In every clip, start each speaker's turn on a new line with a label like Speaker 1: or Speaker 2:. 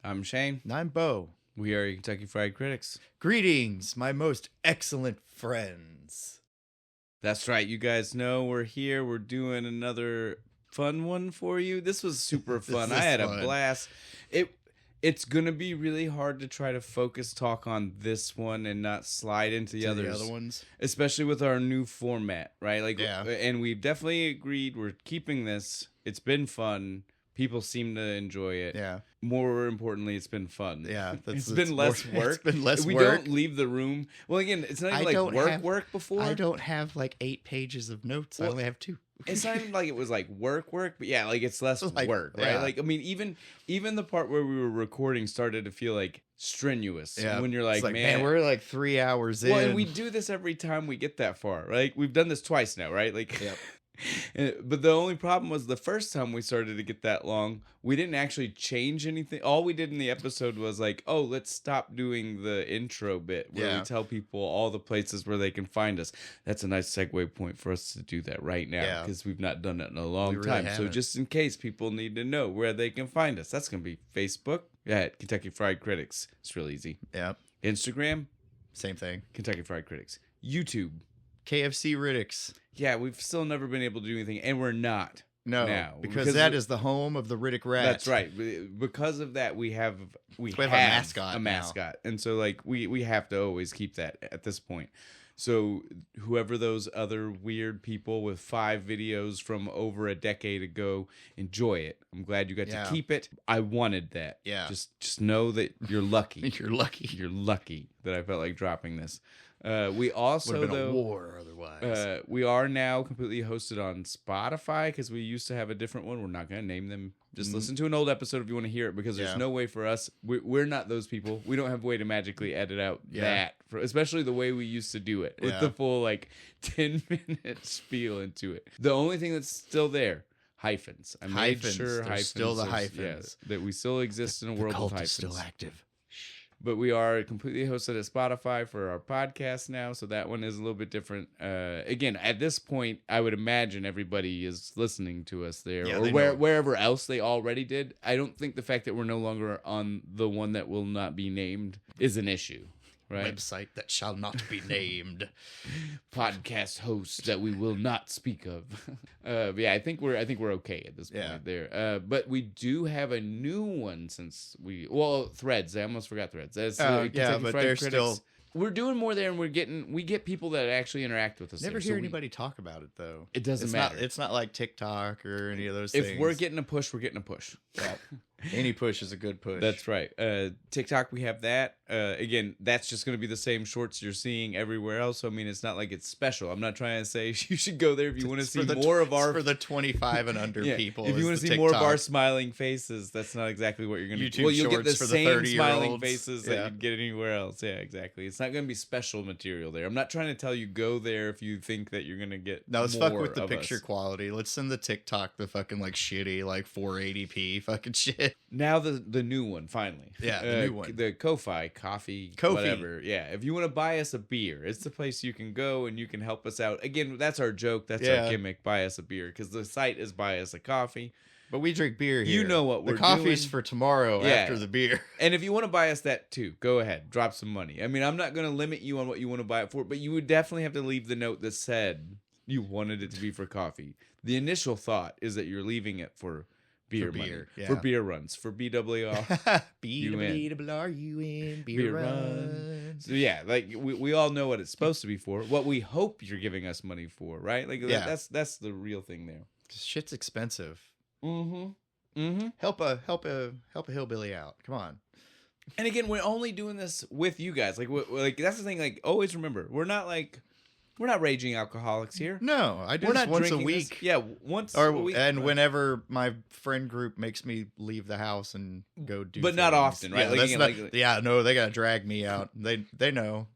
Speaker 1: I'm Shane.
Speaker 2: And I'm Bo.
Speaker 1: We are Kentucky Fried Critics.
Speaker 2: Greetings, my most excellent friends.
Speaker 1: That's right. You guys know we're here. We're doing another fun one for you. This was super fun. I had a blast. It's going to be really hard to try to focus talk on this one and not slide into the others.
Speaker 2: The other ones.
Speaker 1: Especially with our new format, right? And we've definitely agreed we're keeping this. It's been fun. People seem to enjoy it.
Speaker 2: Yeah.
Speaker 1: More importantly, it's been fun.
Speaker 2: Yeah.
Speaker 1: It's been less work.
Speaker 2: It's been less work.
Speaker 1: We don't leave the room. Well, again, it's not even like work before.
Speaker 2: I don't have like 8 pages of notes. I only have 2.
Speaker 1: It's not even like it was like work, but yeah, like it's less work, right?
Speaker 2: Yeah.
Speaker 1: Like, I mean, even the part where we were recording started to feel like strenuous.
Speaker 2: Yeah.
Speaker 1: When you're like, man,
Speaker 2: we're like 3 hours in.
Speaker 1: Well, and we do this every time we get that far, right? We've done this twice now, right? Like,
Speaker 2: yep.
Speaker 1: But the only problem was the first time we started to get that long, we didn't actually change anything. All we did in the episode was like, oh, let's stop doing the intro bit where we tell people all the places where they can find us. That's a nice segue point for us to do that right now because we've not done it in a long time. So just in case people need to know where they can find us, that's going to be Facebook at Kentucky Fried Critics. It's real easy.
Speaker 2: Yeah.
Speaker 1: Instagram.
Speaker 2: Same thing.
Speaker 1: Kentucky Fried Critics. YouTube.
Speaker 2: KFC Riddick's.
Speaker 1: Yeah, we've still never been able to do anything, and we're not.
Speaker 2: No,
Speaker 1: now,
Speaker 2: because that is the home of the Riddick Rat.
Speaker 1: That's right. Because of that, we have a mascot. And so like we have to always keep that at this point. So whoever those other weird people with 5 videos from over a decade ago, enjoy it. I'm glad you got to keep it. I wanted that.
Speaker 2: Yeah.
Speaker 1: Just know that you're lucky.
Speaker 2: You're lucky.
Speaker 1: You're lucky that I felt like dropping this. We also
Speaker 2: would have been a war otherwise.
Speaker 1: We are now completely hosted on Spotify because we used to have a different one. We're not going to name them. Just listen to an old episode if you want to hear it, because there's no way for us. We're not those people. We don't have a way to magically edit out that, especially the way we used to do it with the full like 10-minute spiel into it. The only thing that's still there. Hyphens. I made sure hyphens.
Speaker 2: Still the hyphens.
Speaker 1: Yeah, that we still exist in a world of hyphens.
Speaker 2: Is still active.
Speaker 1: But we are completely hosted at Spotify for our podcast now, so that one is a little bit different. Again, at this point, I would imagine everybody is listening to us there, or wherever else they already did. I don't think the fact that we're no longer on the one that will not be named is an issue. Right?
Speaker 2: Website that shall not be named.
Speaker 1: Podcast hosts that we will not speak of. I think we're okay at this point there. But we do have a new one since Threads. I almost forgot Threads. That's
Speaker 2: but they're still.
Speaker 1: We're doing more there, and we get people that actually interact with us.
Speaker 2: Never hear anybody talk about it though.
Speaker 1: It doesn't matter.
Speaker 2: It's not like TikTok or any of those things.
Speaker 1: If we're getting a push, we're getting a push.
Speaker 2: Yeah. Any push is a good push.
Speaker 1: That's right. TikTok, we have that. Again, that's just going to be the same shorts you're seeing everywhere else. So, I mean, it's not like it's special. I'm not trying to say you should go there if you want to see more of our...
Speaker 2: for the 25 and under people.
Speaker 1: If you want to see more of our smiling faces, that's not exactly what you're going to do. Well, you'll get the same smiling faces that you'd get anywhere else. Yeah, exactly. It's not going to be special material there. I'm not trying to tell you go there if you think that you're going to get more.
Speaker 2: Let's fuck with the picture quality. Let's send the TikTok the fucking like shitty like 480p fucking shit.
Speaker 1: Now the new one, finally.
Speaker 2: Yeah, the new one.
Speaker 1: The Ko-Fi, coffee, whatever. Yeah, if you want to buy us a beer, it's the place you can go and you can help us out. Again, that's our joke. That's our gimmick. Buy us a beer, because the site is buy us a coffee.
Speaker 2: But we drink beer here.
Speaker 1: You know what we're doing.
Speaker 2: The coffee's for tomorrow after the beer.
Speaker 1: And if you want to buy us that too, go ahead. Drop some money. I mean, I'm not going to limit you on what you want to buy it for, but you would definitely have to leave the note that said you wanted it to be for coffee. The initial thought is that you're leaving it for beer money. For beer runs, for BWR.
Speaker 2: BWRUN, beer runs.
Speaker 1: So yeah, like we all know what it's supposed to be for. What we hope you're giving us money for, right? Like that's the real thing there.
Speaker 2: Shit's expensive.
Speaker 1: Mm-hmm.
Speaker 2: Help a hillbilly out. Come on.
Speaker 1: And again, we're only doing this with you guys. Like that's the thing. Like, always remember, we're not raging alcoholics here.
Speaker 2: No, I do this once a week.
Speaker 1: This. Yeah, once a week.
Speaker 2: And whenever my friend group makes me leave the house and go do
Speaker 1: But
Speaker 2: things.
Speaker 1: Not often, right?
Speaker 2: Yeah, no, they got to drag me out. They know.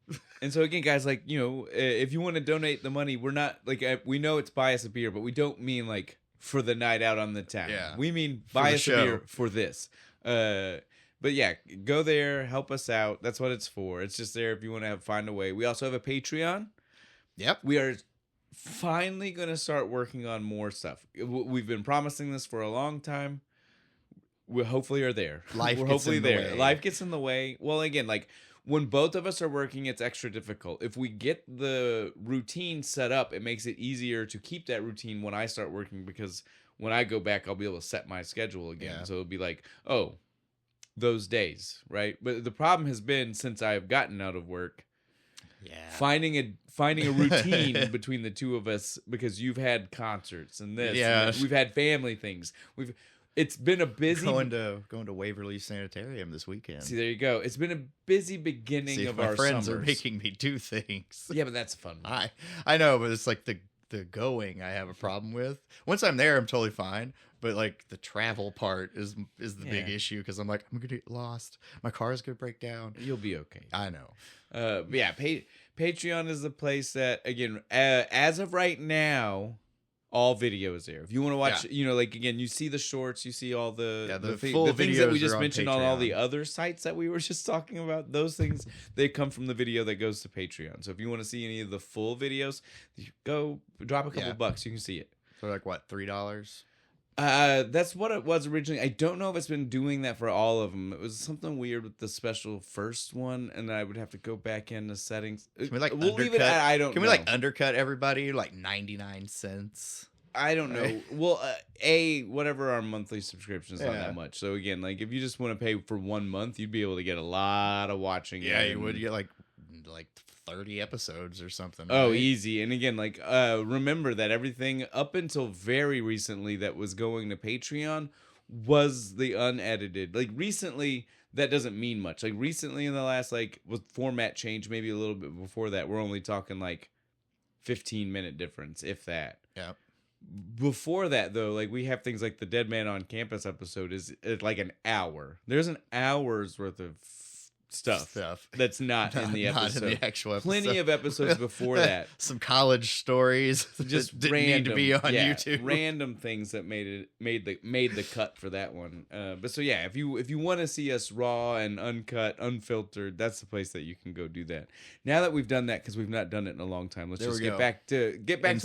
Speaker 1: And so again, guys, like, you know, if you want to donate the money, we're not, like, we know it's buy us a beer, but we don't mean, like, for the night out on the town.
Speaker 2: Yeah.
Speaker 1: We mean buy us a beer for this. But yeah, go there, help us out. That's what it's for. It's just there if you want to find a way. We also have a Patreon.
Speaker 2: Yep.
Speaker 1: We are finally going to start working on more stuff. We've been promising this for a long time. we hopefully are there.
Speaker 2: Life
Speaker 1: We're
Speaker 2: gets
Speaker 1: hopefully
Speaker 2: in the
Speaker 1: there.
Speaker 2: way.
Speaker 1: Life gets in the way. Well, again, like when both of us are working, it's extra difficult. If we get the routine set up, it makes it easier to keep that routine when I start working, because when I go back, I'll be able to set my schedule again.
Speaker 2: Yeah.
Speaker 1: So it'll be like, oh, those days, right? But the problem has been, since I've gotten out of work, finding a routine between the two of us, because you've had concerts and this, and we've had family things. It's been a busy
Speaker 2: going to Waverly Sanitarium this weekend.
Speaker 1: See, there you go. It's been a busy beginning of our
Speaker 2: friends
Speaker 1: summers.
Speaker 2: are making me do things.
Speaker 1: Yeah, but that's fun.
Speaker 2: I know, but it's like the going I have a problem with. Once I'm there, I'm totally fine. But like the travel part is the big issue, because I'm like, I'm gonna get lost. My car is gonna break down.
Speaker 1: You'll be okay.
Speaker 2: I know.
Speaker 1: Yeah, Patreon is the place that, again, as of right now, all video is there. If you want to watch, like, again, you see the shorts, you see all the
Speaker 2: full
Speaker 1: things that we
Speaker 2: videos
Speaker 1: just
Speaker 2: are on
Speaker 1: mentioned on all the
Speaker 2: Patreon.
Speaker 1: other sites that we were just talking about. Those things, they come from the video that goes to Patreon. So if you want to see any of the full videos, you go drop a couple bucks. You can see it.
Speaker 2: So like what, $3?
Speaker 1: That's what it was originally. I don't know if it's been doing that for all of them. It was something weird with the special first one, and I would have to go back into settings.
Speaker 2: Can we like
Speaker 1: we'll leave it at, I don't know.
Speaker 2: Can we like undercut everybody like 99 cents?
Speaker 1: I don't know. Well, whatever our monthly subscription is not that much. So again, like if you just want to pay for 1 month, you'd be able to get a lot of watching.
Speaker 2: Yeah, you would get like 30 episodes or something.
Speaker 1: Oh,
Speaker 2: right?
Speaker 1: easy. And again, like remember that everything up until very recently that was going to Patreon was the unedited. Like recently, that doesn't mean much. Like recently in the last, like, with format change, maybe a little bit before that, we're only talking like 15-minute difference, if that.
Speaker 2: Yeah.
Speaker 1: Before that, though, like we have things like the Dead Man on Campus episode is like an hour. There's an hour's worth of stuff that's not in the episode.
Speaker 2: Not in the actual episode.
Speaker 1: Plenty of episodes before that.
Speaker 2: Some college stories
Speaker 1: Just
Speaker 2: didn't
Speaker 1: random,
Speaker 2: need to be on YouTube.
Speaker 1: Random things that made the cut for that one. But so yeah, if you want to see us raw and uncut, unfiltered, that's the place that you can go do that. Now that we've done that, because we've not done it in a long time, let's just get back to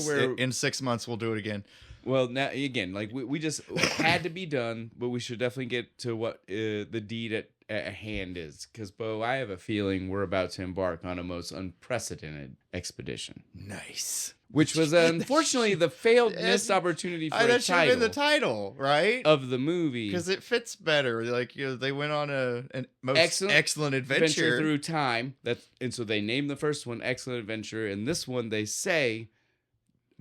Speaker 1: where
Speaker 2: in 6 months we'll do it again.
Speaker 1: Well, now again, like we just had to be done, but we should definitely get to what the deed at hand is, because Bo, I have a feeling we're about to embark on a most unprecedented expedition.
Speaker 2: Nice.
Speaker 1: Which was unfortunately the failed missed opportunity for a
Speaker 2: that should have
Speaker 1: title
Speaker 2: been the title, right?
Speaker 1: of the movie,
Speaker 2: because it fits better. Like they went on an most excellent adventure
Speaker 1: through time. And so they named the first one Excellent Adventure, and this one they say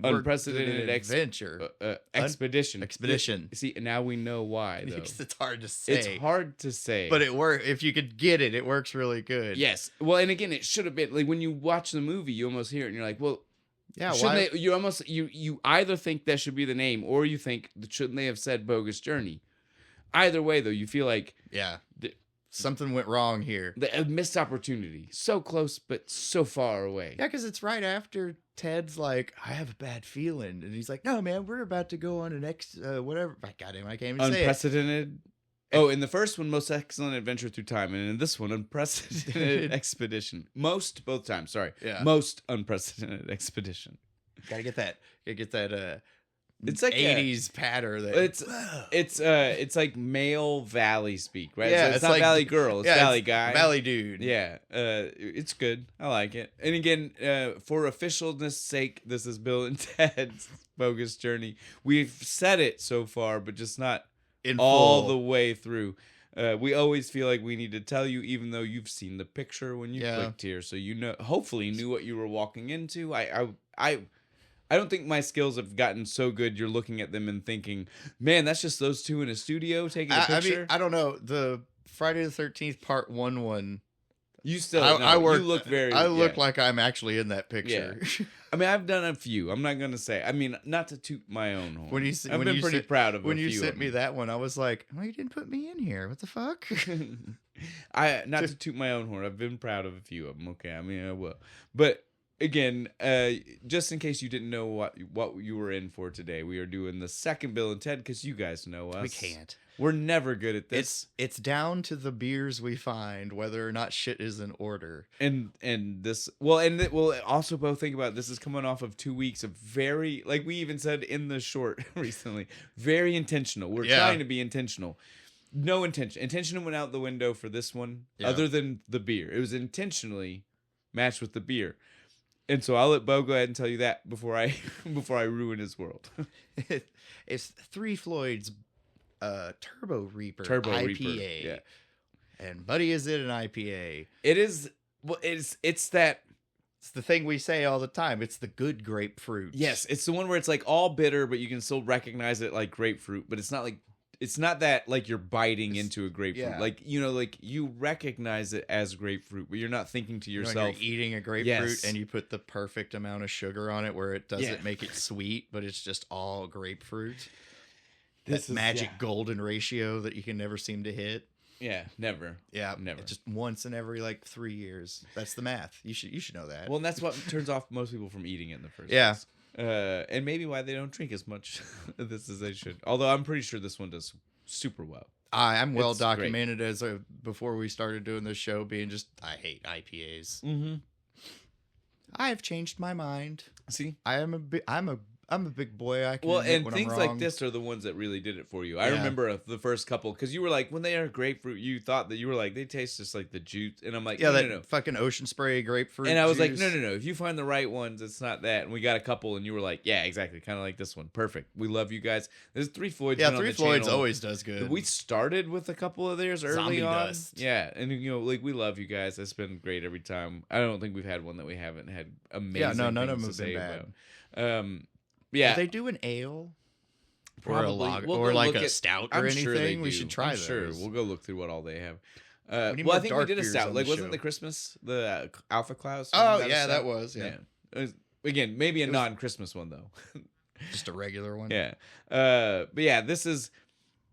Speaker 1: Unprecedented
Speaker 2: Adventure
Speaker 1: Expedition.
Speaker 2: Expedition.
Speaker 1: See, now we know why, though.
Speaker 2: It's hard to say.
Speaker 1: It's hard to say.
Speaker 2: But it works. If you could get it, it works really good.
Speaker 1: Yes. Well, and again, it should have been, like, when you watch the movie, you almost hear it and you're like, well,
Speaker 2: yeah,
Speaker 1: shouldn't they, you either think that should be the name, or you think, shouldn't they have said Bogus Journey? Either way, though, you feel like
Speaker 2: something went wrong here.
Speaker 1: A missed opportunity. So close, but so far away.
Speaker 2: Yeah, because it's right after Ted's like, I have a bad feeling. And he's like, no, man, we're about to go on an whatever. Goddamn, I can't even say it.
Speaker 1: Unprecedented. Oh, in the first one, Most Excellent Adventure Through Time. And in this one, Unprecedented Expedition. Both times, sorry.
Speaker 2: Yeah.
Speaker 1: Most Unprecedented Expedition.
Speaker 2: Gotta get that.
Speaker 1: It's like
Speaker 2: 80s patter.
Speaker 1: It's like male Valley speak, right?
Speaker 2: Yeah,
Speaker 1: so it's not
Speaker 2: like
Speaker 1: Valley girl, it's Valley guy.
Speaker 2: Valley dude.
Speaker 1: Yeah, it's good. I like it. And again, for officialness sake, this is Bill and Ted's Bogus Journey. We've said it so far, but just not
Speaker 2: in
Speaker 1: all
Speaker 2: full.
Speaker 1: The way through. We always feel like we need to tell you, even though you've seen the picture when you clicked here, so you know, hopefully knew what you were walking into. I don't think my skills have gotten so good you're looking at them and thinking, man, that's just those two in a studio taking a picture.
Speaker 2: I mean, I don't know. The Friday the 13th part 1.
Speaker 1: You still,
Speaker 2: you
Speaker 1: look very.
Speaker 2: I look like I'm actually in that picture.
Speaker 1: Yeah. I mean, I've done a few. I'm not gonna say. I mean, not to toot my own horn. I've been pretty proud of.
Speaker 2: When you sent me that one, I was like, "Oh, you didn't put me in here. What the fuck?"
Speaker 1: Not to toot my own horn. I've been proud of a few of them. Okay, I mean, I will. But again, just in case you didn't know what you were in for today, we are doing the second Bill and Ted, because you guys know us.
Speaker 2: We can't.
Speaker 1: We're never good at this.
Speaker 2: It's down to the beers we find, whether or not shit is in order.
Speaker 1: And this, we'll also both think about, this is coming off of 2 weeks of very, like we even said in the short recently, very intentional. We're trying to be intentional. No intention. Intention went out the window for this one, other than the beer. It was intentionally matched with the beer. And so I'll let Bo go ahead and tell you that before I ruin his world.
Speaker 2: It's 3 Floyds Turbo Reaper
Speaker 1: Turbo
Speaker 2: IPA.
Speaker 1: Reaper. Yeah.
Speaker 2: And buddy, is it an IPA?
Speaker 1: It is. Well, it's that.
Speaker 2: It's the thing we say all the time. It's the good grapefruit.
Speaker 1: Yes, it's the one where it's like all bitter, but you can still recognize it like grapefruit. But it's not that like you're biting into a grapefruit.
Speaker 2: Yeah.
Speaker 1: Like, you know, like you recognize it as grapefruit, but you're not thinking to yourself,
Speaker 2: you're eating a grapefruit and you put the perfect amount of sugar on it where it doesn't make it sweet, but it's just all grapefruit. This magic golden ratio that you can never seem to hit.
Speaker 1: Yeah, never.
Speaker 2: Yeah,
Speaker 1: never.
Speaker 2: Just once in every like 3 years. That's the math. You should know that.
Speaker 1: Well, and that's what turns off most people from eating it in the first
Speaker 2: place.
Speaker 1: And maybe why they don't drink as much this as they should. Although I'm pretty sure this one does super well.
Speaker 2: I'm well documented as before we started doing this show, being just I hate IPAs.
Speaker 1: Mm-hmm.
Speaker 2: I have changed my mind.
Speaker 1: See,
Speaker 2: I'm a big boy. I can
Speaker 1: and things like this are the ones that really did it for you. I remember the first couple because you were like, when they are grapefruit, you thought that you were like, they taste just like the juice, and I'm like, no.
Speaker 2: Fucking ocean spray grapefruit.
Speaker 1: And I was
Speaker 2: juice.
Speaker 1: like, no. If you find the right ones, it's not that. And we got a couple, and you were like, yeah, exactly, kind of like this one, perfect. We love you guys. There's 3 Floyds.
Speaker 2: Yeah, 3 Floyds always does good.
Speaker 1: We started with a couple of theirs early
Speaker 2: Zombie
Speaker 1: on.
Speaker 2: Dust.
Speaker 1: Yeah, and like we love you guys. It's been great every time. I don't think we've had one that we haven't had amazing.
Speaker 2: Yeah, none of
Speaker 1: things
Speaker 2: them
Speaker 1: to
Speaker 2: have
Speaker 1: say
Speaker 2: been
Speaker 1: about.
Speaker 2: bad.
Speaker 1: Yeah.
Speaker 2: Do they do an ale?
Speaker 1: Probably.
Speaker 2: Or a lager,
Speaker 1: We'll
Speaker 2: or like
Speaker 1: look
Speaker 2: a stout or anything?
Speaker 1: Sure
Speaker 2: we should try those.
Speaker 1: Sure, we'll go look through what all they have.
Speaker 2: I think
Speaker 1: we did a stout. Like, wasn't the Christmas the Alpha Klaus?
Speaker 2: Oh yeah, that was. Yeah.
Speaker 1: Again, maybe a non-Christmas one though.
Speaker 2: Just a regular one.
Speaker 1: Yeah. But yeah, this is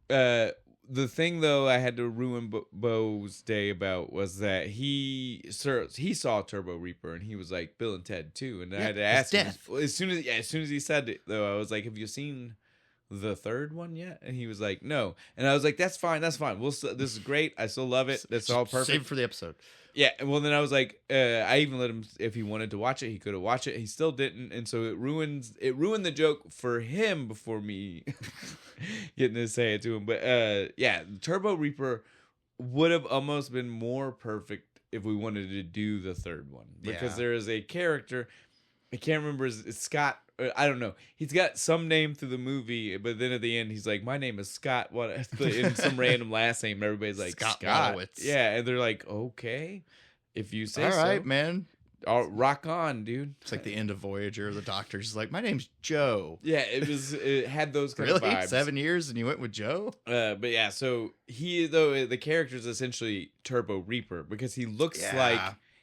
Speaker 1: the thing though. I had to ruin Bo's day about was that he saw Turbo Reaper and he was like Bill and Ted too, and I had to ask him as soon as he said it though. I was like, have you seen the third one yet? And he was like, no. And I was like, that's fine. This is great. I still love it. That's all perfect.
Speaker 2: Save for the episode.
Speaker 1: Yeah. Well, then I was like, I even let him, if he wanted to watch it, he could have watched it. He still didn't. And so it ruined the joke for him before me getting to say it to him. But yeah, Turbo Reaper would have almost been more perfect if we wanted to do the third one, because there is a character, I can't remember, it's Scott. I don't know. He's got some name through the movie, but then at the end, he's like, "My name is Scott." What? In some random last name, everybody's like Scott. Yeah, and they're like, "Okay, if you say so."
Speaker 2: All right, man.
Speaker 1: Rock on, dude.
Speaker 2: It's like the end of Voyager. The doctor's like, "My name's Joe."
Speaker 1: Yeah, it had those kind of vibes.
Speaker 2: 7 years and you went with Joe?
Speaker 1: But yeah, so the character is essentially Turbo Reaper because he looks like.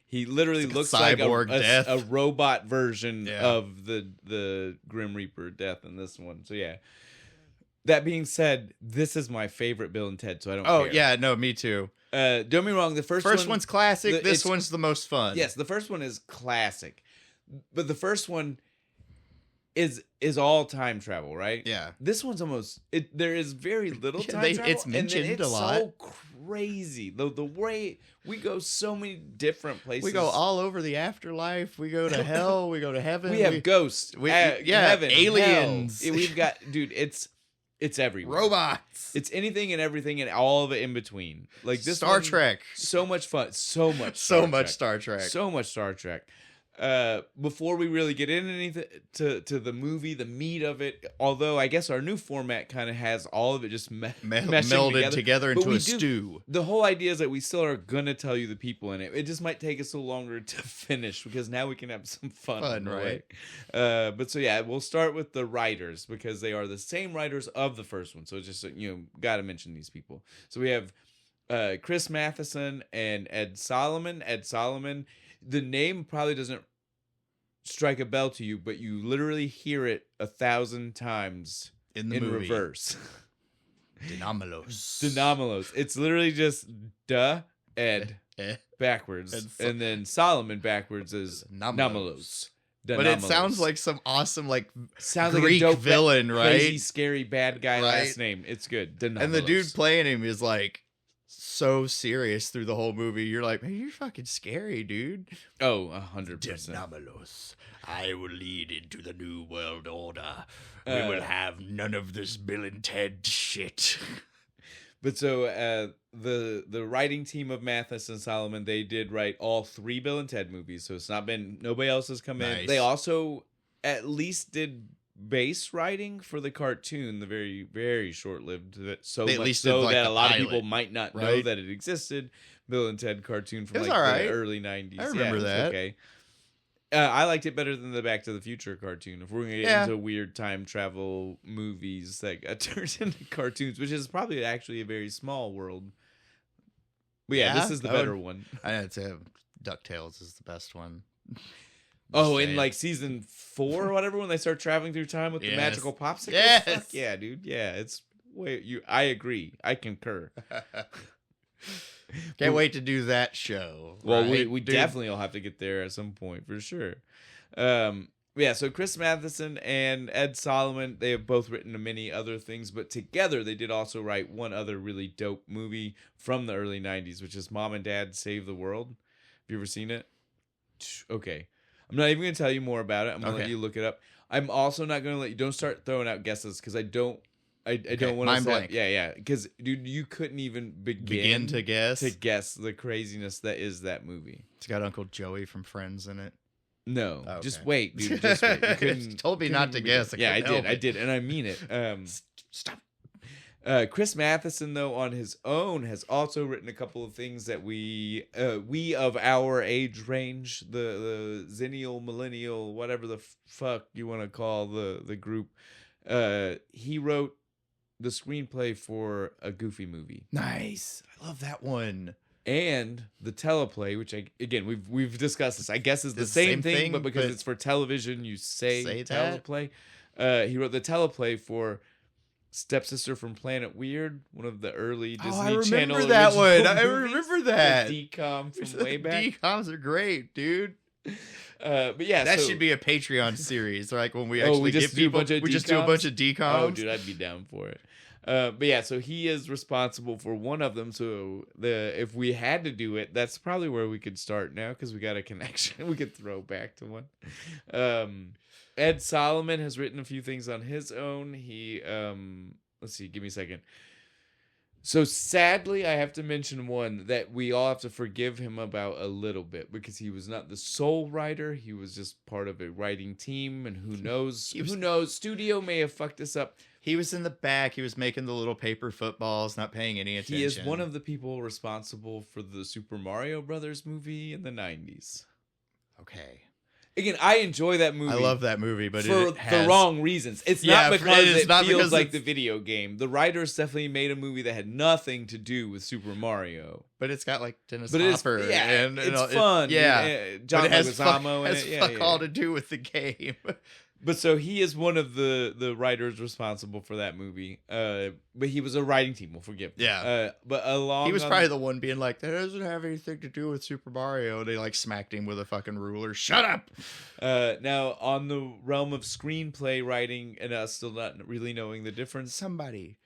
Speaker 1: He literally looks like a robot version of the Grim Reaper Death in this one. So yeah. That being said, this is my favorite Bill and Ted, so I don't care.
Speaker 2: Oh yeah, no, me too.
Speaker 1: Don't get me wrong, the first
Speaker 2: one's classic, this one's the most fun.
Speaker 1: Yes, the first one is classic. But the first one is all time travel, right?
Speaker 2: Yeah.
Speaker 1: This one's almost there is very little time travel.
Speaker 2: It's mentioned a lot.
Speaker 1: So crazy. The way we go so many different places.
Speaker 2: We go all over the afterlife. We go to hell. We go to heaven.
Speaker 1: We have ghosts. Heaven,
Speaker 2: aliens.
Speaker 1: Hell. We've got, dude. It's everywhere.
Speaker 2: Robots.
Speaker 1: It's anything and everything and all of it in between. Like this
Speaker 2: Star Trek.
Speaker 1: So much fun. So much.
Speaker 2: So much Star Trek.
Speaker 1: So much Star Trek. Before we really get into anything to the movie, the meat of it, although I guess our new format kind of has all of it just
Speaker 2: melded together into a stew.
Speaker 1: The whole idea is that we still are gonna tell you the people in it. It just might take us a little longer to finish because now we can have some fun
Speaker 2: right?
Speaker 1: But so yeah, we'll start with the writers because they are the same writers of the first one. So just got to mention these people. So we have Chris Matheson and Ed Solomon. Ed Solomon. The name probably doesn't strike a bell to you, but you literally hear it 1,000 times
Speaker 2: in the movie.
Speaker 1: Reverse.
Speaker 2: Denomalos.
Speaker 1: It's literally just Ed backwards, and then Solomon backwards is Nomalos.
Speaker 2: But it sounds like some awesome Greek
Speaker 1: like a dope
Speaker 2: villain, right?
Speaker 1: Crazy, scary bad guy last name. It's good. Denomalos.
Speaker 2: And the dude playing him is like so serious through the whole movie. You're like, man, you're fucking scary, dude.
Speaker 1: Oh, 100%.
Speaker 2: Denomalos, I will lead into the new world order. We will have none of this Bill and Ted shit.
Speaker 1: But so the writing team of Mathis and Solomon, they did write all 3 Bill and Ted movies. So it's not been nobody else has come in. They also at least did base writing for the cartoon, the very very short-lived so
Speaker 2: they
Speaker 1: much so like that a lot of people might not know that it existed. Bill and Ted cartoon from like the early 90s.
Speaker 2: I remember that.
Speaker 1: Okay. I liked it better than the Back to the Future cartoon. If we're going to get into weird time travel movies that got turned into cartoons, which is probably actually a very small world. But yeah, this is the better one.
Speaker 2: I'd say DuckTales is the best one.
Speaker 1: In like season 4 or whatever, when they start traveling through time with the magical popsicles. Yes. Fuck yeah, dude. Yeah, it's I agree. I concur.
Speaker 2: Can't wait to do that show.
Speaker 1: Well, we definitely will have to get there at some point for sure. So Chris Matheson and Ed Solomon, they have both written many other things, but together they did also write one other really dope movie from the early 90s, which is Mom and Dad Save the World. Have you ever seen it? Okay. I'm not even going to tell you more about it. I'm going to let you look it up. I'm also not going to let you... Don't start throwing out guesses because I don't want to
Speaker 2: blank.
Speaker 1: Yeah. Because, dude, you couldn't even begin
Speaker 2: to guess
Speaker 1: the craziness that is that movie.
Speaker 2: It's got Uncle Joey from Friends in it.
Speaker 1: No. Okay. Just wait, dude. Just wait. You
Speaker 2: couldn't, told me not to guess.
Speaker 1: I did. And I mean it.
Speaker 2: Stop.
Speaker 1: Chris Matheson, though, on his own, has also written a couple of things that we of our age range, the Zennial, Millennial, whatever the fuck you want to call the group, he wrote the screenplay for a Goofy movie.
Speaker 2: Nice. I love that one.
Speaker 1: And the teleplay, which we've discussed this, I guess is the same thing, but because it's for television, you say teleplay. He wrote the teleplay for Stepsister from Planet Weird, one of the early Disney Channel.
Speaker 2: I remember that.
Speaker 1: The DCOM from way back.
Speaker 2: DCOMs are great, dude.
Speaker 1: But yeah,
Speaker 2: that should be a Patreon series. Like when we actually get people, we just do a bunch of DCOMs.
Speaker 1: Oh, dude, I'd be down for it. But yeah, so he is responsible for one of them. So if we had to do it, that's probably where we could start now because we got a connection. We could throw back to one. Ed Solomon has written a few things on his own. He let's see, give me a second. So sadly, I have to mention one that we all have to forgive him about a little bit because he was not the sole writer. He was just part of a writing team, and who knows? Studio may have fucked this up.
Speaker 2: He was in the back. He was making the little paper footballs, not paying any attention.
Speaker 1: He is one of the people responsible for the Super Mario Brothers movie in the 90s.
Speaker 2: Okay.
Speaker 1: Again, I enjoy that movie.
Speaker 2: I love that movie, but
Speaker 1: for the wrong reasons. It's not because it feels like the video game. The writers definitely made a movie that had nothing to do with Super Mario.
Speaker 2: But it's got like Dennis Hopper.
Speaker 1: It's fun. John Leguizamo
Speaker 2: in it. It has fuck all to do with the game.
Speaker 1: But so he is one of the writers responsible for that movie. But he was a writing team. We'll forgive him.
Speaker 2: Yeah.
Speaker 1: But
Speaker 2: he was probably the one being like, that doesn't have anything to do with Super Mario. They like smacked him with a fucking ruler. Shut up.
Speaker 1: Now, on the realm of screenplay writing and us still not really knowing the difference.
Speaker 2: Somebody.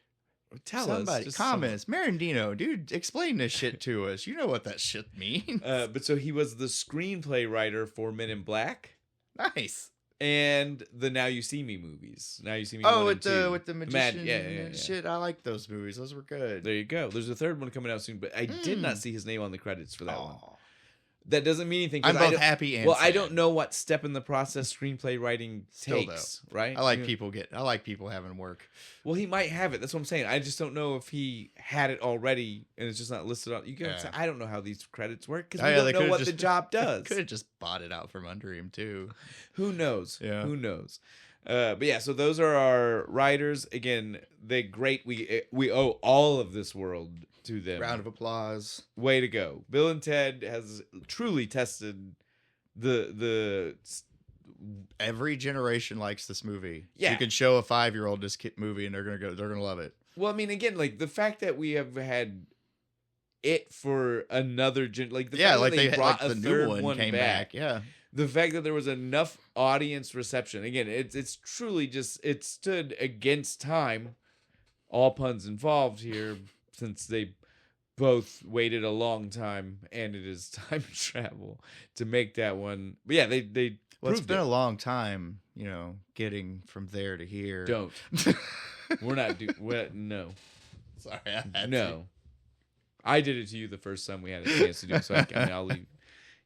Speaker 1: Comments.
Speaker 2: Marandino, dude, explain this shit to us. You know what that shit means.
Speaker 1: But so he was the screenplay writer for Men in Black.
Speaker 2: Nice.
Speaker 1: And the Now You See Me movies. Now You See Me.
Speaker 2: With the magician shit. I like those movies. Those were good.
Speaker 1: There you go. There's a third one coming out soon, but I did not see his name on the credits for that one. That doesn't mean anything.
Speaker 2: I'm both happy and sad.
Speaker 1: I don't know what step in the process screenplay writing takes. Right?
Speaker 2: I like people having work.
Speaker 1: Well, he might have it. That's what I'm saying. I just don't know if he had it already and it's just not listed on. I don't know how these credits work because we don't know what the job does.
Speaker 2: Could have just bought it out from under him too.
Speaker 1: Who knows?
Speaker 2: Yeah.
Speaker 1: Who knows? But yeah, so those are our writers. Again, they're great. We owe all of this world to them.
Speaker 2: Round of applause.
Speaker 1: Way to go. Bill and Ted has truly tested the
Speaker 2: every generation likes this movie.
Speaker 1: Yeah.
Speaker 2: You can show a 5-year-old this movie and they're gonna love it.
Speaker 1: Well, I mean, again, like the fact that we have had it for another fact that they brought a third one came back.
Speaker 2: Yeah.
Speaker 1: The fact that there was enough audience reception. Again, it's truly just it stood against time. All puns involved here, since they both waited a long time, and it is time travel to make that one. But yeah, they
Speaker 2: well, it's been a long time, getting from there to here.
Speaker 1: Don't. We're not no.
Speaker 2: Sorry, I had
Speaker 1: No. I did it to you the first time we had a chance to do it, so I mean, I'll leave.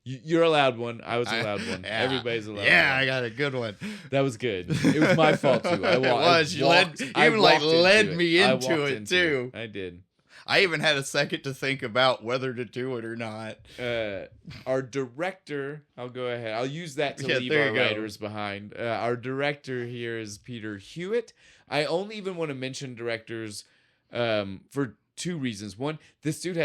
Speaker 1: You're allowed one. I was allowed one.
Speaker 2: Yeah.
Speaker 1: Everybody's allowed one.
Speaker 2: Yeah, I got a good one.
Speaker 1: That was good. It was my fault, too.
Speaker 2: It was. You led me into it, too.
Speaker 1: I did.
Speaker 2: I even had a second to think about whether to do it or not.
Speaker 1: Our director, I'll go ahead. I'll use that to leave our writers behind. Our director here is Peter Hewitt. I only even want to mention directors for two reasons. One, this dude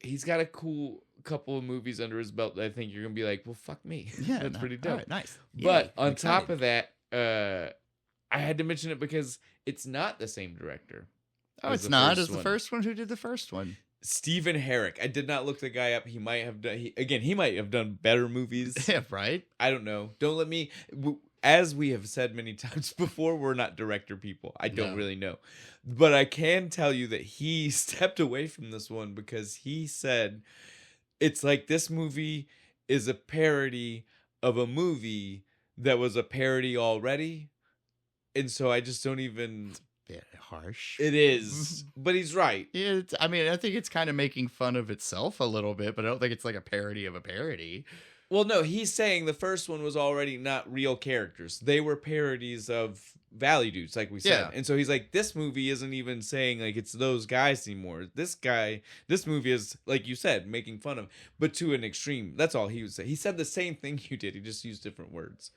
Speaker 1: he's got a cool couple of movies under his belt that I think you're going to be like, well, fuck me.
Speaker 2: Yeah,
Speaker 1: that's pretty dope.
Speaker 2: All right, nice.
Speaker 1: But on top of that, I had to mention it because it's not the same director.
Speaker 2: Oh, it's not. It's the first one. Who did the first one?
Speaker 1: Stephen Herrick. I did not look the guy up. He might have done. He might have done better movies.
Speaker 2: Yeah, right.
Speaker 1: I don't know. Don't let me. As we have said many times before, we're not director people. I don't really know, but I can tell you that he stepped away from this one because he said it's like this movie is a parody of a movie that was a parody already, and so I just don't even.
Speaker 2: Bit harsh.
Speaker 1: It is, but he's right.
Speaker 2: Yeah, I mean, I think it's kind of making fun of itself a little bit, but I don't think it's like a parody of a parody.
Speaker 1: Well, no, he's saying the first one was already not real characters. They were parodies of Valley Dudes, like we said. Yeah. And so he's like, this movie isn't even saying like it's those guys anymore. This movie is, like you said, making fun of, but to an extreme. That's all he would say. He said the same thing you did. He just used different words.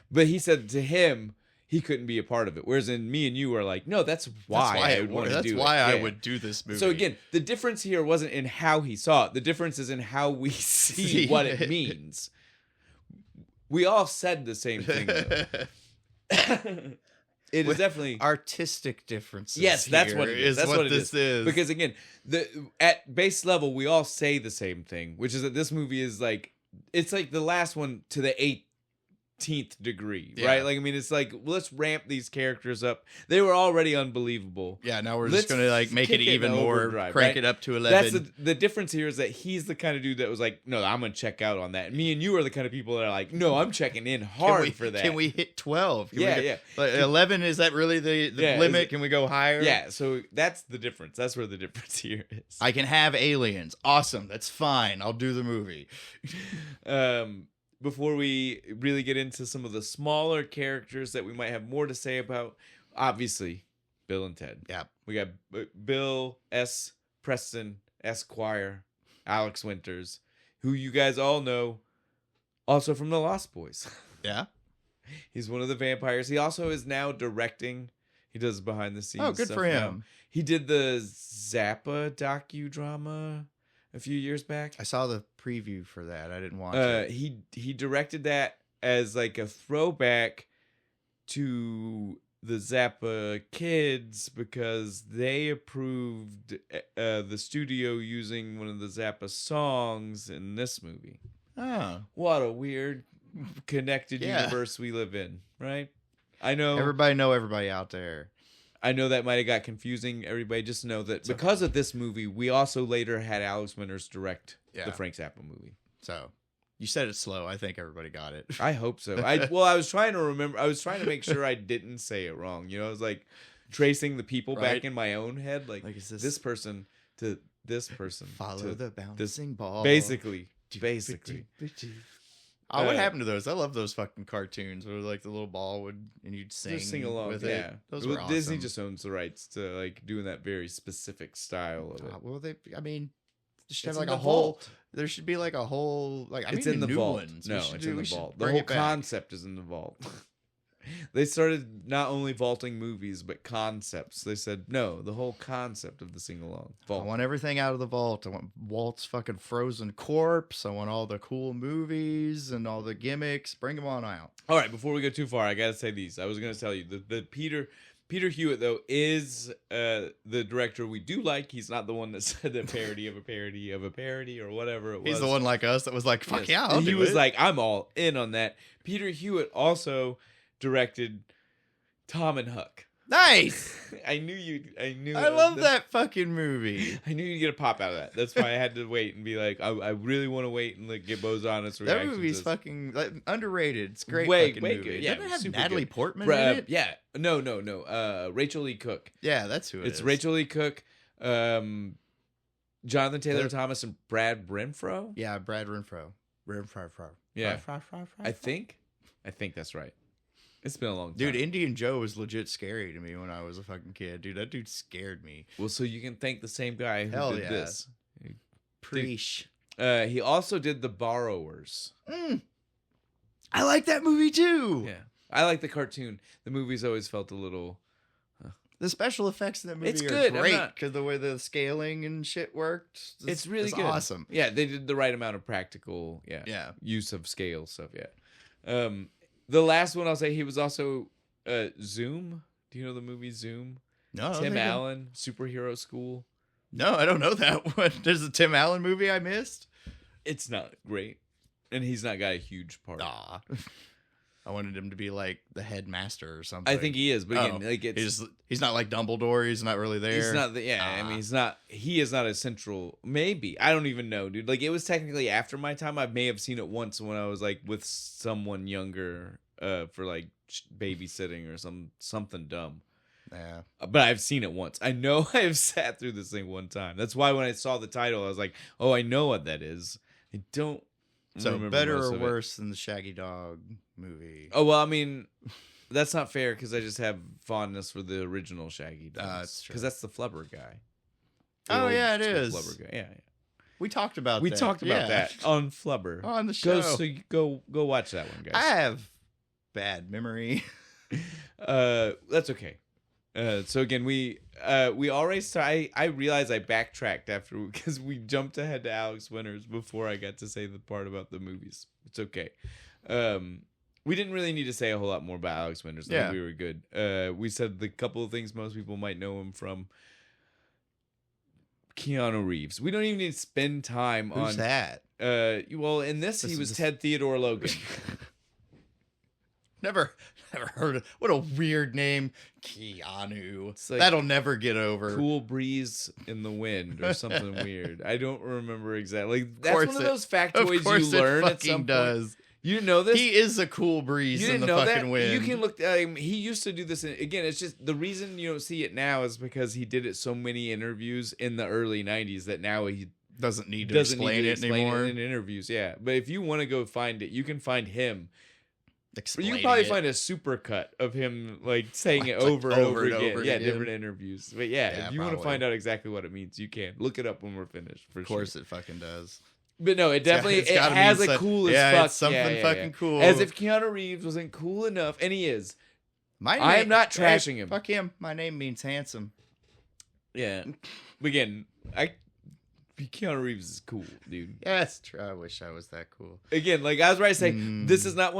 Speaker 1: But he said to him, he couldn't be a part of it. Whereas in me and you are like, no, that's why I would want to do it.
Speaker 2: That's why I would do this movie.
Speaker 1: So again, the difference here wasn't in how he saw it. The difference is in how we see what it means. We all said the same thing, though. It is definitely
Speaker 2: artistic differences.
Speaker 1: Yes, that's what it is. That's what this is. Because again, at base level, we all say the same thing, which is that this movie is like, it's like the last one to the 18th degree, right? Like, I mean, it's like, let's ramp these characters up. They were already unbelievable.
Speaker 2: Yeah, now we're just gonna like make it even more, crank it up to 11.
Speaker 1: That's the difference here is that he's the kind of dude that was like, no, I'm gonna check out on that. And me and you are the kind of people that are like, no, I'm checking in hard for that.
Speaker 2: Can we hit 12?
Speaker 1: Yeah.
Speaker 2: Like 11, is that really the limit? Can we go higher?
Speaker 1: Yeah, so that's the difference. That's where the difference here is.
Speaker 2: I can have aliens. Awesome. That's fine. I'll do the movie.
Speaker 1: Before we really get into some of the smaller characters that we might have more to say about, obviously, Bill and Ted.
Speaker 2: Yeah.
Speaker 1: We got Bill S. Preston, Esquire, Alex Winters, who you guys all know, also from The Lost Boys.
Speaker 2: Yeah.
Speaker 1: He's one of the vampires. He also is now directing. He does behind the scenes.
Speaker 2: Oh, good for him.
Speaker 1: Now. He did the Zappa docudrama a few years back.
Speaker 2: I saw the preview for that. I didn't watch it.
Speaker 1: He directed that as like a throwback to the Zappa kids because they approved the studio using one of the Zappa songs in this movie.
Speaker 2: Oh.
Speaker 1: What a weird connected universe we live in, right? I know
Speaker 2: everybody out there.
Speaker 1: I know that might have got confusing. Everybody just know that because of this movie, we also later had Alex Winters direct the Frank Zappa movie.
Speaker 2: So you said it slow. I think everybody got it.
Speaker 1: I hope so. I was trying to remember. I was trying to make sure I didn't say it wrong. You know, I was like tracing the people back in my own head. Like is this person to this person.
Speaker 2: Follow the bouncing ball.
Speaker 1: Basically.
Speaker 2: Oh, what happened to those? I love those fucking cartoons where like the little ball would and you'd sing
Speaker 1: along
Speaker 2: with
Speaker 1: it.
Speaker 2: Those were awesome.
Speaker 1: Disney just owns the rights to like doing that very specific style of it.
Speaker 2: Well, there should have like a whole. There should be like a whole like.
Speaker 1: It's in the vault.
Speaker 2: Ones.
Speaker 1: No, it's in the vault. The whole concept is in the vault. They started not only vaulting movies, but concepts. They said, no, the whole concept of the sing-along. Vault.
Speaker 2: I want everything out of the vault. I want Walt's fucking frozen corpse. I want all the cool movies and all the gimmicks. Bring them on out.
Speaker 1: All right, before we go too far, I got to say these. I was going to tell you, the Peter Hewitt, though, is the director we do like. He's not the one that said a parody of a parody of a parody or whatever it was.
Speaker 2: He's the one like us that was like, fuck yeah, I'll
Speaker 1: do it. He was like, I'm all in on that. Peter Hewitt also directed Tom and Huck.
Speaker 2: Nice.
Speaker 1: I knew.
Speaker 2: I love that fucking movie.
Speaker 1: I knew you'd get a pop out of that. That's why I had to wait and be like, I really want to wait and like get Bo's honest reaction.
Speaker 2: That movie's fucking underrated. It's a great
Speaker 1: way
Speaker 2: fucking movie.
Speaker 1: good. Yeah,
Speaker 2: doesn't it have
Speaker 1: super
Speaker 2: Natalie
Speaker 1: good.
Speaker 2: Portman in it?
Speaker 1: Yeah. No. Rachel Lee Cook.
Speaker 2: Yeah, that's who it is.
Speaker 1: It's Rachel Lee Cook, Jonathan Taylor Thomas, and Brad Renfro.
Speaker 2: Yeah, Brad Renfro.
Speaker 1: Yeah. I think that's right. It's been a long time.
Speaker 2: Dude, Indian Joe was legit scary to me when I was a fucking kid. Dude, that dude scared me.
Speaker 1: Well, so you can thank the same guy who did this.
Speaker 2: Preach.
Speaker 1: He also did The Borrowers.
Speaker 2: I like that movie too.
Speaker 1: Yeah. I like the cartoon. The movie's always felt a little...
Speaker 2: The special effects in that movie are
Speaker 1: good.
Speaker 2: great because the way the scaling and shit worked.
Speaker 1: It's really good.
Speaker 2: Awesome.
Speaker 1: Yeah, they did the right amount of practical use of scale stuff, yeah. The last one I'll say, he was also Zoom. Do you know the movie Zoom?
Speaker 2: No.
Speaker 1: Tim Allen, Superhero School.
Speaker 2: No, I don't know that one. There's a Tim Allen movie I missed.
Speaker 1: It's not great. And he's not got a huge part.
Speaker 2: Aw. I wanted him to be like the headmaster or something.
Speaker 1: I think he is, but again, like
Speaker 2: he's not like Dumbledore. He's not really there.
Speaker 1: He's not. I mean, he's not. He is not a central. Maybe I don't even know, dude. Like it was technically after my time. I may have seen it once when I was like with someone younger, for like babysitting or something dumb.
Speaker 2: Yeah.
Speaker 1: But I've seen it once. I know I've sat through this thing one time. That's why when I saw the title, I was like, oh, I know what that is. I don't.
Speaker 2: So better or worse than the Shaggy Dog movie?
Speaker 1: Oh, well, I mean, that's not fair because I just have fondness for the original Shaggy Dog.
Speaker 2: That's true.
Speaker 1: Because that's the Flubber guy.
Speaker 2: Oh, yeah, it is.
Speaker 1: Flubber guy. Yeah.
Speaker 2: We talked about that.
Speaker 1: We talked about that on Flubber.
Speaker 2: On the show.
Speaker 1: Go watch that one, guys.
Speaker 2: I have bad memory.
Speaker 1: That's okay. So again, we already started. I realized I backtracked after because we jumped ahead to Alex Winters before I got to say the part about the movies. It's okay. We didn't really need to say a whole lot more about Alex Winters. I think we were good. We said the couple of things most people might know him from. Keanu Reeves. We don't even need to spend time on.
Speaker 2: Who's that?
Speaker 1: Well, in this he was Ted Theodore Logan.
Speaker 2: Never heard of. What a weird name, Keanu.
Speaker 1: Like
Speaker 2: that'll never get over.
Speaker 1: Cool breeze in the wind or something weird. I don't remember exactly. Like, that's one of those factoids you learn at some point. You didn't know this?
Speaker 2: He is a cool breeze in the fucking wind.
Speaker 1: You can look. He used to do this. Again, it's just the reason you don't see it now is because he did it so many interviews in the early '90s that now he
Speaker 2: doesn't need to explain it anymore
Speaker 1: in interviews. Yeah, but if you want to go find it, you can find him.
Speaker 2: You
Speaker 1: can probably find a supercut of him like saying it over and over again. Yeah, different interviews. But yeah, if you want to find out exactly what it means, you can look it up when we're finished. For sure.
Speaker 2: Of course, it fucking does.
Speaker 1: But no, it definitely it has a cool as fuck.
Speaker 2: It's something fucking cool.
Speaker 1: As if Keanu Reeves wasn't cool enough, and he is. I am not trashing him.
Speaker 2: Fuck him. My name means handsome.
Speaker 1: Yeah. Again, Keanu Reeves is cool, dude.
Speaker 2: Yeah, that's true. I wish I was that cool.
Speaker 1: Again, like I was right to say, this is not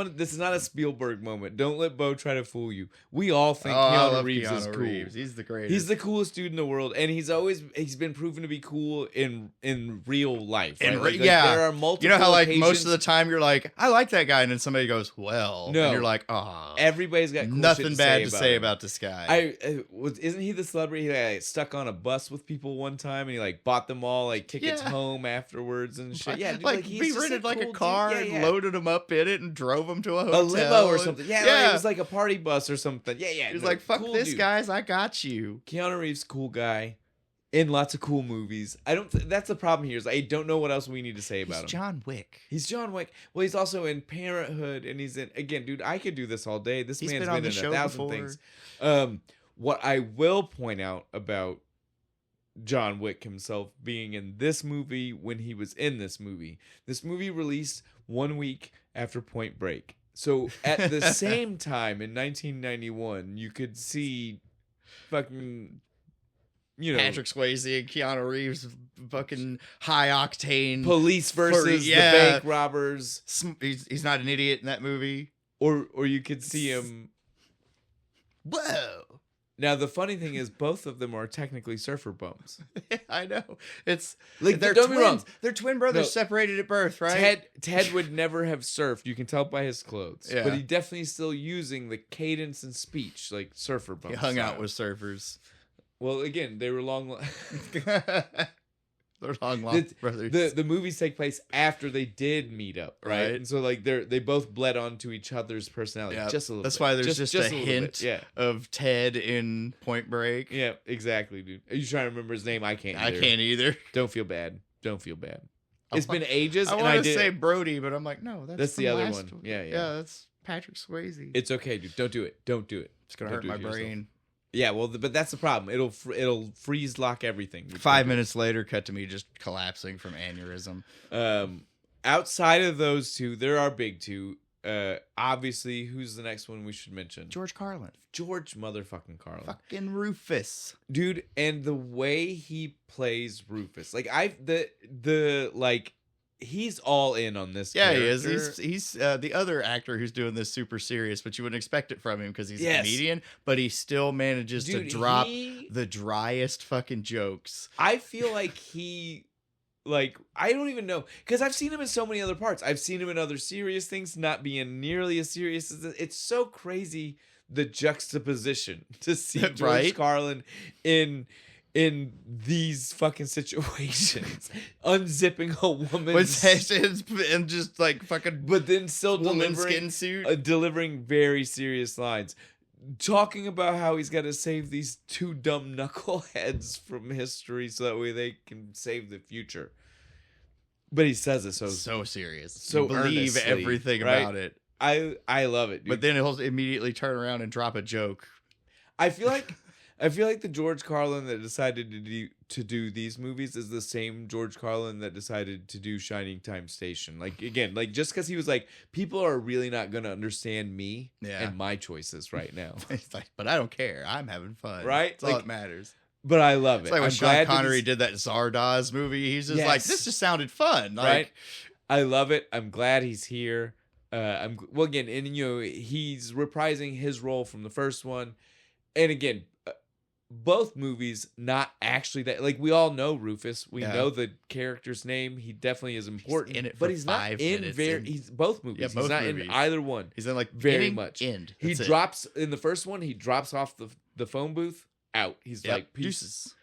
Speaker 1: a Spielberg moment. Don't let Bo try to fool you. We all think Keanu Reeves is cool.
Speaker 2: He's the greatest.
Speaker 1: He's the coolest dude in the world, and he's been proven to be cool in real life. Right? Like, there are multiple.
Speaker 2: You know how like
Speaker 1: occasions,
Speaker 2: most of the time you're like, I like that guy, and then somebody goes, well,
Speaker 1: no,
Speaker 2: and you're like, oh,
Speaker 1: everybody's got cool
Speaker 2: nothing
Speaker 1: shit
Speaker 2: bad
Speaker 1: to
Speaker 2: say about this guy.
Speaker 1: Isn't he the celebrity who like, stuck on a bus with people one time, and he like bought them all like tickets home afterwards and shit. Yeah, dude,
Speaker 2: like he rented like a car and loaded them up in it and drove them to a
Speaker 1: a
Speaker 2: hotel,
Speaker 1: limo or something. Yeah, like, it was like a party bus or something. Yeah.
Speaker 2: He was like, "Fuck cool this, dude. Guys, I got you."
Speaker 1: Keanu Reeves, cool guy, in lots of cool movies. That's the problem here. Is I don't know what else we need to say about him.
Speaker 2: John Wick.
Speaker 1: He's John Wick. Well, he's also in Parenthood, and he's in dude. I could do this all day. This man's been in 1,000 things. What I will point out about John Wick himself being in this movie when he was in this movie. This movie released 1 week after Point Break. So at the same time in 1991, you could see fucking,
Speaker 2: Patrick Swayze and Keanu Reeves fucking high octane
Speaker 1: police versus the bank robbers.
Speaker 2: He's not an idiot in that movie.
Speaker 1: Or you could see him.
Speaker 2: Whoa.
Speaker 1: Now the funny thing is, both of them are technically surfer bums.
Speaker 2: I know. It's
Speaker 1: Like,
Speaker 2: they're
Speaker 1: don't
Speaker 2: twins.
Speaker 1: be wrong.
Speaker 2: They're twin brothers
Speaker 1: No.
Speaker 2: separated at birth, right?
Speaker 1: Ted would never have surfed. You can tell by his clothes.
Speaker 2: Yeah.
Speaker 1: But he definitely is still using the cadence and speech like surfer bum.
Speaker 2: He hung out
Speaker 1: style.
Speaker 2: with surfers.
Speaker 1: Well, again, they were long.
Speaker 2: They're long lost brothers.
Speaker 1: The movies take place after they did meet up, right? And so like they both bled onto each other's personality just a little.
Speaker 2: That's
Speaker 1: bit.
Speaker 2: why there's just a hint
Speaker 1: bit.
Speaker 2: of Ted in Point Break.
Speaker 1: Yeah, exactly, dude. Are you trying to remember his name? I can't.
Speaker 2: I can't either.
Speaker 1: Don't feel bad. Don't feel bad. It's been ages.
Speaker 2: I want to say Brody, but I'm like, no,
Speaker 1: that's the other one. Yeah,
Speaker 2: that's Patrick Swayze.
Speaker 1: It's okay, dude. Don't do it. Don't do it.
Speaker 2: It's gonna hurt my brain.
Speaker 1: Yeah, well, but that's the problem. It'll freeze lock everything.
Speaker 2: 5 minutes later, cut to me just collapsing from aneurysm.
Speaker 1: Outside of those two, there are big two. Obviously, who's the next one we should mention?
Speaker 2: George Carlin.
Speaker 1: George motherfucking Carlin.
Speaker 2: Fucking Rufus.
Speaker 1: Dude, and the way he plays Rufus. Like he's all in on this character.
Speaker 2: He is. He's the other actor who's doing this super serious, but you wouldn't expect it from him because he's a comedian, but he still manages to drop the driest fucking jokes.
Speaker 1: I feel like I don't even know, because I've seen him in so many other parts. I've seen him in other serious things, not being nearly as serious as it's so crazy, the juxtaposition to see George Carlin in these fucking situations, unzipping a woman's
Speaker 2: and just like fucking,
Speaker 1: but then still
Speaker 2: woman's skin suit,
Speaker 1: delivering very serious lines, talking about how he's got to save these two dumb knuckleheads from history so that way they can save the future. But he says it so serious, so
Speaker 2: you believe
Speaker 1: earnestly,
Speaker 2: everything
Speaker 1: right?
Speaker 2: about it.
Speaker 1: I love it, dude.
Speaker 2: But then he'll immediately turn around and drop a joke.
Speaker 1: I feel like the George Carlin that decided to do these movies is the same George Carlin that decided to do Shining Time Station. Like, again, like, just because he was like, people are really not going to understand me and my choices right now.
Speaker 2: It's like, but I don't care. I'm having fun.
Speaker 1: Right?
Speaker 2: That's all that matters.
Speaker 1: But I love it.
Speaker 2: It's like when Sean Connery did that Zardoz movie. He's just like, this just sounded fun. Like,
Speaker 1: right? I love it. I'm glad he's here. Well, again, and he's reprising his role from the first one. And again, both movies not actually that, like, we all know Rufus, we know the character's name, he definitely is important,
Speaker 2: in it,
Speaker 1: but he's not in he's both movies. He's not in either one.
Speaker 2: He's in like
Speaker 1: very much. He
Speaker 2: That's
Speaker 1: drops in the first one. He drops off the phone booth out. He's like
Speaker 2: deuces.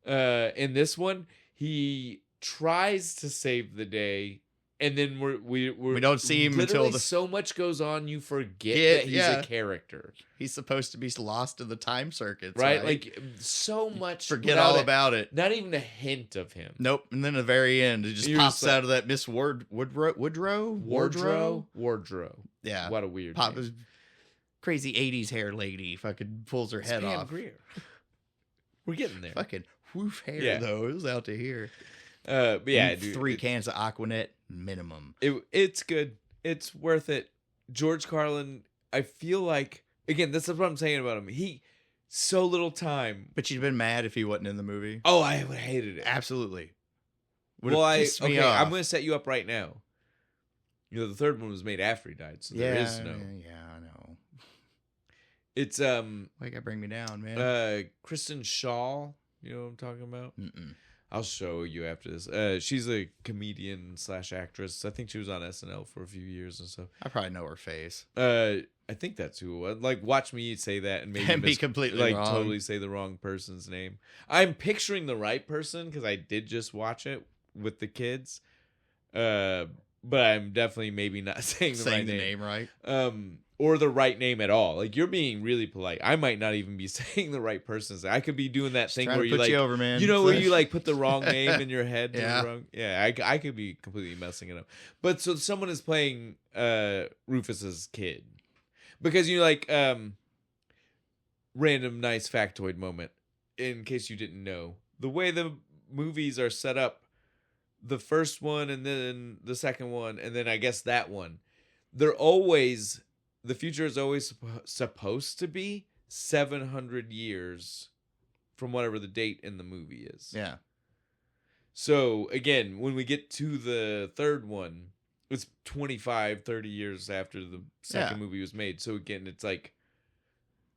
Speaker 1: In this one, he tries to save the day. And then we don't see him until so much goes on, you forget that he's a character.
Speaker 2: He's supposed to be lost in the time circuits,
Speaker 1: right? Like, so much.
Speaker 2: Forget all about it.
Speaker 1: Not even a hint of him.
Speaker 2: Nope. And then at the very end, it just pops out of that Miss Wardrow. Yeah.
Speaker 1: What a weird
Speaker 2: crazy 80s hair lady fucking pulls her head off.
Speaker 1: Greer. We're getting there.
Speaker 2: Fucking woof hair though. It was out to here.
Speaker 1: But yeah, dude,
Speaker 2: 3 cans of Aquanet minimum.
Speaker 1: It's good. It's worth it. George Carlin, I feel like, again, this is what I'm saying about him. He so little time.
Speaker 2: But you'd been mad if he wasn't in the movie.
Speaker 1: Oh, I would have hated it.
Speaker 2: Absolutely.
Speaker 1: I'm going to set you up right now. You know, the third one was made after he died, so there is no.
Speaker 2: Yeah, I know.
Speaker 1: It's
Speaker 2: why you gotta bring me down, man?
Speaker 1: Kristen Shaw. You know what I'm talking about? I'll show you after this. She's a comedian / actress. I think she was on SNL for a few years and stuff.
Speaker 2: I probably know her face.
Speaker 1: I think that's who it was. Like, watch me say that and maybe
Speaker 2: be completely wrong.
Speaker 1: Totally say the wrong person's name. I'm picturing the right person because I did just watch it with the kids. But I'm definitely maybe not saying the right name.
Speaker 2: Right.
Speaker 1: Or the right name at all. Like, you're being really polite. I might not even be saying the right person's name. I could be doing that thing where you like,
Speaker 2: you over, man.
Speaker 1: You know, where you like put the wrong name in your head.
Speaker 2: Yeah.
Speaker 1: I could be completely messing it up. But so someone is playing Rufus's kid, because you like random nice factoid moment. In case you didn't know, the way the movies are set up, the first one and then the second one and then I guess that one, the future is always supposed to be 700 years from whatever the date in the movie is.
Speaker 2: Yeah.
Speaker 1: So again, when we get to the third one, it's 25, 30 years after the second movie was made. So again, it's like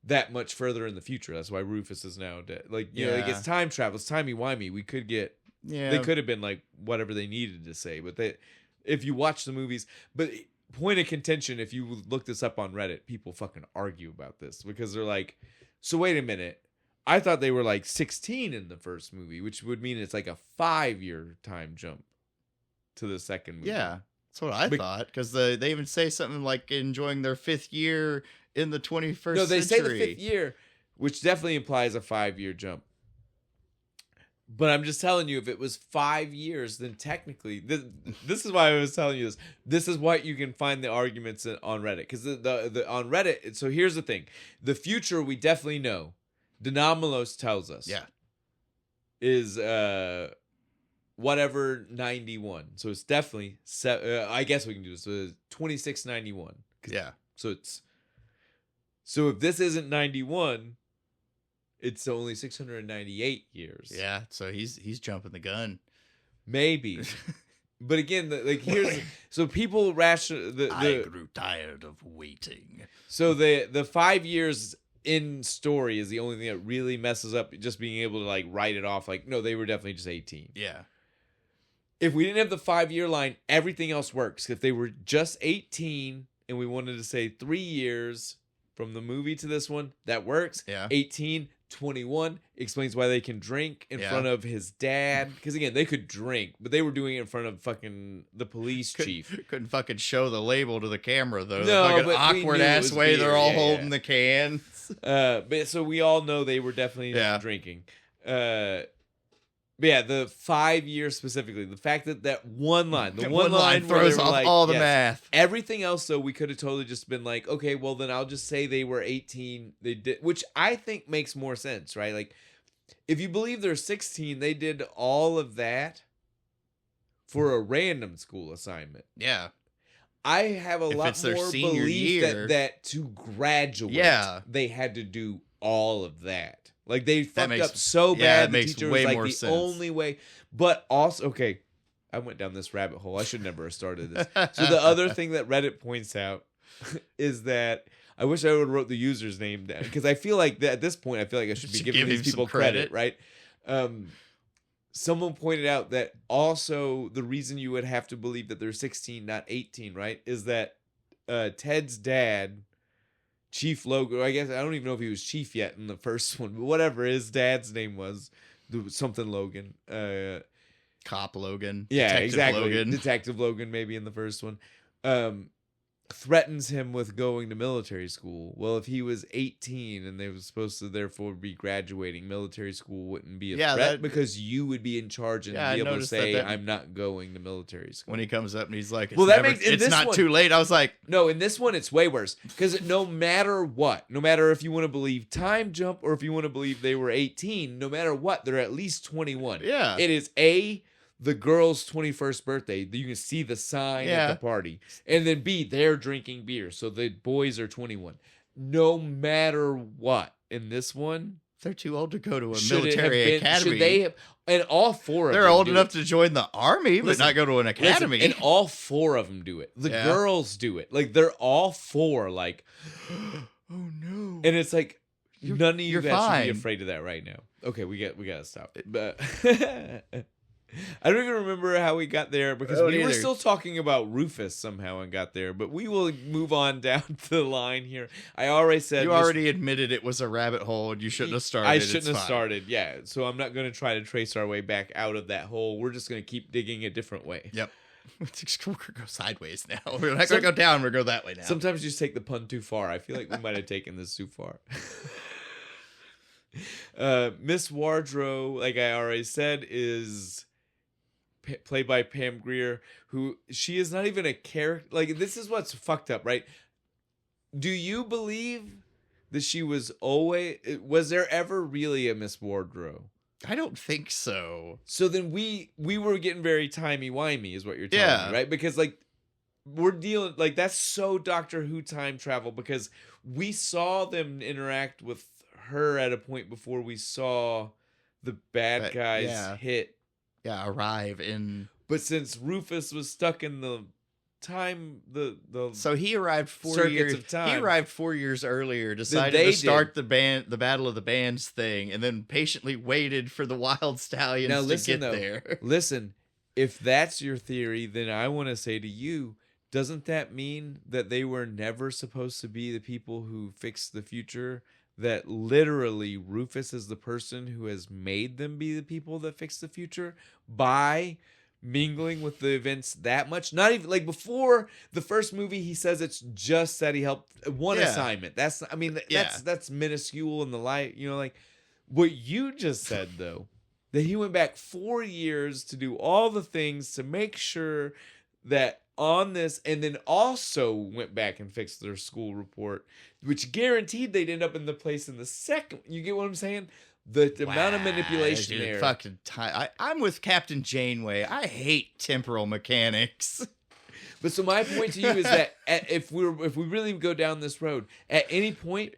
Speaker 1: that much further in the future. That's why Rufus is now dead. Like, you know, like it's time travel. It's timey-wimey. We could get... They could have been like whatever they needed to say. But if you watch the movies... But point of contention, if you look this up on Reddit, people fucking argue about this. Because they're like, so wait a minute. I thought they were like 16 in the first movie, which would mean it's like a 5-year time jump to the second movie.
Speaker 2: Yeah, that's what I thought. Because they even say something like enjoying their 5th year in the 21st century.
Speaker 1: No, they say the 5th year, which definitely implies a 5-year jump. But I'm just telling you, if it was 5 years, then technically, this is why I was telling you this. This is what you can find the arguments on Reddit. Because the on Reddit, so here's the thing. The future, we definitely know. Denomalos tells us.
Speaker 2: Yeah.
Speaker 1: Is whatever 91. So it's definitely, I guess we can do this. So it's 2691.
Speaker 2: Yeah.
Speaker 1: So if this isn't 91, it's only 698 years.
Speaker 2: Yeah, so he's jumping the gun.
Speaker 1: Maybe. But again, so people I
Speaker 2: grew tired of waiting.
Speaker 1: So the 5 years in story is the only thing that really messes up just being able to like write it off like, no, they were definitely just 18.
Speaker 2: Yeah.
Speaker 1: If we didn't have the 5-year line, everything else works. If they were just 18 and we wanted to say 3 years from the movie to this one, that works.
Speaker 2: Yeah.
Speaker 1: 18, 21 explains why they can drink in front of his dad. Because again, they could drink, but they were doing it in front of fucking the police chief.
Speaker 2: Couldn't fucking show the label to the camera though.
Speaker 1: No,
Speaker 2: the fucking
Speaker 1: but
Speaker 2: awkward ass way
Speaker 1: beer.
Speaker 2: they're all holding the cans.
Speaker 1: But so we all know they were definitely drinking. But yeah, the 5 years specifically, the fact that one line, the one line
Speaker 2: throws off like, all the math.
Speaker 1: Everything else, though, we could have totally just been like, okay, well then I'll just say they were 18. They did, which I think makes more sense, right? Like, if you believe they're 16, they did all of that for a random school assignment.
Speaker 2: Yeah.
Speaker 1: I have a lot more belief that to graduate, they had to do all of that. Like, they fucked up so bad.
Speaker 2: It makes way more sense.
Speaker 1: The only way. But also, okay, I went down this rabbit hole. I should never have started this. So the other thing that Reddit points out is that I wish I would have wrote the user's name down. Because I feel like at this point, I feel like I should be giving these people credit, right? Someone pointed out that also the reason you would have to believe that they're 16, not 18, right, is that Ted's dad... Chief Logan, I guess I don't even know if he was chief yet in the first one, but whatever his dad's name was, something Logan,
Speaker 2: Cop Logan,
Speaker 1: yeah,
Speaker 2: Detective
Speaker 1: exactly,
Speaker 2: Logan.
Speaker 1: Detective Logan, maybe in the first one, threatens him with going to military school. Well, if he was 18 and they were supposed to therefore be graduating, military school wouldn't be a threat because you would be in charge and be able to say, I'm not going to military school.
Speaker 2: When he comes up and he's like,
Speaker 1: it's
Speaker 2: not too late. I was like,
Speaker 1: no, in this one, it's way worse. Because no matter what, no matter if you want to believe time jump or if you want to believe they were 18, no matter what, they're at least 21.
Speaker 2: Yeah.
Speaker 1: It is the girl's 21st birthday. You can see the sign at the party. And then B, they're drinking beer. So the boys are 21. No matter what, in this one,
Speaker 2: they're too old to go to a military academy.
Speaker 1: Should they have, and all four of them.
Speaker 2: They're old enough to join the army, but not go to an academy.
Speaker 1: And all four of them do it. The girls do it. Like, they're all four, like,
Speaker 2: oh no.
Speaker 1: And it's like, none of you guys should be afraid of that right now. Okay, we gotta stop. But I don't even remember how we got there because we were still talking about Rufus somehow and got there. But we will move on down the line here. I already said
Speaker 2: you already admitted it was a rabbit hole and you shouldn't have started.
Speaker 1: I shouldn't have started. Yeah, so I'm not going to try to trace our way back out of that hole. We're just going to keep digging a different way.
Speaker 2: Yep. We're going to go sideways now. We're not going to go down. We're going to go that way now.
Speaker 1: Sometimes you just take the pun too far. I feel like we might have taken this too far. Miss Wardrow, like I already said, is played by Pam Grier, who she is not even a character. Like, this is what's fucked up, right? Do you believe that she was always... Was there ever really a Miss Wardrow?
Speaker 2: I don't think so.
Speaker 1: So then we were getting very timey-wimey is what you're telling me, right? Because, like, we're dealing... Like, that's so Doctor Who time travel because we saw them interact with her at a point before we saw the bad guys hit...
Speaker 2: arrive in...
Speaker 1: But since Rufus was stuck in the time
Speaker 2: So he arrived 4
Speaker 1: circuits
Speaker 2: years.
Speaker 1: of time.
Speaker 2: He arrived 4 years earlier, decided to start the Battle of the Bands thing, and then patiently waited for the Wild Stallions to get there.
Speaker 1: Listen, if that's your theory, then I want to say to you, doesn't that mean that they were never supposed to be the people who fixed the future? That literally Rufus is the person who has made them be the people that fix the future by mingling with the events that much? Not even like before the first movie, he says it's just that he helped one assignment. That's that's minuscule in the light, like what you just said though, that he went back 4 years to do all the things to make sure that on this, and then also went back and fixed their school report, which guaranteed they'd end up in the place in the second. You get what I'm saying? The amount of manipulation there.
Speaker 2: Fucking I'm with Captain Janeway. I hate temporal mechanics.
Speaker 1: But so my point to you is that if we really go down this road, at any point,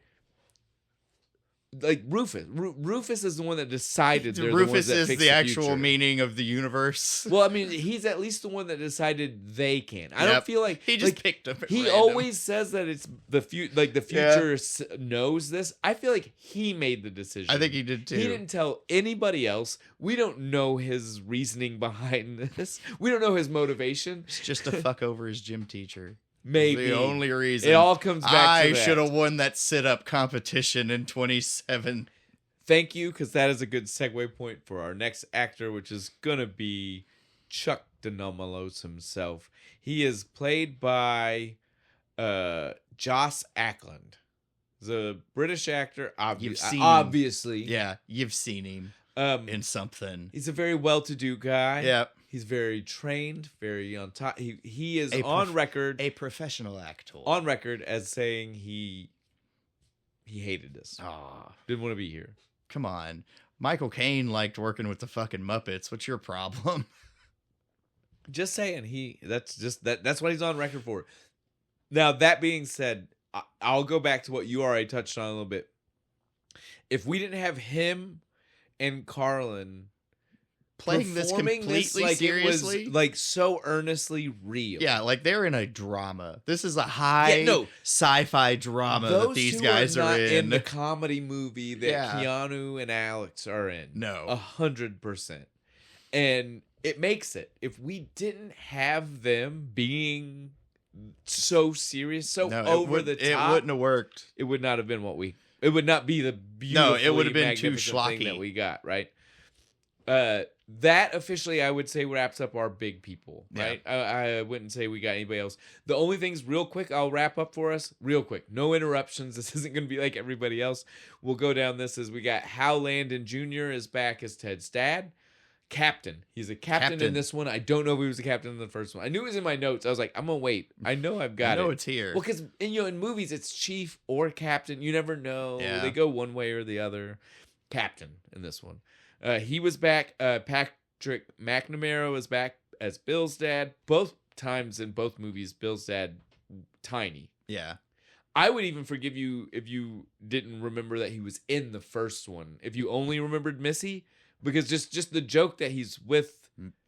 Speaker 1: like Rufus is the one that decided.
Speaker 2: Rufus is the actual meaning of the universe.
Speaker 1: Well, I mean, he's at least the one that decided they can. I don't feel like
Speaker 2: he just picked up.
Speaker 1: He always says that it's the future. Like the future knows this. I feel like he made the decision.
Speaker 2: I think he did too.
Speaker 1: He didn't tell anybody else. We don't know his reasoning behind this. We don't know his motivation.
Speaker 2: It's just to fuck over his gym teacher.
Speaker 1: Maybe
Speaker 2: the only reason.
Speaker 1: It all comes back to that.
Speaker 2: I should have won that sit-up competition in 27.
Speaker 1: Thank you, because that is a good segue point for our next actor, which is going to be Chuck Denomalos himself. He is played by Joss Ackland. He's a British actor, obviously.
Speaker 2: Yeah, you've seen him in something.
Speaker 1: He's a very well-to-do guy.
Speaker 2: Yeah.
Speaker 1: He's very trained, very on top. He is on record,
Speaker 2: a professional actor,
Speaker 1: on record as saying he hated this. Didn't want to be here.
Speaker 2: Come on, Michael Caine liked working with the fucking Muppets. What's your problem?
Speaker 1: Just saying, that's what he's on record for. Now that being said, I'll go back to what you already touched on a little bit. If we didn't have him and Carlin
Speaker 2: playing this completely seriously,
Speaker 1: it was like so earnestly real.
Speaker 2: Yeah, like they're in a drama. This is a high sci-fi drama that these guys are in
Speaker 1: the comedy movie that Keanu and Alex are in.
Speaker 2: No,
Speaker 1: 100%, and it makes it. If we didn't have them being so serious, so over the top,
Speaker 2: it wouldn't have worked.
Speaker 1: It would not have been what we. It would not be the beautiful. No,
Speaker 2: it would have been too schlocky
Speaker 1: that we got right. That officially, I would say, wraps up our big people, right? Yeah. I wouldn't say we got anybody else. The only things, real quick, I'll wrap up for us, real quick. No interruptions. This isn't going to be like everybody else. We'll go down this as we got Hal Landon Jr. is back as Ted's dad. Captain. He's a captain in this one. I don't know if he was a captain in the first one. I knew it was in my notes. I was like, I'm going to wait. I know I've got it.
Speaker 2: I know it's here.
Speaker 1: Well, because in movies, it's chief or captain. You never know. Yeah. They go one way or the other. Captain in this one. He was back. Patrick McNamara was back as Bill's dad. Both times in both movies, Bill's dad, tiny.
Speaker 2: Yeah.
Speaker 1: I would even forgive you if you didn't remember that he was in the first one. If you only remembered Missy, because just the joke that he's with her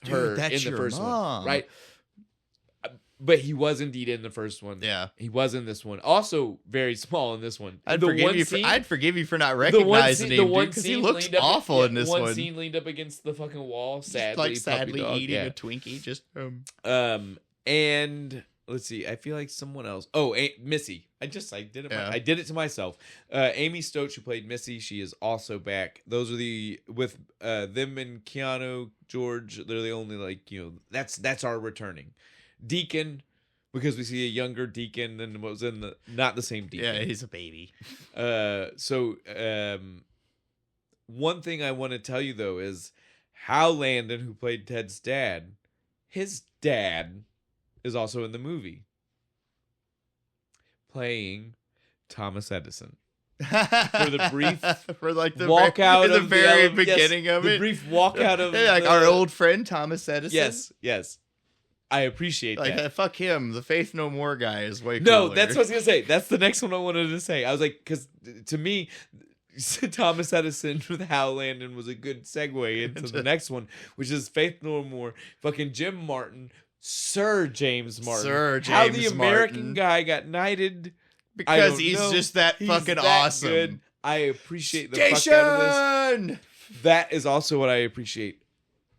Speaker 1: in the first one, right? But he was indeed in the first one.
Speaker 2: Yeah.
Speaker 1: He was in this one. Also very small in this one.
Speaker 2: I'd forgive you for not recognizing him, because he looks awful in this one.
Speaker 1: One scene leaned up against the fucking wall, sadly
Speaker 2: eating a Twinkie. Just
Speaker 1: and let's see. I feel like someone else. Oh, Missy. I did it. Yeah. I did it to myself. Amy Stoach, who played Missy, she is also back. Those are with them and Keanu, George. They're the only that's our returning. Deacon, because we see a younger Deacon than what was in not the same Deacon.
Speaker 2: Yeah, he's a baby.
Speaker 1: So one thing I want to tell you though is Hal Landon, who played Ted's dad, his dad is also in the movie, playing Thomas Edison. For the brief walk out of the very beginning of it, the brief walk out of
Speaker 2: our old friend Thomas Edison.
Speaker 1: Yes. I appreciate that.
Speaker 2: Fuck him. The Faith No More guy is way cooler.
Speaker 1: No, that's what I was going to say. That's the next one I wanted to say. I was like, because to me, Thomas Edison with Hal Landon was a good segue into the next one, which is Faith No More. Fucking Jim Martin Sir James Martin.
Speaker 2: Sir James
Speaker 1: How the American
Speaker 2: Martin.
Speaker 1: guy got knighted.
Speaker 2: Because he's just that fucking awesome.
Speaker 1: Good. I appreciate the fuck out of this. That is also what I appreciate.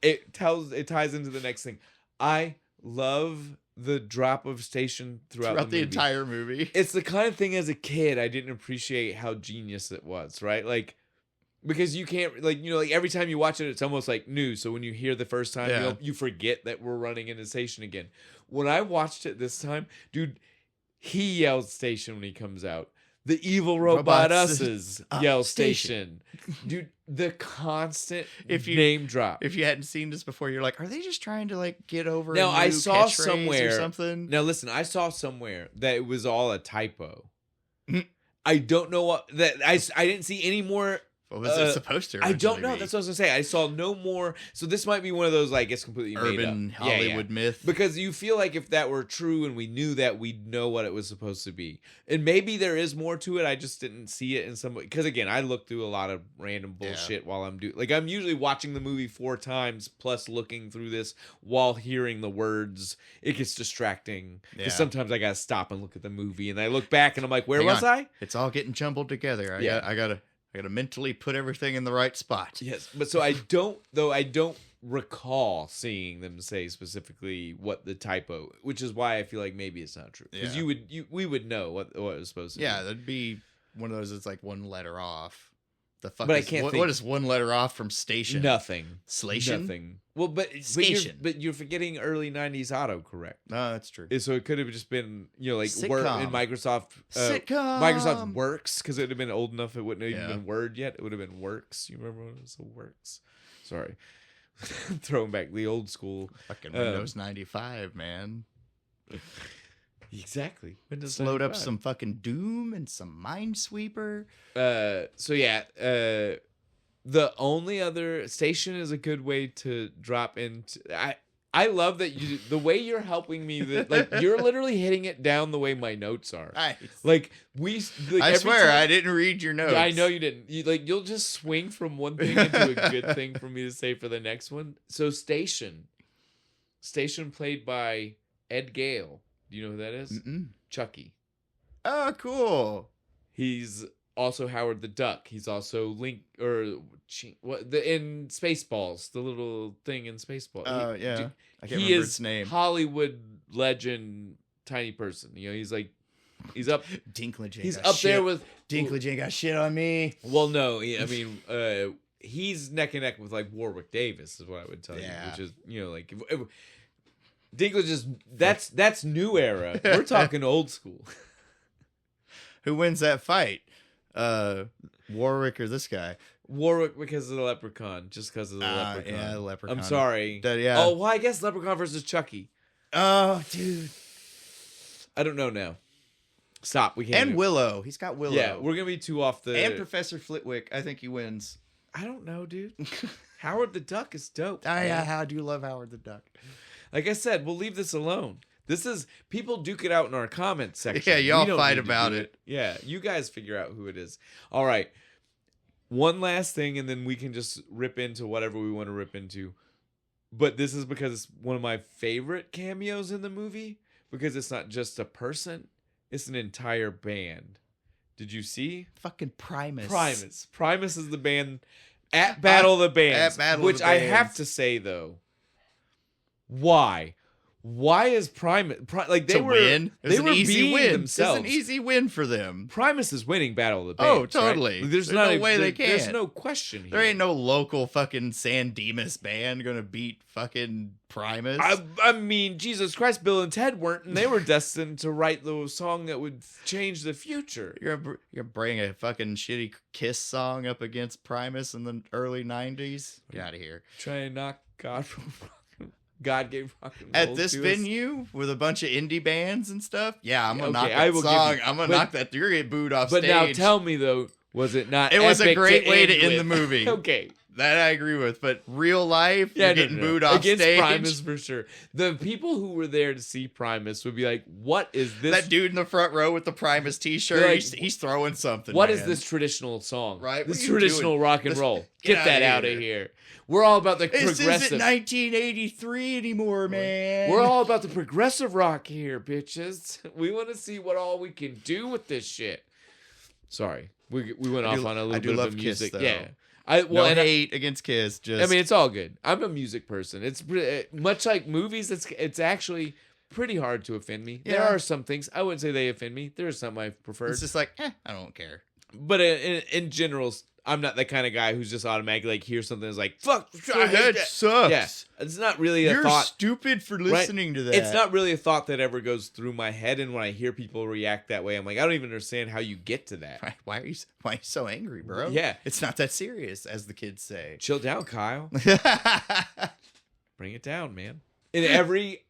Speaker 1: It ties into the next thing. I love the drop of station throughout the
Speaker 2: entire movie.
Speaker 1: It's the kind of thing as a kid I didn't appreciate how genius it was, right? Like, because you can't, like, you know, like every time you watch it, it's almost like new. So when you hear the first time, you forget that we're running into station again. When I watched it this time, dude, he yells station when he comes out. The evil robot us's yell station. Dude, the constant name drop.
Speaker 2: If you hadn't seen this before, you're like, are they just trying to like get over
Speaker 1: now,
Speaker 2: a new
Speaker 1: I saw
Speaker 2: catchphrase
Speaker 1: somewhere
Speaker 2: or something?
Speaker 1: Now listen, I saw somewhere that it was all a typo. I don't know what that I didn't see any more.
Speaker 2: What was it supposed to?
Speaker 1: I don't know. That's what I was gonna say. I saw no more. So this might be one of those like it's completely
Speaker 2: urban
Speaker 1: made up.
Speaker 2: Hollywood myth.
Speaker 1: Because you feel like if that were true and we knew that, we'd know what it was supposed to be. And maybe there is more to it. I just didn't see it in some way. Because again, I look through a lot of random bullshit while I'm doing. Like I'm usually watching the movie 4 times plus looking through this while hearing the words. It gets distracting because sometimes I gotta stop and look at the movie and I look back and I'm like, where was I?
Speaker 2: It's all getting jumbled together. I gotta mentally put everything in the right spot.
Speaker 1: Yes, but so I don't recall seeing them say specifically what the typo, which is why I feel like maybe it's not true. Because we would know what it was supposed to be.
Speaker 2: Yeah, that'd be one of those that's like one letter off. The fuck
Speaker 1: but I can't think.
Speaker 2: What is one letter off from station?
Speaker 1: Nothing.
Speaker 2: Slation?
Speaker 1: Nothing. Well, but you're forgetting early 90s autocorrect.
Speaker 2: No, that's true.
Speaker 1: So it could have just been, you know, like Word in Microsoft.
Speaker 2: Sitcom.
Speaker 1: Microsoft Works, because it would have been old enough it wouldn't have even been Word yet. It would have been Works. You remember when it was the Works? Sorry. Throwing back the old school.
Speaker 2: Fucking Windows 95, man.
Speaker 1: Exactly.
Speaker 2: Windows load up some fucking Doom and some Minesweeper.
Speaker 1: The only other station is a good way to drop into. I love that the way you're helping me. Like you're literally hitting it down the way my notes are.
Speaker 2: Nice.
Speaker 1: Like I
Speaker 2: swear I didn't read your notes.
Speaker 1: I know you didn't. You'll just swing from one thing into a good thing for me to say for the next one. So station played by Ed Gale. Do you know who that is?
Speaker 2: Mm-mm.
Speaker 1: Chucky.
Speaker 2: Oh, cool.
Speaker 1: He's also Howard the Duck. He's also Link in Spaceballs, the little thing in Spaceballs.
Speaker 2: Oh, yeah. I can't remember its name.
Speaker 1: Hollywood legend, tiny person. You know, he's up.
Speaker 2: Dinklage.
Speaker 1: He's up there with
Speaker 2: Dinklage ain't got shit on me.
Speaker 1: Well, no, I mean, he's neck and neck with like Warwick Davis, is what I would tell you. Which is, you know, like Dinklage is that's new era. We're talking old school.
Speaker 2: Who wins that fight? Warwick or this guy?
Speaker 1: Warwick because of the leprechaun. Just because of the leprechaun.
Speaker 2: Yeah, the leprechaun.
Speaker 1: I'm sorry.
Speaker 2: Yeah.
Speaker 1: Oh, well, I guess leprechaun versus Chucky.
Speaker 2: Oh, dude.
Speaker 1: I don't know now. Stop. We can't.
Speaker 2: And Willow. He's got Willow.
Speaker 1: Yeah, we're gonna be too off the.
Speaker 2: And Professor Flitwick. I think he wins.
Speaker 1: I don't know, dude. Howard the Duck is dope.
Speaker 2: Oh, yeah. How do you love Howard the Duck?
Speaker 1: Like I said, we'll leave this alone. This is people duke it out in our comments section.
Speaker 2: Yeah, y'all fight about it.
Speaker 1: Yeah, you guys figure out who it is. All right. One last thing, and then we can just rip into whatever we want to rip into. But this is because it's one of my favorite cameos in the movie, because it's not just a person, it's an entire band. Did you see?
Speaker 2: Fucking Primus.
Speaker 1: Primus is the band at Battle of the Bands. Which I have to say, though, why? Why is Primus like they were
Speaker 2: win?
Speaker 1: They were
Speaker 2: easy win.
Speaker 1: themselves.
Speaker 2: It's an easy win for them.
Speaker 1: Primus is winning Battle of the Bands.
Speaker 2: Oh, totally.
Speaker 1: Right? There's no way they can't. There's no question here.
Speaker 2: There ain't no local fucking San Dimas band gonna beat fucking Primus.
Speaker 1: I mean, Jesus Christ, Bill and Ted weren't, and they were destined to write the song that would change the future.
Speaker 2: You're gonna bring a fucking shitty Kiss song up against Primus in the early 90s? Get out of here.
Speaker 1: Try and knock God from God gave rock and roll
Speaker 2: at this venue with a bunch of indie bands and stuff. Yeah, I'm gonna knock
Speaker 1: that
Speaker 2: song. I'm gonna knock that. You're gonna get booed off stage.
Speaker 1: But now tell me though, was it not?
Speaker 2: It was a great way to
Speaker 1: end
Speaker 2: the movie.
Speaker 1: Okay,
Speaker 2: That I agree with, but real life, you're getting booed off
Speaker 1: against
Speaker 2: stage.
Speaker 1: Primus for sure. The people who were there to see Primus would be like, "What is this?"
Speaker 2: That dude in the front row with the Primus T-shirt,
Speaker 1: like,
Speaker 2: he's throwing something.
Speaker 1: What
Speaker 2: man.
Speaker 1: is this traditional song?
Speaker 2: Right?
Speaker 1: This traditional rock and roll.
Speaker 2: Get
Speaker 1: that out of here. We're all about the
Speaker 2: This
Speaker 1: progressive.
Speaker 2: isn't 1983 anymore, man.
Speaker 1: We're all about the progressive rock here, bitches. We want to see what all we can do with this shit. Sorry, we went off on a little bit of music.
Speaker 2: Kiss, though.
Speaker 1: Yeah,
Speaker 2: No hate against Kiss. Just
Speaker 1: I mean, it's all good. I'm a music person. It's much like movies. It's actually pretty hard to offend me.
Speaker 2: Yeah.
Speaker 1: There are some things I wouldn't say they offend me. There are some I prefer.
Speaker 2: it's just like, I don't care.
Speaker 1: But in general, I'm not the kind of guy who's just automatically like hears something that's like fuck. I hate
Speaker 2: That
Speaker 1: that.
Speaker 2: sucks.
Speaker 1: Yeah, it's not really a
Speaker 2: You're
Speaker 1: thought.
Speaker 2: stupid for listening to that.
Speaker 1: It's not really a thought that ever goes through my head, and when I hear people react that way, I'm like, I don't even understand how you get to that.
Speaker 2: Why are you so angry, bro?
Speaker 1: Yeah.
Speaker 2: It's not that serious, as the kids say.
Speaker 1: Chill down, Kyle. Bring it down, man. In every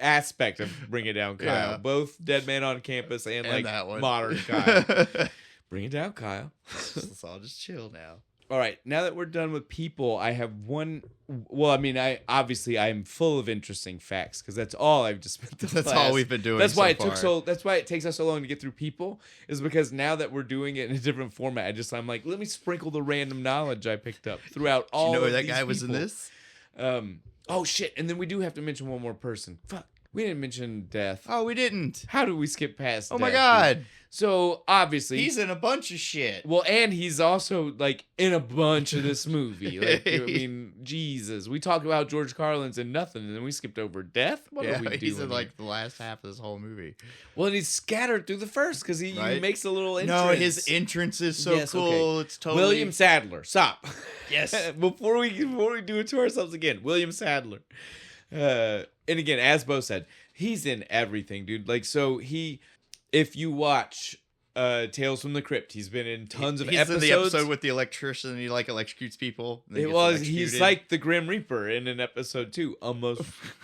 Speaker 1: aspect of Bring It Down, Kyle.
Speaker 2: Yeah.
Speaker 1: Both Dead Man on Campus and like
Speaker 2: that one.
Speaker 1: modern Kyle. Bring it down, Kyle.
Speaker 2: Let's all just chill now.
Speaker 1: All right, now that we're done with people, I have one. Well, I mean, I'm full of interesting facts because that's all I've just spent.
Speaker 2: That's all we've been doing.
Speaker 1: That's why
Speaker 2: so
Speaker 1: That's why it takes us so long to get through people. Is because now that we're doing it in a different format, I'm like, let me sprinkle the random knowledge I picked up throughout all.
Speaker 2: Do you know
Speaker 1: of
Speaker 2: that
Speaker 1: these
Speaker 2: guy was in
Speaker 1: people.
Speaker 2: this?
Speaker 1: Oh shit! And then we do have to mention one more person. Fuck, we didn't mention Death.
Speaker 2: Oh, we didn't.
Speaker 1: How did we skip past?
Speaker 2: Oh
Speaker 1: Death,
Speaker 2: my
Speaker 1: dude?
Speaker 2: god.
Speaker 1: So obviously
Speaker 2: He's in a bunch of shit.
Speaker 1: well, and he's also like in a bunch of this movie. Like, I mean, Jesus, we talk about George Carlin's in nothing, and then we skipped over Death. What are we doing?
Speaker 2: He's in like the last half of this whole movie.
Speaker 1: Well, and he's scattered through the first because he makes a little entrance.
Speaker 2: No, his entrance is so cool.
Speaker 1: Okay.
Speaker 2: It's totally
Speaker 1: William Sadler. Stop.
Speaker 2: Yes.
Speaker 1: before we do it to ourselves again, William Sadler. And again, as Bo said, he's in everything, dude. Like, so if you watch Tales from the Crypt, he's been in tons of episodes.
Speaker 2: He's in the episode with the electrician and he like electrocutes people.
Speaker 1: He's like the Grim Reaper in an episode 2, almost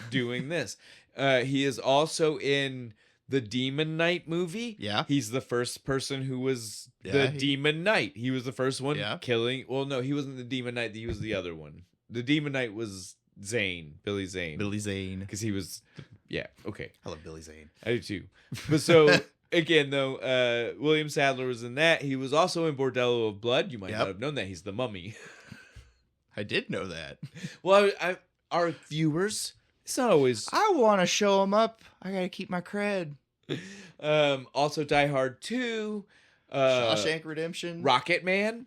Speaker 1: doing this. He is also in the Demon Knight movie.
Speaker 2: Yeah.
Speaker 1: He's the first person who was the Demon Knight. He was the first one killing. Well, no, he wasn't the Demon Knight. He was the other one. The Demon Knight was Billy Zane. Because he was, okay.
Speaker 2: I love Billy Zane.
Speaker 1: I do too. But so, again, though, William Sadler was in that. He was also in Bordello of Blood. You might not have known that. He's the mummy.
Speaker 2: I did know that.
Speaker 1: Well, our viewers, it's not always.
Speaker 2: I want to show them up. I got to keep my cred.
Speaker 1: Also, Die Hard 2.
Speaker 2: Shawshank Redemption.
Speaker 1: Rocket Man,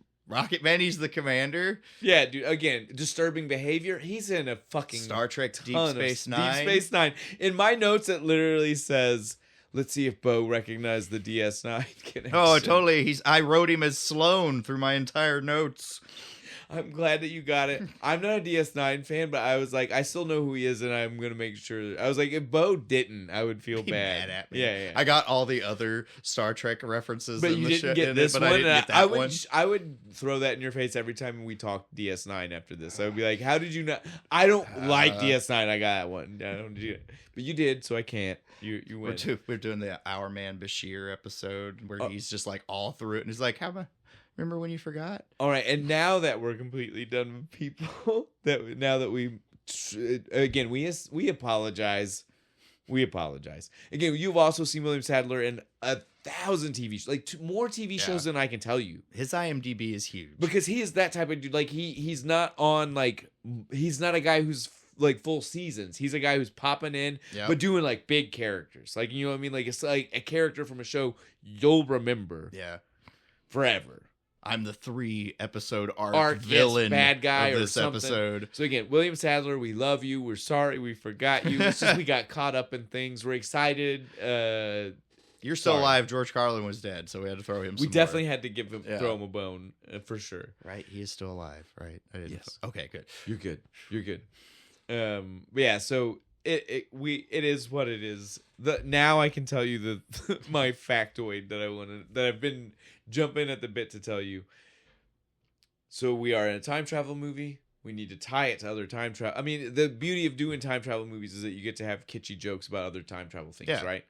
Speaker 2: he's the commander.
Speaker 1: Yeah, dude. Again, disturbing behavior. He's in a fucking
Speaker 2: Star Trek Deep Space Nine.
Speaker 1: Deep Space Nine. In my notes, it literally says, "Let's see if Bo recognized the DS9 connection."
Speaker 2: Oh, totally. I wrote him as Sloan through my entire notes.
Speaker 1: I'm glad that you got it. I'm not a DS9 fan, but I was like, I still know who he is, and I'm gonna make sure. I was like, if Bo didn't, I would feel bad.
Speaker 2: Mad at me.
Speaker 1: Yeah.
Speaker 2: I got all the other Star Trek references,
Speaker 1: but
Speaker 2: in
Speaker 1: you
Speaker 2: the
Speaker 1: didn't get this
Speaker 2: but
Speaker 1: one.
Speaker 2: I didn't get that one.
Speaker 1: I would throw that in your face every time we talk DS9 after this. I would be like, how did you not? I don't like DS9. I got that one. I don't do it, but you did, so I can't. You went.
Speaker 2: We're doing the Our Man Bashir episode where he's just like all through it, and he's like, remember when you forgot?
Speaker 1: All right, and now that we're completely done with people, now that we again we apologize. We apologize. Again, you've also seen William Sadler in 1,000 TV shows, like more TV shows than I can tell you.
Speaker 2: His IMDb is huge
Speaker 1: because he is that type of dude. Like he's not on he's not a guy who's like full seasons. He's a guy who's popping in, but doing like big characters. Like, you know what I mean? Like it's like a character from a show you'll remember.
Speaker 2: Yeah.
Speaker 1: Forever.
Speaker 2: I'm the 3-episode arc villain
Speaker 1: bad guy
Speaker 2: of
Speaker 1: or
Speaker 2: this
Speaker 1: something.
Speaker 2: episode.
Speaker 1: So again, William Sadler, we love you. We're sorry we forgot you. It's just we got caught up in things. We're excited.
Speaker 2: You're still alive. George Carlin was dead, so we had to throw him.
Speaker 1: We definitely had to throw him a bone for sure.
Speaker 2: Right, he is still alive. Right.
Speaker 1: Yes.
Speaker 2: Okay. Good.
Speaker 1: You're good. But yeah. So it is what it is. Now I can tell you my factoid that I've been jumping at the bit to tell you. So we are in a time travel movie. We need to tie it to other time travel. I mean, the beauty of doing time travel movies is that you get to have kitschy jokes about other time travel things, right?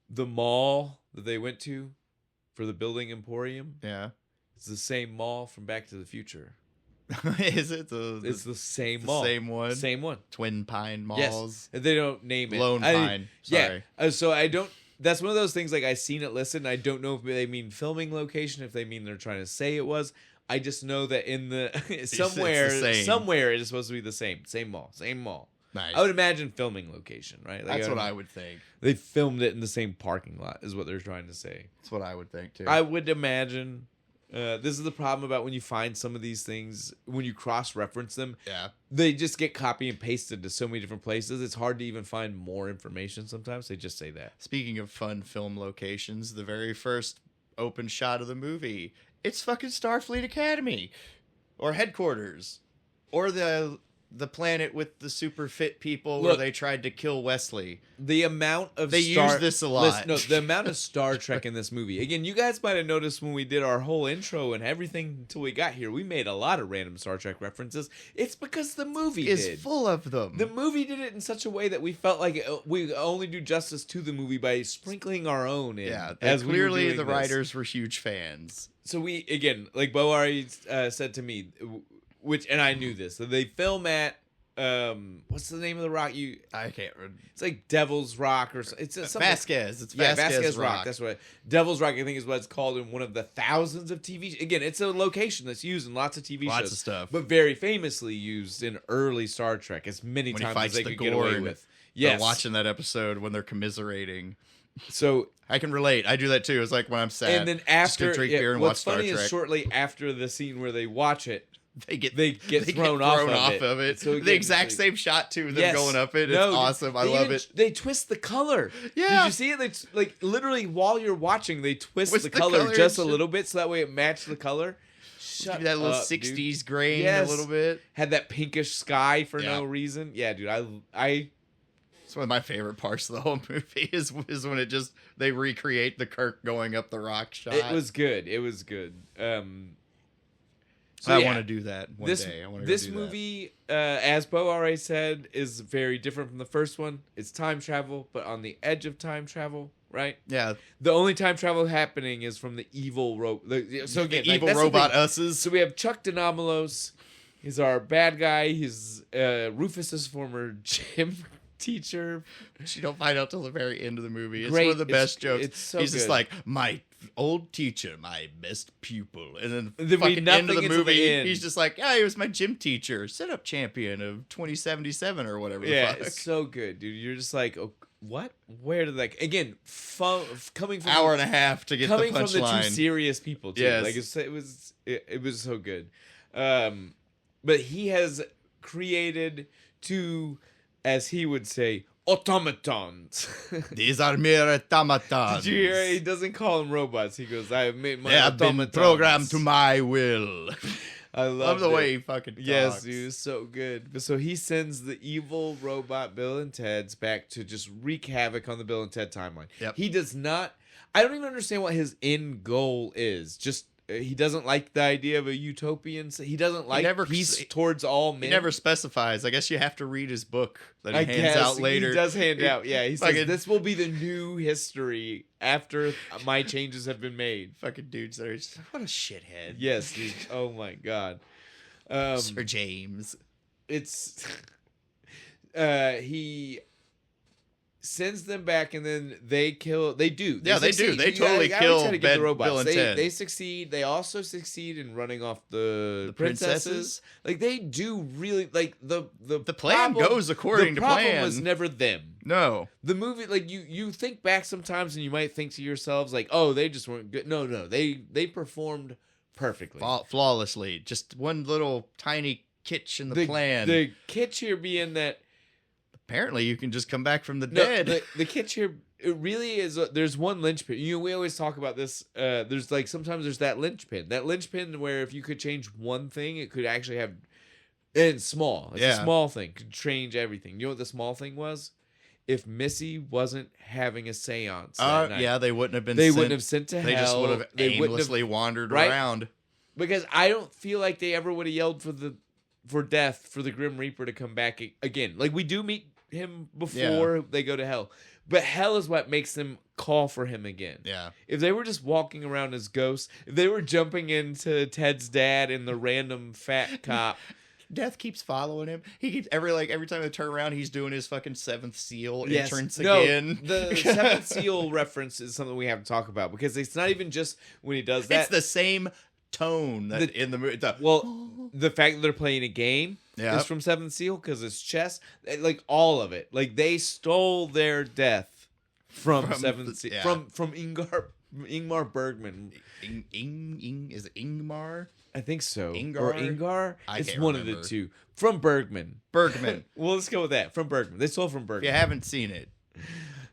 Speaker 1: The mall that they went to for the Building Emporium,
Speaker 2: it's
Speaker 1: the same mall from Back to the Future.
Speaker 2: Is it
Speaker 1: It's the same
Speaker 2: the
Speaker 1: mall.
Speaker 2: same one?
Speaker 1: Same one.
Speaker 2: Twin Pine Malls.
Speaker 1: Yes. They don't name it.
Speaker 2: Lone Pine. Sorry.
Speaker 1: Yeah. So I don't. That's one of those things. Like I seen it listed, and I don't know if they mean filming location, if they mean they're trying to say it was. I just know that in the somewhere it is supposed to be the same mall.
Speaker 2: Nice.
Speaker 1: I would imagine filming location, right? Like,
Speaker 2: That's what I would think.
Speaker 1: They filmed it in the same parking lot, is what they're trying to say.
Speaker 2: That's what I would think too.
Speaker 1: I would imagine. This is the problem about when you find some of these things, when you cross-reference them.
Speaker 2: Yeah.
Speaker 1: They just get copy and pasted to so many different places. It's hard to even find more information sometimes. They just say that.
Speaker 2: Speaking of fun film locations, the very first open shot of the movie, it's fucking Starfleet Academy. Or headquarters. Or the planet with the super fit people where they tried to kill Wesley.
Speaker 1: The amount of
Speaker 2: use this a lot.
Speaker 1: The amount of Star Trek in this movie. Again, you guys might have noticed when we did our whole intro and everything until we got here, we made a lot of random Star Trek references. It's because the movie
Speaker 2: is full of them.
Speaker 1: The movie did it in such a way that we felt like we only do justice to the movie by sprinkling our own in.
Speaker 2: Yeah,
Speaker 1: as
Speaker 2: clearly the writers were huge fans.
Speaker 1: So we, again, like Bo already said to me, and I knew this, so they film at what's the name of the rock?
Speaker 2: I can't remember.
Speaker 1: It's like Devil's Rock or something. It's
Speaker 2: Vasquez. It's
Speaker 1: Vasquez Rock. That's what Devil's Rock, I think, is what it's called in one of the thousands of TV. Again, it's a location that's used in lots of TV shows,
Speaker 2: lots of stuff,
Speaker 1: but very famously used in early Star Trek as many times as they could get away with.
Speaker 2: Yes, watching that episode when they're commiserating.
Speaker 1: So
Speaker 2: I can relate. I do that too. It's like when I'm sad.
Speaker 1: And then after,
Speaker 2: just drink beer and watch Star Trek.
Speaker 1: What's funny is shortly after the scene where they watch it,
Speaker 2: they get
Speaker 1: thrown off
Speaker 2: of it. So again, the exact same shot too. Them going up it. It's awesome. I love it.
Speaker 1: They twist the color.
Speaker 2: Yeah.
Speaker 1: Did you see it? They like literally while you're watching, they twist the color just a little bit so that way it matched the color.
Speaker 2: Shut that little 60s grain a little bit.
Speaker 1: Had that pinkish sky for no reason. Yeah, dude. I.
Speaker 2: It's one of my favorite parts of the whole movie is when they recreate the Kirk going up the rock shot.
Speaker 1: It was good.
Speaker 2: So I want to do that one day.
Speaker 1: This movie, as Bo already said, is very different from the first one. It's time travel, but on the edge of time travel, right?
Speaker 2: Yeah.
Speaker 1: The only time travel happening is from the evil
Speaker 2: evil robot us's.
Speaker 1: So we have Chuck Denomalos. He's our bad guy. He's Rufus's former gym teacher.
Speaker 2: Which you don't find out till the very end of the movie. It's one of the best jokes.
Speaker 1: It's so
Speaker 2: He's
Speaker 1: good.
Speaker 2: just like, my old teacher, my best pupil. And then
Speaker 1: the
Speaker 2: fucking end of the movie,
Speaker 1: end.
Speaker 2: he's just like, he was my gym teacher, sit-up champion of 2077 or whatever the fuck.
Speaker 1: It's so good, dude. You're just like, oh, what? Where did that... Again, coming from...
Speaker 2: Hour and a half to get the punchline.
Speaker 1: Coming from the two serious people, too.
Speaker 2: Yes.
Speaker 1: Like, it was so good. But he has created two, as he would say, automatons.
Speaker 2: These are mere automatons.
Speaker 1: Did you hear? He doesn't call them robots. He goes, I have made my
Speaker 2: They have been programmed to my will.
Speaker 1: I love
Speaker 2: the way he fucking talks.
Speaker 1: Yes, dude, it's so good. But so he sends the evil robot Bill and Ted's back to just wreak havoc on the Bill and Ted timeline.
Speaker 2: Yep.
Speaker 1: He does not... I don't even understand what his end goal is. Just... He doesn't like the idea of a utopian. He doesn't like peace towards all men.
Speaker 2: He never specifies. I guess you have to read his book that he hands out later.
Speaker 1: He does hand out. Yeah, he says this will be the new history after my changes have been made.
Speaker 2: Fucking dudes that are just what a shithead.
Speaker 1: Yes, dude. Oh my god.
Speaker 2: Sir James.
Speaker 1: It's he sends them back, and then they kill. They do.
Speaker 2: They do. They totally kill Bill and Ted.
Speaker 1: They succeed. They also succeed in running off the princesses. Like they do really like the
Speaker 2: plan goes according to plan.
Speaker 1: The problem was never them.
Speaker 2: No,
Speaker 1: the movie like you think back sometimes, and you might think to yourselves like, oh, they just weren't good. No, they performed perfectly,
Speaker 2: flawlessly. Just one little tiny kitsch in the plan.
Speaker 1: The kitsch here being that.
Speaker 2: Apparently, you can just come back from the dead.
Speaker 1: The kitsch here, it really is. There's one linchpin. We always talk about this. There's like sometimes there's that linchpin. That linchpin where if you could change one thing, it could actually have. And it's small. It's a small thing. Could change everything. You know what the small thing was? If Missy wasn't having a seance that night,
Speaker 2: they wouldn't have been.
Speaker 1: They wouldn't have sent to hell.
Speaker 2: They just would have aimlessly wandered around.
Speaker 1: Because I don't feel like they ever would have yelled for death for the Grim Reaper to come back again. Like we do meet him before they go to hell. But hell is what makes them call for him again.
Speaker 2: Yeah.
Speaker 1: If they were just walking around as ghosts, if they were jumping into Ted's dad and the random fat cop.
Speaker 2: Death keeps following him. He keeps every time they turn around, he's doing his fucking seventh seal entrance again.
Speaker 1: The seventh seal reference is something we have to talk about because it's not even just when he does that.
Speaker 2: It's the same tone that in the movie.
Speaker 1: The fact that they're playing a game is from Seventh Seal because it's chess. Like all of it. Like they stole their death from Seventh Seal. From Ingmar Bergman.
Speaker 2: Is it Ingmar?
Speaker 1: I think so.
Speaker 2: Ingar?
Speaker 1: Or Ingar?
Speaker 2: It's
Speaker 1: one of the two. From Bergman. Well, let's go with that. From Bergman. They stole from Bergman.
Speaker 2: If you haven't seen it,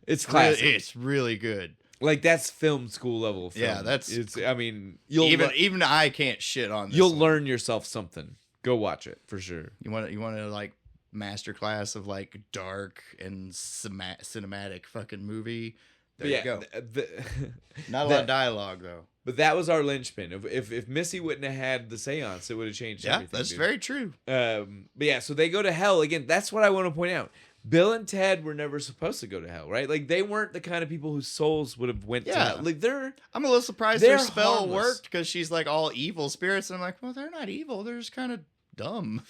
Speaker 1: it's classic.
Speaker 2: It's really good.
Speaker 1: Like that's film school level film.
Speaker 2: Yeah,
Speaker 1: it's. I mean,
Speaker 2: even I can't shit on this.
Speaker 1: You'll learn yourself something. Go watch it for sure.
Speaker 2: You want to like masterclass of like dark and cinematic fucking movie. There you go. Not a lot of dialogue though.
Speaker 1: But that was our linchpin. If Missy wouldn't have had the seance, it would have changed everything.
Speaker 2: Yeah, that's very true.
Speaker 1: But yeah, so they go to hell again. That's what I want to point out. Bill and Ted were never supposed to go to hell, right? Like they weren't the kind of people whose souls would have went to hell. Like I'm
Speaker 2: a little surprised their spell worked because she's like all evil spirits, and I'm like, well, they're not evil. They're just kind of dumb.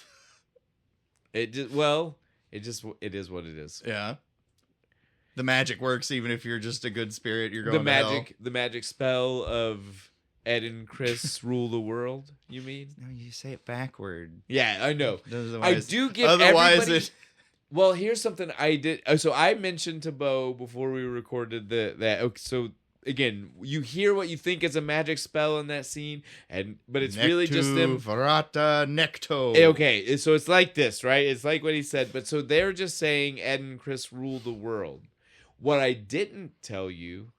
Speaker 1: It is what it is.
Speaker 2: Yeah. The magic works even if you're just a good spirit. You're going to hell.
Speaker 1: The magic spell of Ed and Chris rule the world. You mean?
Speaker 2: No, you say it backward.
Speaker 1: Yeah, I know.
Speaker 2: Otherwise,
Speaker 1: I do give everybody. Well, here's something I did. So I mentioned to Bo before we recorded that. Okay, so again, you hear what you think is a magic spell in that scene, but it's really just them.
Speaker 2: Verata necto.
Speaker 1: Okay, so it's like this, right? It's like what he said, but so they're just saying Ed and Chris rule the world. What I didn't tell you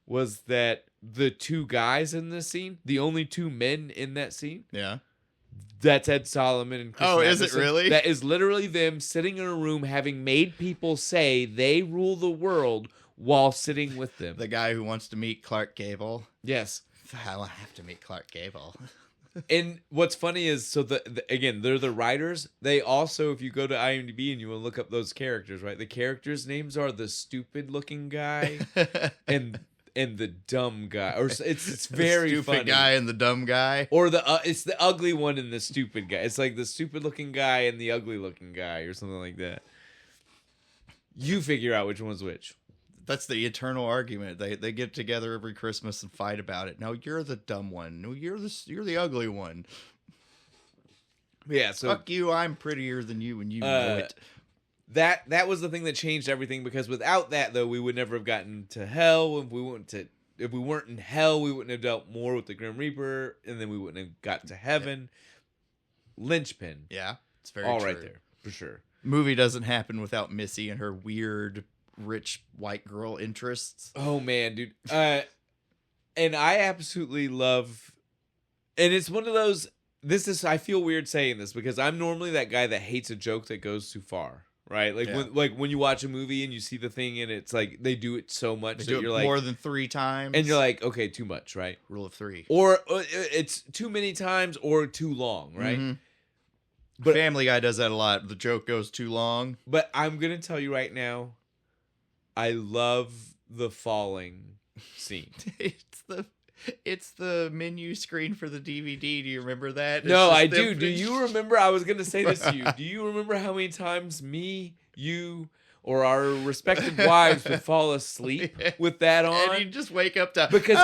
Speaker 1: was that the two guys in this scene, the only two men in that scene, that's Ed Solomon and Chris
Speaker 2: Matheson. Is it really?
Speaker 1: That is literally them sitting in a room having made people say they rule the world while sitting with them.
Speaker 2: The guy who wants to meet Clark Gable.
Speaker 1: Yes.
Speaker 2: I'll have to meet Clark Gable.
Speaker 1: And what's funny is, so again, they're the writers. They also, if you go to IMDb and you want to look up those characters, right? The characters' names are the stupid-looking guy and the dumb guy, or it's very
Speaker 2: stupid
Speaker 1: funny.
Speaker 2: Guy and the dumb guy,
Speaker 1: or it's the ugly one and the stupid guy. It's like the stupid-looking guy and the ugly-looking guy, or something like that. You figure out which one's which.
Speaker 2: That's the eternal argument. They get together every Christmas and fight about it. No, you're the dumb one. No, you're the ugly one.
Speaker 1: Yeah, so
Speaker 2: fuck you. I'm prettier than you, and you know it.
Speaker 1: That was the thing that changed everything, because without that, though, we would never have gotten to hell. If we weren't in hell, we wouldn't have dealt more with the Grim Reaper, and then we wouldn't have gotten to heaven. Yeah. Linchpin.
Speaker 2: Yeah, it's very
Speaker 1: all
Speaker 2: true.
Speaker 1: Right there for sure.
Speaker 2: Movie doesn't happen without Missy and her weird rich white girl interests.
Speaker 1: Oh man, dude. And I absolutely love, and it's one of those, I feel weird saying this because I'm normally that guy that hates a joke that goes too far, right? Like when you watch a movie and you see the thing and it's like they do it so much that you're like
Speaker 2: more than 3 times,
Speaker 1: and you're like, okay, too much, right?
Speaker 2: Rule of 3.
Speaker 1: Or it's too many times or too long, right?
Speaker 2: Mm-hmm. But Family Guy does that a lot. The joke goes too long.
Speaker 1: But I'm gonna tell you right now, I love the falling scene.
Speaker 2: It's the menu screen for the DVD. Do you remember that?
Speaker 1: No, I do. Do you remember? I was going to say this to you. Do you remember how many times me, you, or our respective wives would fall asleep with that on?
Speaker 2: And you just wake up to...
Speaker 1: Because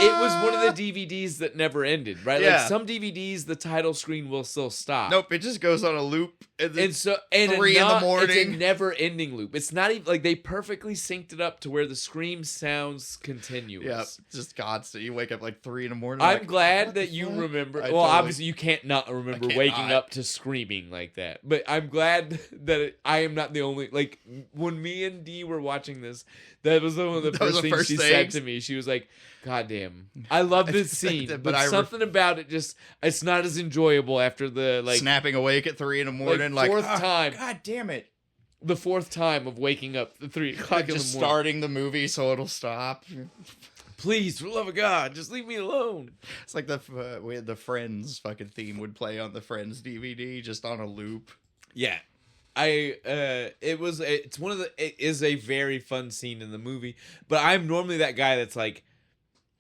Speaker 1: it was one of the DVDs that never ended, right?
Speaker 2: Yeah.
Speaker 1: Like some DVDs, the title screen will still stop.
Speaker 2: Nope, it just goes on a loop.
Speaker 1: And 3
Speaker 2: in the morning.
Speaker 1: It's a never-ending loop. It's not even like they perfectly synced it up to where the scream sounds continuous.
Speaker 2: Yeah, it's just constant. You wake up like 3 in the morning.
Speaker 1: I'm glad that you remember. Well, obviously you can't not remember waking up to screaming like that. But I'm glad that I am not the only. Like when me and Dee were watching this, that was one of the first things she said to me. She was like, "God damn, I love this scene, but something about it it's not as enjoyable after the
Speaker 2: snapping awake at 3 in the morning, like
Speaker 1: fourth time.
Speaker 2: God damn it,
Speaker 1: the 4th time of waking up at 3 o'clock in the morning,
Speaker 2: just starting the movie so it'll stop.
Speaker 1: Please, for the love of God, just leave me alone."
Speaker 2: It's like we had the Friends fucking theme would play on the Friends DVD just on a loop.
Speaker 1: Yeah. It is a very fun scene in the movie, but I'm normally that guy that's like,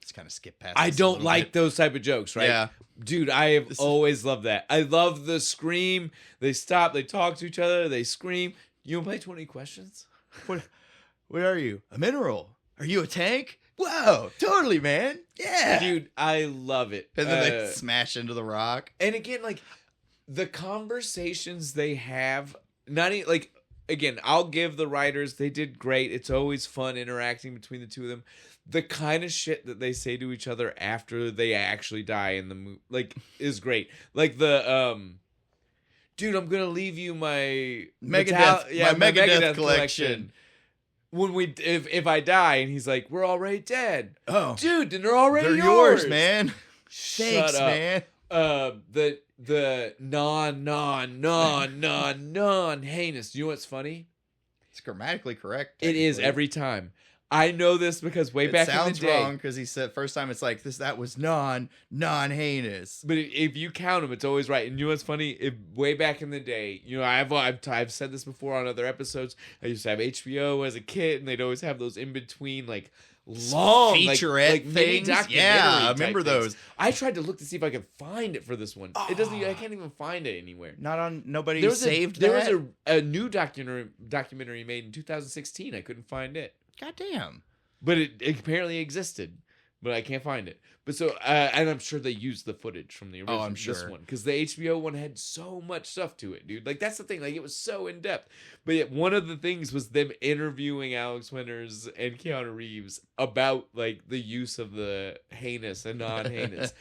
Speaker 2: Let's kind of skip past.
Speaker 1: I
Speaker 2: this a
Speaker 1: don't
Speaker 2: little
Speaker 1: like
Speaker 2: bit.
Speaker 1: those type of jokes, right?
Speaker 2: Yeah.
Speaker 1: Dude, I have always loved that. I love the scream. They stop, they talk to each other, they scream. You want to play 20 questions?
Speaker 2: What are you? A mineral? Are you a tank? Whoa, totally, man. Yeah.
Speaker 1: Dude, I love it.
Speaker 2: And then they smash into the rock.
Speaker 1: And again, like, the conversations they have, not even, like, again, I'll give the writers, they did great. It's always fun interacting between the two of them. The kind of shit that they say to each other after they actually die in the movie, like, is great. Like dude, I'm gonna leave you my
Speaker 2: Megadeth collection.
Speaker 1: When if I die, and he's like, we're already dead.
Speaker 2: Oh,
Speaker 1: dude, then they're already
Speaker 2: yours, man.
Speaker 1: Shut
Speaker 2: Thanks,
Speaker 1: up.
Speaker 2: man.
Speaker 1: The non-heinous. You know what's funny?
Speaker 2: It's grammatically correct.
Speaker 1: It is every time. I know this because back in the day. It
Speaker 2: sounds wrong because he said first time it's like this. That was non-heinous.
Speaker 1: But if you count them, it's always right. And you know what's funny? Way back in the day, you know, I've said this before on other episodes. I used to have HBO as a kid, and they'd always have those in between like long
Speaker 2: featurette
Speaker 1: like mini
Speaker 2: things.
Speaker 1: documentary
Speaker 2: Yeah, I
Speaker 1: type
Speaker 2: remember
Speaker 1: things.
Speaker 2: those.
Speaker 1: I tried to look to see if I could find it for this one. It doesn't. I can't even find it anywhere.
Speaker 2: Not on. Nobody
Speaker 1: There was
Speaker 2: saved
Speaker 1: there
Speaker 2: that.
Speaker 1: was a new documentary made in 2016. I couldn't find it.
Speaker 2: God damn.
Speaker 1: But it apparently existed, but I can't find it. But so, and I'm sure they used the footage from the original,
Speaker 2: I'm sure.
Speaker 1: this one, because the HBO one had so much stuff to it, dude. Like, that's the thing. Like, it was so in depth. But yet, one of the things was them interviewing Alex Winters and Keanu Reeves about like the use of the heinous and non-heinous.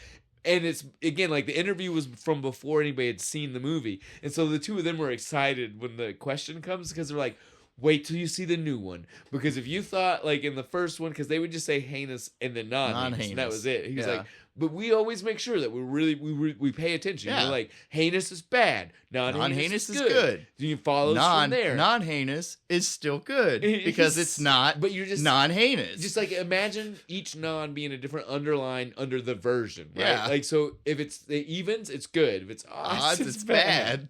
Speaker 1: And it's, again, like, the interview was from before anybody had seen the movie, and so the two of them were excited when the question comes because they're like, wait till you see the new one. Because if you thought, like, in the first one, because they would just say heinous and then non-heinous, and that was it. He was like, but we always make sure that we pay attention.
Speaker 2: Yeah.
Speaker 1: You know, like, heinous is bad. Non-heinous is good. You follow from there.
Speaker 2: Non-heinous is still good because it's not
Speaker 1: but you're just
Speaker 2: non-heinous.
Speaker 1: Just, like, imagine each non being a different underline under the version, right?
Speaker 2: Yeah.
Speaker 1: Like, so if it's the evens, it's good. If it's odds,
Speaker 2: it's bad.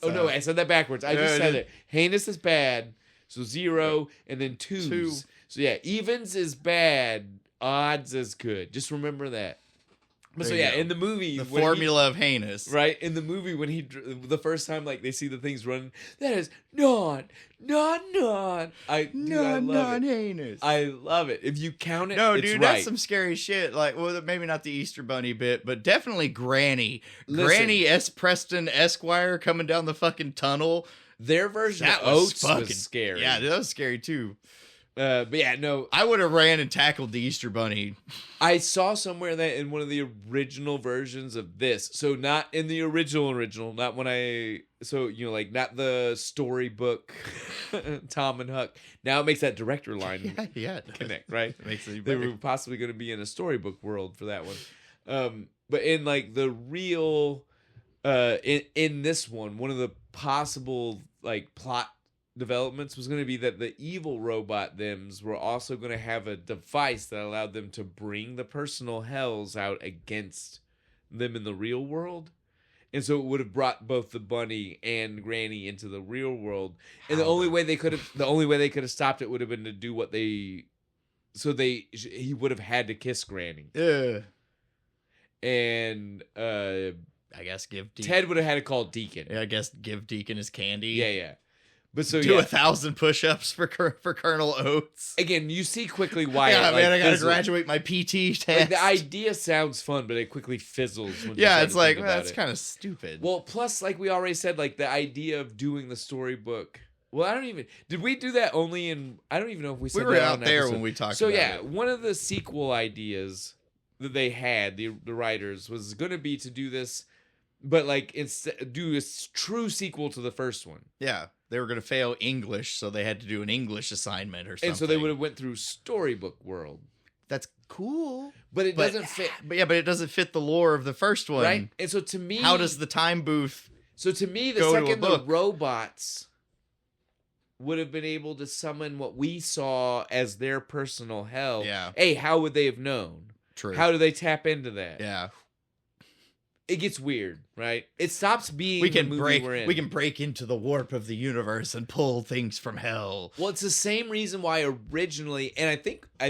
Speaker 1: So, oh, no, I said that backwards. I just said it. Heinous is bad, so 0, and then 2s.
Speaker 2: 2.
Speaker 1: So, yeah, evens is bad, odds is good. Just remember that. But so, yeah, in the movie...
Speaker 2: The formula of heinous.
Speaker 1: Right? In the movie, when the first time, like, they see the things running, that is non. I love it. I love it. If you count it, it's
Speaker 2: dude,
Speaker 1: right.
Speaker 2: that's some scary shit. Like, well, maybe not the Easter Bunny bit, but definitely Granny.
Speaker 1: Listen.
Speaker 2: Granny S. Preston Esquire coming down the fucking tunnel.
Speaker 1: Their version of Oates was scary.
Speaker 2: Yeah, that was scary, too.
Speaker 1: But yeah, no.
Speaker 2: I would have ran and tackled the Easter Bunny.
Speaker 1: I saw somewhere that in one of the original versions of this, so not in the original, not when like not the storybook Tom and Huck. Now it makes that director line connect, right?
Speaker 2: It makes it
Speaker 1: they were possibly going to be in a storybook world for that one. But in like the real, in this one of the possible like plot developments was going to be that the evil robot thems were also going to have a device that allowed them to bring the personal hells out against them in the real world. And so it would have brought both the bunny and Granny into the real world. And the only way they could have stopped it would have been to do what he would have had to kiss Granny.
Speaker 2: Yeah.
Speaker 1: And
Speaker 2: I guess give Deacon.
Speaker 1: Ted would have had to call Deacon.
Speaker 2: Yeah, I guess give Deacon his candy.
Speaker 1: Yeah. But so
Speaker 2: do 1,000 push-ups for Colonel Oates.
Speaker 1: Again, you see quickly why.
Speaker 2: Yeah, man, I gotta graduate my PT test.
Speaker 1: Like, the idea sounds fun, but it quickly fizzles.
Speaker 2: It's like that's kind of stupid.
Speaker 1: Well, plus, like we already said, like the idea of doing the storybook. Well, did we do that only in? I don't even know if we said
Speaker 2: we were
Speaker 1: that
Speaker 2: out
Speaker 1: on
Speaker 2: there
Speaker 1: episode.
Speaker 2: when we talked.
Speaker 1: So
Speaker 2: about
Speaker 1: yeah,
Speaker 2: it.
Speaker 1: One of the sequel ideas that they had, the writers, was going to be to do this, but like do a true sequel to the first one.
Speaker 2: Yeah. They were going to fail English, so they had to do an English assignment or something.
Speaker 1: And so they would have went through storybook world.
Speaker 2: That's cool.
Speaker 1: But it doesn't fit.
Speaker 2: But it doesn't fit the lore of the first one.
Speaker 1: Right? And so to me...
Speaker 2: How does the time booth
Speaker 1: So to me, the second the robots would have been able to summon what we saw as their personal hell.
Speaker 2: Yeah.
Speaker 1: Hey, how would they have known?
Speaker 2: True.
Speaker 1: How do they tap into that?
Speaker 2: Yeah.
Speaker 1: it gets weird, right? It stops being
Speaker 2: We can
Speaker 1: the movie
Speaker 2: break.
Speaker 1: we're in.
Speaker 2: We can break into the warp of the universe and pull things from hell.
Speaker 1: Well, it's the same reason why originally, and I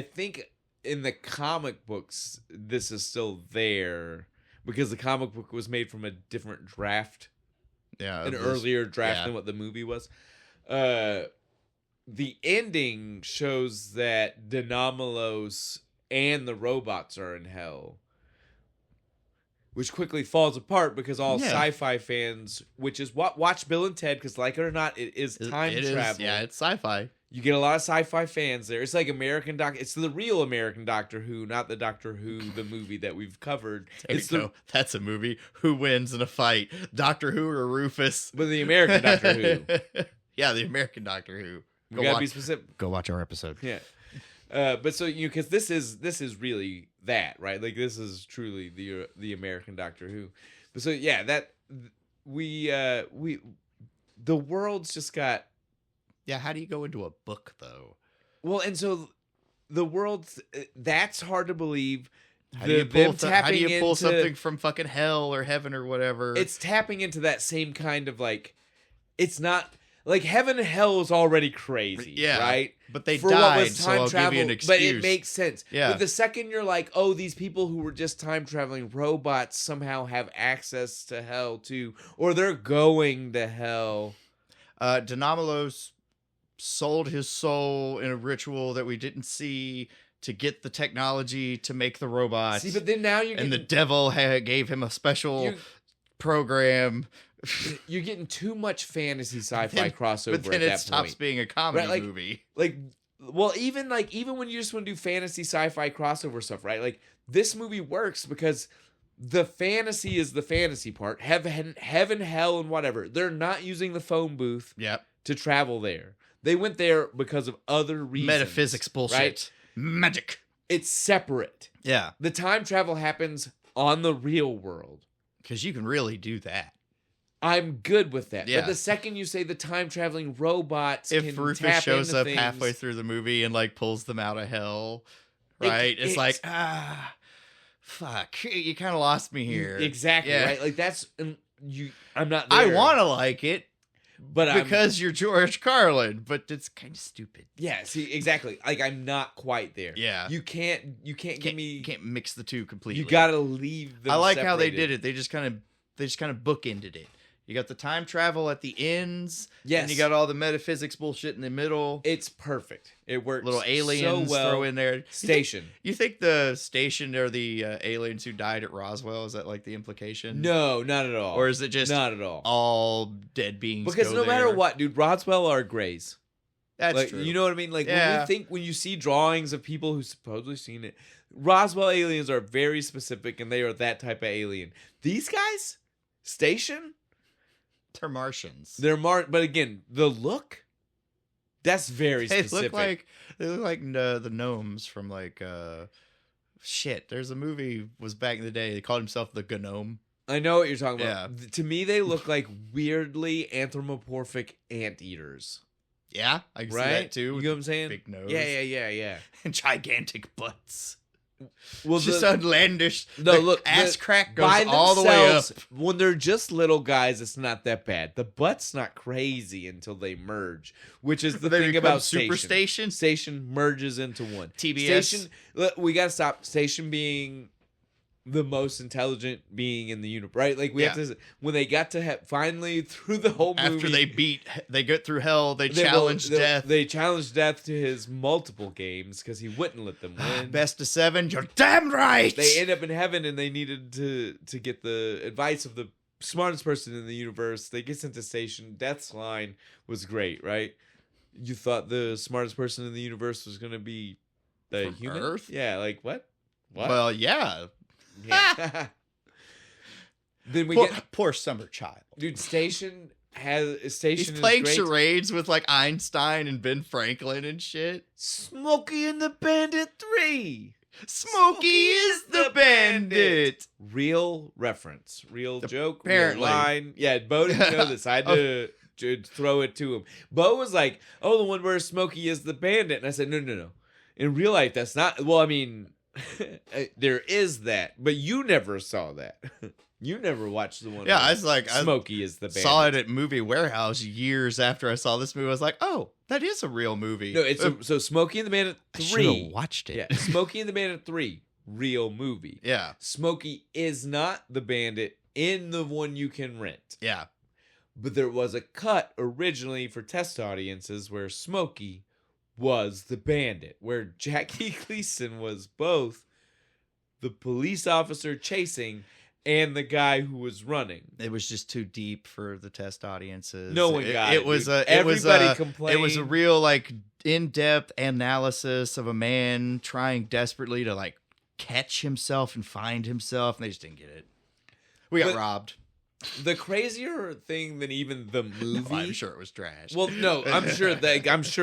Speaker 1: think in the comic books this is still there because the comic book was made from a different draft, an earlier draft than what the movie was. The ending shows that Denomalos and the robots are in hell, which quickly falls apart because all sci-fi fans, which is what watch Bill and Ted, because like it or not, it is time travel.
Speaker 2: It's sci-fi.
Speaker 1: You get a lot of sci-fi fans there. It's like American Doctor. It's the real American Doctor Who, not the Doctor Who, the movie that we've covered.
Speaker 2: That's a movie. Who wins in a fight? Doctor Who or Rufus?
Speaker 1: But the American Doctor Who.
Speaker 2: Yeah, the American Doctor Who.
Speaker 1: We gotta be specific.
Speaker 2: Go watch our episode.
Speaker 1: Yeah. But so because this is really that, right? Like this is truly the American Doctor Who. But so yeah, that we the world's just got.
Speaker 2: Yeah, how do you go into a book though?
Speaker 1: Well, and so the world's that's hard to believe.
Speaker 2: How do you pull something from fucking hell or heaven or whatever?
Speaker 1: It's tapping into that same kind of like, it's not. Like, heaven and hell is already crazy, right?
Speaker 2: But they
Speaker 1: for
Speaker 2: died,
Speaker 1: what was time
Speaker 2: so I'll
Speaker 1: travel,
Speaker 2: give you an excuse.
Speaker 1: But it makes sense.
Speaker 2: Yeah.
Speaker 1: But the second you're like, oh, these people who were just time-traveling robots somehow have access to hell, too. Or they're going to hell.
Speaker 2: Denomalos sold his soul in a ritual that we didn't see to get the technology to make the robots.
Speaker 1: See, but then now you're
Speaker 2: getting... And the devil gave him a special program...
Speaker 1: You're getting too much fantasy sci-fi crossover. But
Speaker 2: then it stops being a comedy movie.
Speaker 1: Well, even when you just want to do fantasy sci-fi crossover stuff, right? Like this movie works because the fantasy is the fantasy part. Heaven, hell, and whatever. They're not using the phone booth to travel there. They went there because of other reasons.
Speaker 2: Metaphysics bullshit. Right? Magic.
Speaker 1: It's separate.
Speaker 2: Yeah.
Speaker 1: The time travel happens on the real world.
Speaker 2: Because you can really do that.
Speaker 1: I'm good with that.
Speaker 2: Yeah.
Speaker 1: But the second you say the time-traveling robots
Speaker 2: if Rufus shows up halfway through the movie and like pulls them out of hell, right? It's like, fuck, you kind of lost me here.
Speaker 1: Exactly, right? Like that's I'm not there.
Speaker 2: I want to like it,
Speaker 1: but
Speaker 2: because you're George Carlin, but it's kind of stupid.
Speaker 1: Yeah, see, exactly. Like I'm not quite there.
Speaker 2: Yeah.
Speaker 1: You can't give me.
Speaker 2: You can't mix the two completely.
Speaker 1: You got to leave them
Speaker 2: I like
Speaker 1: separated.
Speaker 2: how they did it. They just kind of bookended it. You got the time travel at the ends.
Speaker 1: Yes.
Speaker 2: And you got all the metaphysics bullshit in the middle.
Speaker 1: It's perfect. It works.
Speaker 2: Little aliens
Speaker 1: so well.
Speaker 2: throw in there.
Speaker 1: Station.
Speaker 2: You think the station are the aliens who died at Roswell? Is that like the implication?
Speaker 1: No, not at all.
Speaker 2: Or is it just
Speaker 1: not at
Speaker 2: all dead beings?
Speaker 1: Because no matter what, dude, Roswell are grays.
Speaker 2: That's true.
Speaker 1: You know what I mean? Like when you see drawings of people who supposedly seen it, Roswell aliens are very specific and they are that type of alien. These guys, Station.
Speaker 2: They're Martians.
Speaker 1: But again, the look, that's very specific.
Speaker 2: They look like the gnomes from like shit. There's a movie was back in the day. They called himself the Gnome.
Speaker 1: I know what you're talking about.
Speaker 2: Yeah.
Speaker 1: To me, they look like weirdly anthropomorphic anteaters.
Speaker 2: Yeah, I can see that too.
Speaker 1: You know what I'm saying?
Speaker 2: Big nose.
Speaker 1: Yeah.
Speaker 2: And gigantic butts.
Speaker 1: Well,
Speaker 2: just outlandish.
Speaker 1: No, look,
Speaker 2: ass crack goes all the way up.
Speaker 1: When they're just little guys, it's not that bad. The butt's not crazy until they merge, which is the thing about
Speaker 2: Super Station.
Speaker 1: Station merges into one.
Speaker 2: TBS.
Speaker 1: Station, we gotta stop. Station being the most intelligent being in the universe, right? Like we have to. When they got to finally through the whole movie,
Speaker 2: after they get through hell, they challenge death.
Speaker 1: They challenged death to his multiple games because he wouldn't let them win.
Speaker 2: Best of 7, you're damn right.
Speaker 1: They end up in heaven and they needed to get the advice of the smartest person in the universe. They get sent to Station. Death's line was great, right? You thought the smartest person in the universe was going to be the human?
Speaker 2: Earth?
Speaker 1: Yeah, like what?
Speaker 2: Well, yeah.
Speaker 1: Yeah. Then
Speaker 2: poor summer child.
Speaker 1: Dude, Station
Speaker 2: he's playing charades with like Einstein and Ben Franklin and shit.
Speaker 1: Smokey and the Bandit 3.
Speaker 2: Smokey is the bandit.
Speaker 1: Real reference. Real joke.
Speaker 2: Apparently.
Speaker 1: Real line. Yeah, Bo didn't know this. I had to throw it to him. Bo was like, oh, the one where Smokey is the bandit. And I said, no. In real life, that's not. Well, I mean, there is that. But you never saw that. You never watched the one.
Speaker 2: Yeah, I was like,
Speaker 1: Smokey is the bandit.
Speaker 2: Saw it at Movie Warehouse years after I saw this movie. I was like, oh, that is a real movie.
Speaker 1: No, it's so Smokey and the Bandit 3.
Speaker 2: I should have watched it.
Speaker 1: Yeah, Smokey and the Bandit 3, real movie.
Speaker 2: Yeah.
Speaker 1: Smokey is not the bandit in the one you can rent.
Speaker 2: Yeah.
Speaker 1: But there was a cut originally for test audiences where Smokey was the bandit, where Jackie Gleason was both the police officer chasing and the guy who was running.
Speaker 2: It was just too deep for the test audiences.
Speaker 1: No one got it.
Speaker 2: Everybody
Speaker 1: complained.
Speaker 2: It was a real like in-depth analysis of a man trying desperately to like catch himself and find himself, and they just didn't get it. We got robbed.
Speaker 1: The crazier thing than even the movie.
Speaker 2: No, I'm sure it was trash.
Speaker 1: Well, no, I'm sure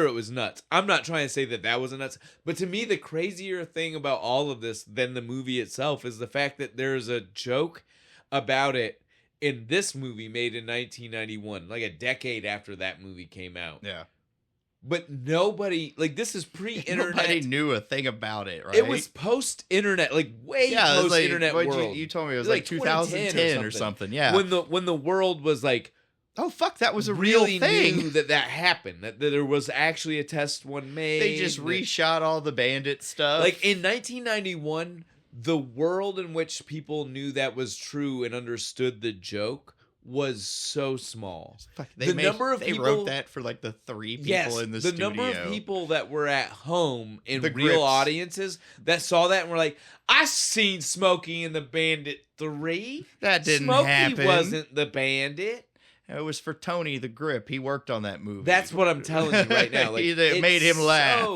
Speaker 1: it was nuts. I'm not trying to say that wasn't nuts, but to me, the crazier thing about all of this than the movie itself is the fact that there's a joke about it in this movie made in 1991, like a decade after that movie came out.
Speaker 2: Yeah.
Speaker 1: But nobody, like, this is pre-internet.
Speaker 2: Nobody knew a thing about it, right?
Speaker 1: It was post-internet, like way post-internet world.
Speaker 2: You told me it was like 2010 or something. Yeah.
Speaker 1: When the world was like,
Speaker 2: oh fuck, that was a
Speaker 1: really
Speaker 2: real thing.
Speaker 1: Knew that happened. That there was actually a test one made.
Speaker 2: They just reshot all the bandit stuff.
Speaker 1: Like in 1991, the world in which people knew that was true and understood the joke was so small.
Speaker 2: They wrote that for like the 3 people in the studio.
Speaker 1: The number of people that were at home in real audiences that saw that and were like, I seen Smokey and the Bandit 3.
Speaker 2: That didn't happen.
Speaker 1: Smokey wasn't the bandit.
Speaker 2: It was for Tony the Grip. He worked on that movie.
Speaker 1: That's what I'm telling you right now. Like,
Speaker 2: it made him laugh.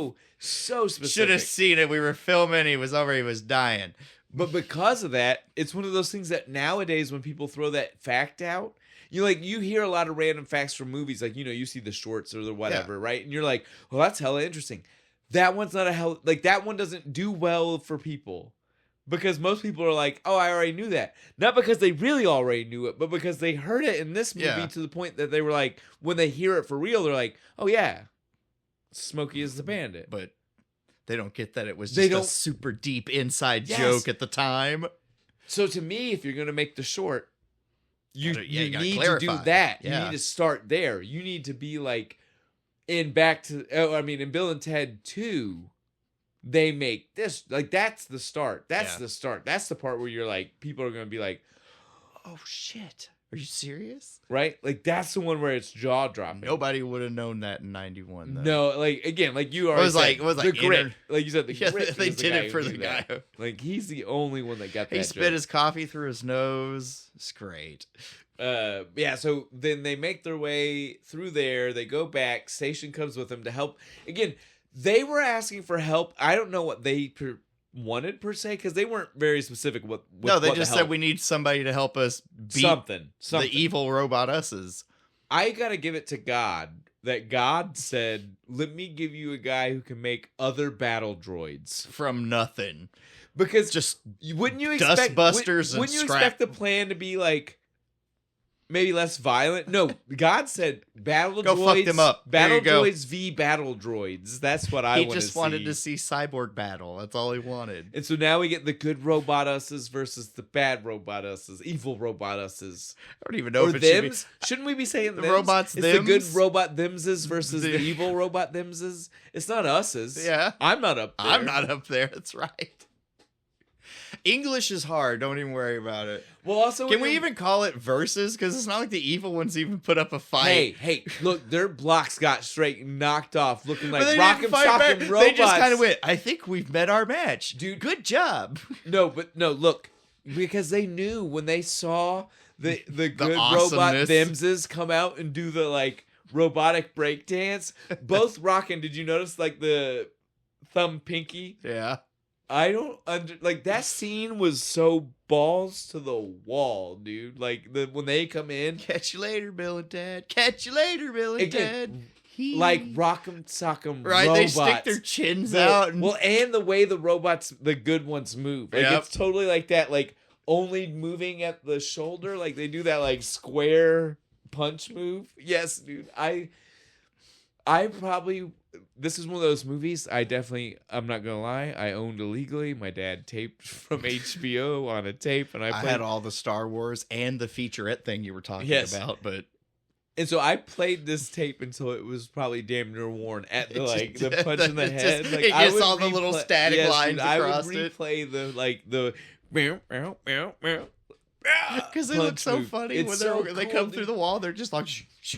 Speaker 1: So specific.
Speaker 2: Should have seen it. We were filming. He was dying.
Speaker 1: But because of that, it's one of those things that nowadays when people throw that fact out, you hear a lot of random facts from movies, like, you see the shorts or the whatever, right? And you're like, well, that's hella interesting. That one's not that one doesn't do well for people. Because most people are like, oh, I already knew that. Not because they really already knew it, but because they heard it in this movie to the point that they were like, when they hear it for real, they're like, oh yeah, Smokey is the bandit.
Speaker 2: But they don't get that it was just a super deep inside joke at the time.
Speaker 1: So to me, if you're going to make the short, you need
Speaker 2: clarify.
Speaker 1: to do that.
Speaker 2: Yeah.
Speaker 1: You need to start there. You need to be like, in Bill and Ted 2, they make this. Like, that's the start. That's the start. That's the part where you're like, people are going to be like, oh shit.
Speaker 2: Are you serious?
Speaker 1: Right? Like, that's the one where it's jaw-dropping.
Speaker 2: Nobody would have known that in 91, though.
Speaker 1: No, like, again, like you already said, the Grit. Like you said, the Grit.
Speaker 2: They did it for the guy.
Speaker 1: Like, he's the only one that got that
Speaker 2: He spit his coffee through his nose. It's great.
Speaker 1: Yeah, so then they make their way through there. They go back. Station comes with them to help. Again, they were asking for help. I don't know what they wanted per se, because they weren't very specific with
Speaker 2: no, they just said we need somebody to help us beat
Speaker 1: something.
Speaker 2: The evil robot us's.
Speaker 1: I gotta give it to God that God said, let me give you a guy who can make other battle droids
Speaker 2: from nothing,
Speaker 1: because
Speaker 2: just
Speaker 1: wouldn't you expect
Speaker 2: dustbusters
Speaker 1: wouldn't you expect the plan to be like maybe less violent? No, God said battle
Speaker 2: Go
Speaker 1: droids.
Speaker 2: Fuck them up.
Speaker 1: Battle droids v battle droids. That's what I want to see.
Speaker 2: He just wanted to see cyborg battle. That's all he wanted.
Speaker 1: And so now we get the good robotusses versus the bad robotusses, evil robotusses.
Speaker 2: I don't even know if it
Speaker 1: thems. Shouldn't we be saying
Speaker 2: the
Speaker 1: thems?
Speaker 2: robots?
Speaker 1: It's the good robot themses versus the evil robot themses. It's not us's.
Speaker 2: Yeah,
Speaker 1: I'm not up there.
Speaker 2: I'm not up there. That's right. English is hard. Don't even worry about it.
Speaker 1: Well, also,
Speaker 2: can we even call it versus? Because it's not like the evil ones even put up a fight.
Speaker 1: Hey, look, their blocks got straight knocked off, looking like rock'em sock'em robots.
Speaker 2: They just kind of went, I think we've met our match. Dude, good job.
Speaker 1: No, look, because they knew when they saw the good robot themses come out and do the, like, robotic break dance. Both rocking, did you notice, like, the thumb pinky?
Speaker 2: Yeah.
Speaker 1: I don't like that scene was so balls to the wall, dude. Like when they come in,
Speaker 2: catch you later, Bill and Ted. Catch you later, Bill and Ted.
Speaker 1: Like rock'em sock'em
Speaker 2: right,
Speaker 1: robots.
Speaker 2: They stick their chins out.
Speaker 1: Well, and the way the good ones move, like it's totally like that. Like only moving at the shoulder, like they do that like square punch move. Yes, dude. I probably this is one of those movies I'm not gonna lie, I owned illegally. My dad taped from HBO on a tape, and I
Speaker 2: had all the Star Wars and the featurette thing you were talking about, but.
Speaker 1: And so I played this tape until it was probably damn near worn at the the punch in the head.
Speaker 2: Just, like I saw the little static lines across it.
Speaker 1: I would replay the
Speaker 2: because they look so funny when they come through the wall. They're just like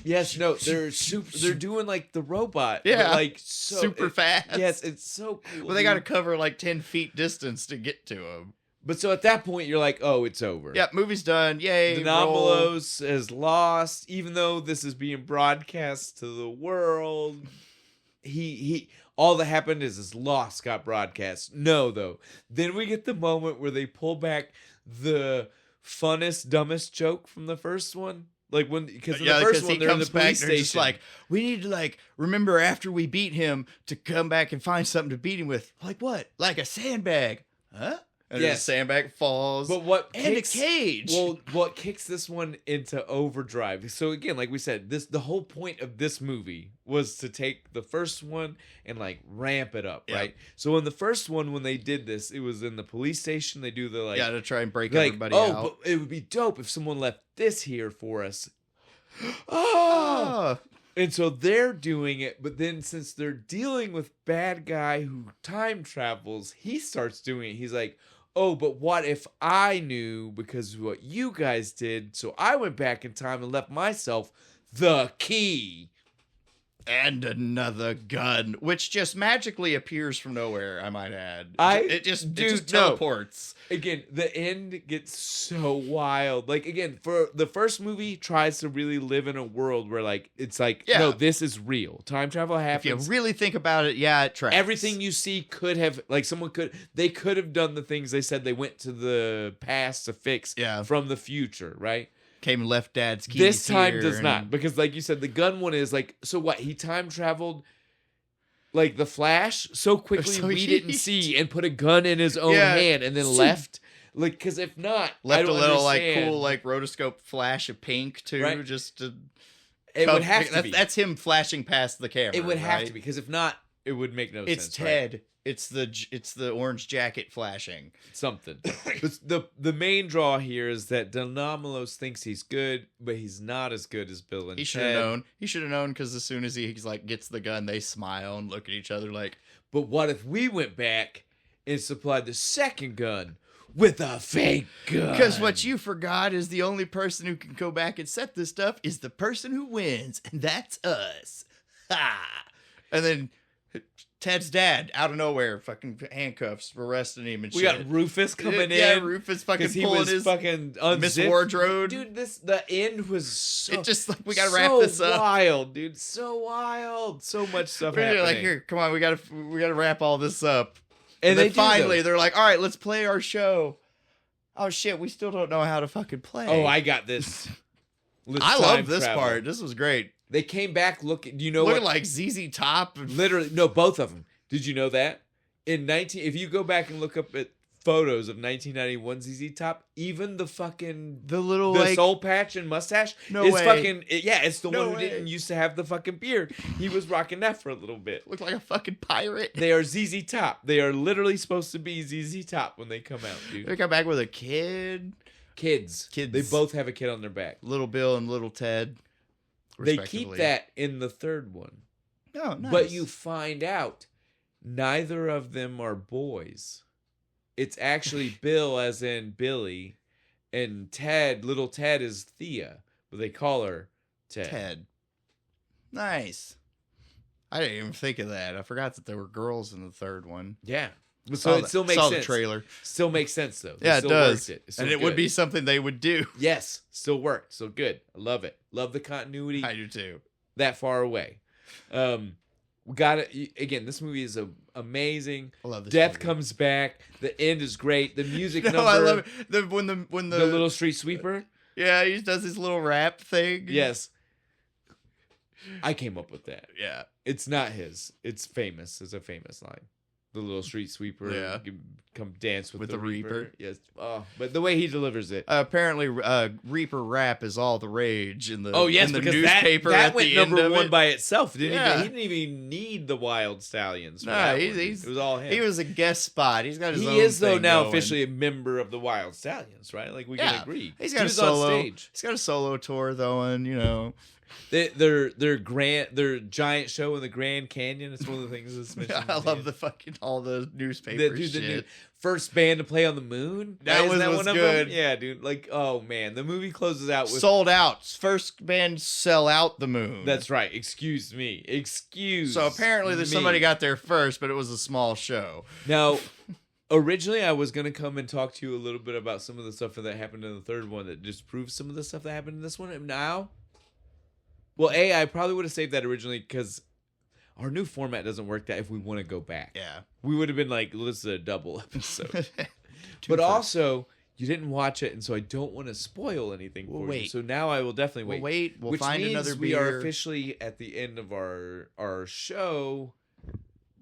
Speaker 1: they're doing like the robot, but
Speaker 2: super fast.
Speaker 1: Yes, it's so cool.
Speaker 2: Well, they got to cover like 10 feet distance to get to him.
Speaker 1: But so at that point, you're like, oh, it's over.
Speaker 2: Yeah, movie's done. Yay.
Speaker 1: Anomalos has lost, even though this is being broadcast to the world. He all that happened is his loss got broadcast. No, though. Then we get the moment where they pull back the funnest, dumbest joke from the first one. Like because in the first one, they're in the police station.
Speaker 2: Just like, we need to remember after we beat him to come back and find something to beat him with. Like what? Like a sandbag. Huh? And the sandbag falls.
Speaker 1: But
Speaker 2: a cage.
Speaker 1: Well, what kicks this one into overdrive? So again, like we said, the whole point of this movie was to take the first one and ramp it up, right? So in the first one, when they did this, it was in the police station. They do the
Speaker 2: to try and break everybody out.
Speaker 1: But it would be dope if someone left this here for us. And so they're doing it, but then since they're dealing with bad guy who time travels, he starts doing it. He's like, oh, but what if I knew because of what you guys did? So I went back in time and left myself the key.
Speaker 2: And another gun, which just magically appears from nowhere, I might add. It just teleports.
Speaker 1: Again, the end gets so wild. For the first movie tries to really live in a world where no, this is real. Time travel happens.
Speaker 2: If you really think about it, it tracks.
Speaker 1: Everything you see could have, they could have done the things they said they went to the past to fix from the future, right?
Speaker 2: Came and left Dad's keys.
Speaker 1: This time does not, because like you said, the gun one is so what? He time traveled like the Flash so quickly we didn't see, and put a gun in his own hand and then left. Because if not,
Speaker 2: left a little
Speaker 1: understand.
Speaker 2: cool rotoscope flash of pink too,
Speaker 1: right?
Speaker 2: Just to.
Speaker 1: It would have to be.
Speaker 2: That's him flashing past the camera.
Speaker 1: It would have to be, because if not, it would make no sense.
Speaker 2: It's Ted. Right? It's the orange jacket flashing.
Speaker 1: Something. the main draw here is that Denomalos thinks he's good, but he's not as good as Bill and Ted.
Speaker 2: He should have known. He should have known, because as soon as he's gets the gun, they smile and look at each other like.
Speaker 1: But what if we went back and supplied the second gun with a fake gun?
Speaker 2: Because what you forgot is the only person who can go back and set this stuff is the person who wins, and that's us. Ha! And then Ted's dad, out of nowhere, fucking handcuffs, arresting him and shit.
Speaker 1: We got Rufus coming in.
Speaker 2: Yeah, Rufus fucking pulling his
Speaker 1: fucking
Speaker 2: Miss Wardrobe.
Speaker 1: Dude, the end was so.
Speaker 2: It just we gotta wrap this up.
Speaker 1: So wild, dude. So wild. So much stuff happening.
Speaker 2: Like, here, come on, we gotta wrap all this up.
Speaker 1: And
Speaker 2: then finally, they're like, all right, let's play our show. Oh shit, we still don't know how to fucking play.
Speaker 1: Oh, I got this.
Speaker 2: I love this part. This was great.
Speaker 1: They came back looking. You know
Speaker 2: looking like ZZ Top.
Speaker 1: Literally, no, both of them. Did you know that? If you go back and look up at photos of 1991 ZZ Top, even the soul patch and mustache it's the one who didn't used to have the fucking beard. He was rocking that for a little bit.
Speaker 2: Looked like a fucking pirate.
Speaker 1: They are ZZ Top. They are literally supposed to be ZZ Top when they come out, dude.
Speaker 2: They come back with a kid.
Speaker 1: Kids. They both have a kid on their back.
Speaker 2: Little Bill and Little Ted.
Speaker 1: They keep that in the third one.
Speaker 2: Oh, nice.
Speaker 1: But you find out neither of them are boys. It's actually Bill, as in Billy, and Ted. Little Ted is Thea, but they call her Ted.
Speaker 2: Nice. I didn't even think of that. I forgot that there were girls in the third one.
Speaker 1: Yeah. So it still makes sense.
Speaker 2: The trailer.
Speaker 1: Still makes sense, though.
Speaker 2: Yeah, it does. It would be something they would do.
Speaker 1: Yes. Still worked. So good. I love it. Love the continuity.
Speaker 2: I do too.
Speaker 1: That far away. We got it. Again, this movie is amazing.
Speaker 2: I love this
Speaker 1: Death
Speaker 2: movie.
Speaker 1: comes back. The end is great. The music number.
Speaker 2: I love it. When the
Speaker 1: little street sweeper.
Speaker 2: Yeah, he does his little rap thing.
Speaker 1: Yes. I came up with that.
Speaker 2: Yeah.
Speaker 1: It's not his. It's famous. It's a famous line. the little street sweeper.
Speaker 2: Yeah.
Speaker 1: Come dance with
Speaker 2: With
Speaker 1: the
Speaker 2: the
Speaker 1: Reaper.
Speaker 2: Reaper.
Speaker 1: Yes. Oh, but the way he delivers it.
Speaker 2: Apparently, Reaper rap is all the rage in the in the
Speaker 1: because
Speaker 2: newspaper
Speaker 1: that
Speaker 2: at
Speaker 1: went
Speaker 2: the
Speaker 1: number
Speaker 2: end of
Speaker 1: one
Speaker 2: it.
Speaker 1: by itself. He didn't even need the Wild Stallions. For that one. It was all him.
Speaker 2: He was a guest spot. He's got his own
Speaker 1: He is though
Speaker 2: thing
Speaker 1: now
Speaker 2: going.
Speaker 1: officially a member of the Wild Stallions, right? Like we can agree.
Speaker 2: He's got
Speaker 1: He
Speaker 2: a
Speaker 1: was on
Speaker 2: solo.
Speaker 1: stage.
Speaker 2: He's got a solo tour going. You know.
Speaker 1: Their giant show in the Grand Canyon. It's one of the things that's mentioned.
Speaker 2: I love the fucking all the newspaper shit.
Speaker 1: The first band to play on the moon.
Speaker 2: That was
Speaker 1: one of
Speaker 2: good.
Speaker 1: them? Yeah, dude. Like, oh man, the movie closes out with
Speaker 2: Sold out. First band sell out the moon.
Speaker 1: That's right. Excuse me.
Speaker 2: So apparently there's somebody got there first, but it was a small show.
Speaker 1: Now, originally I was gonna come and talk to you a little bit about some of the stuff that happened in the third one that disproves some of the stuff that happened in this one. And now, well, I probably would have saved that originally because our new format doesn't work that if we want to go back.
Speaker 2: Yeah.
Speaker 1: We would have been like, this is a double episode. But also, you didn't watch it, and so I don't want to spoil anything for you. So now I will definitely wait.
Speaker 2: We'll
Speaker 1: which
Speaker 2: find
Speaker 1: means
Speaker 2: another
Speaker 1: we
Speaker 2: beer.
Speaker 1: are officially at the end of our show,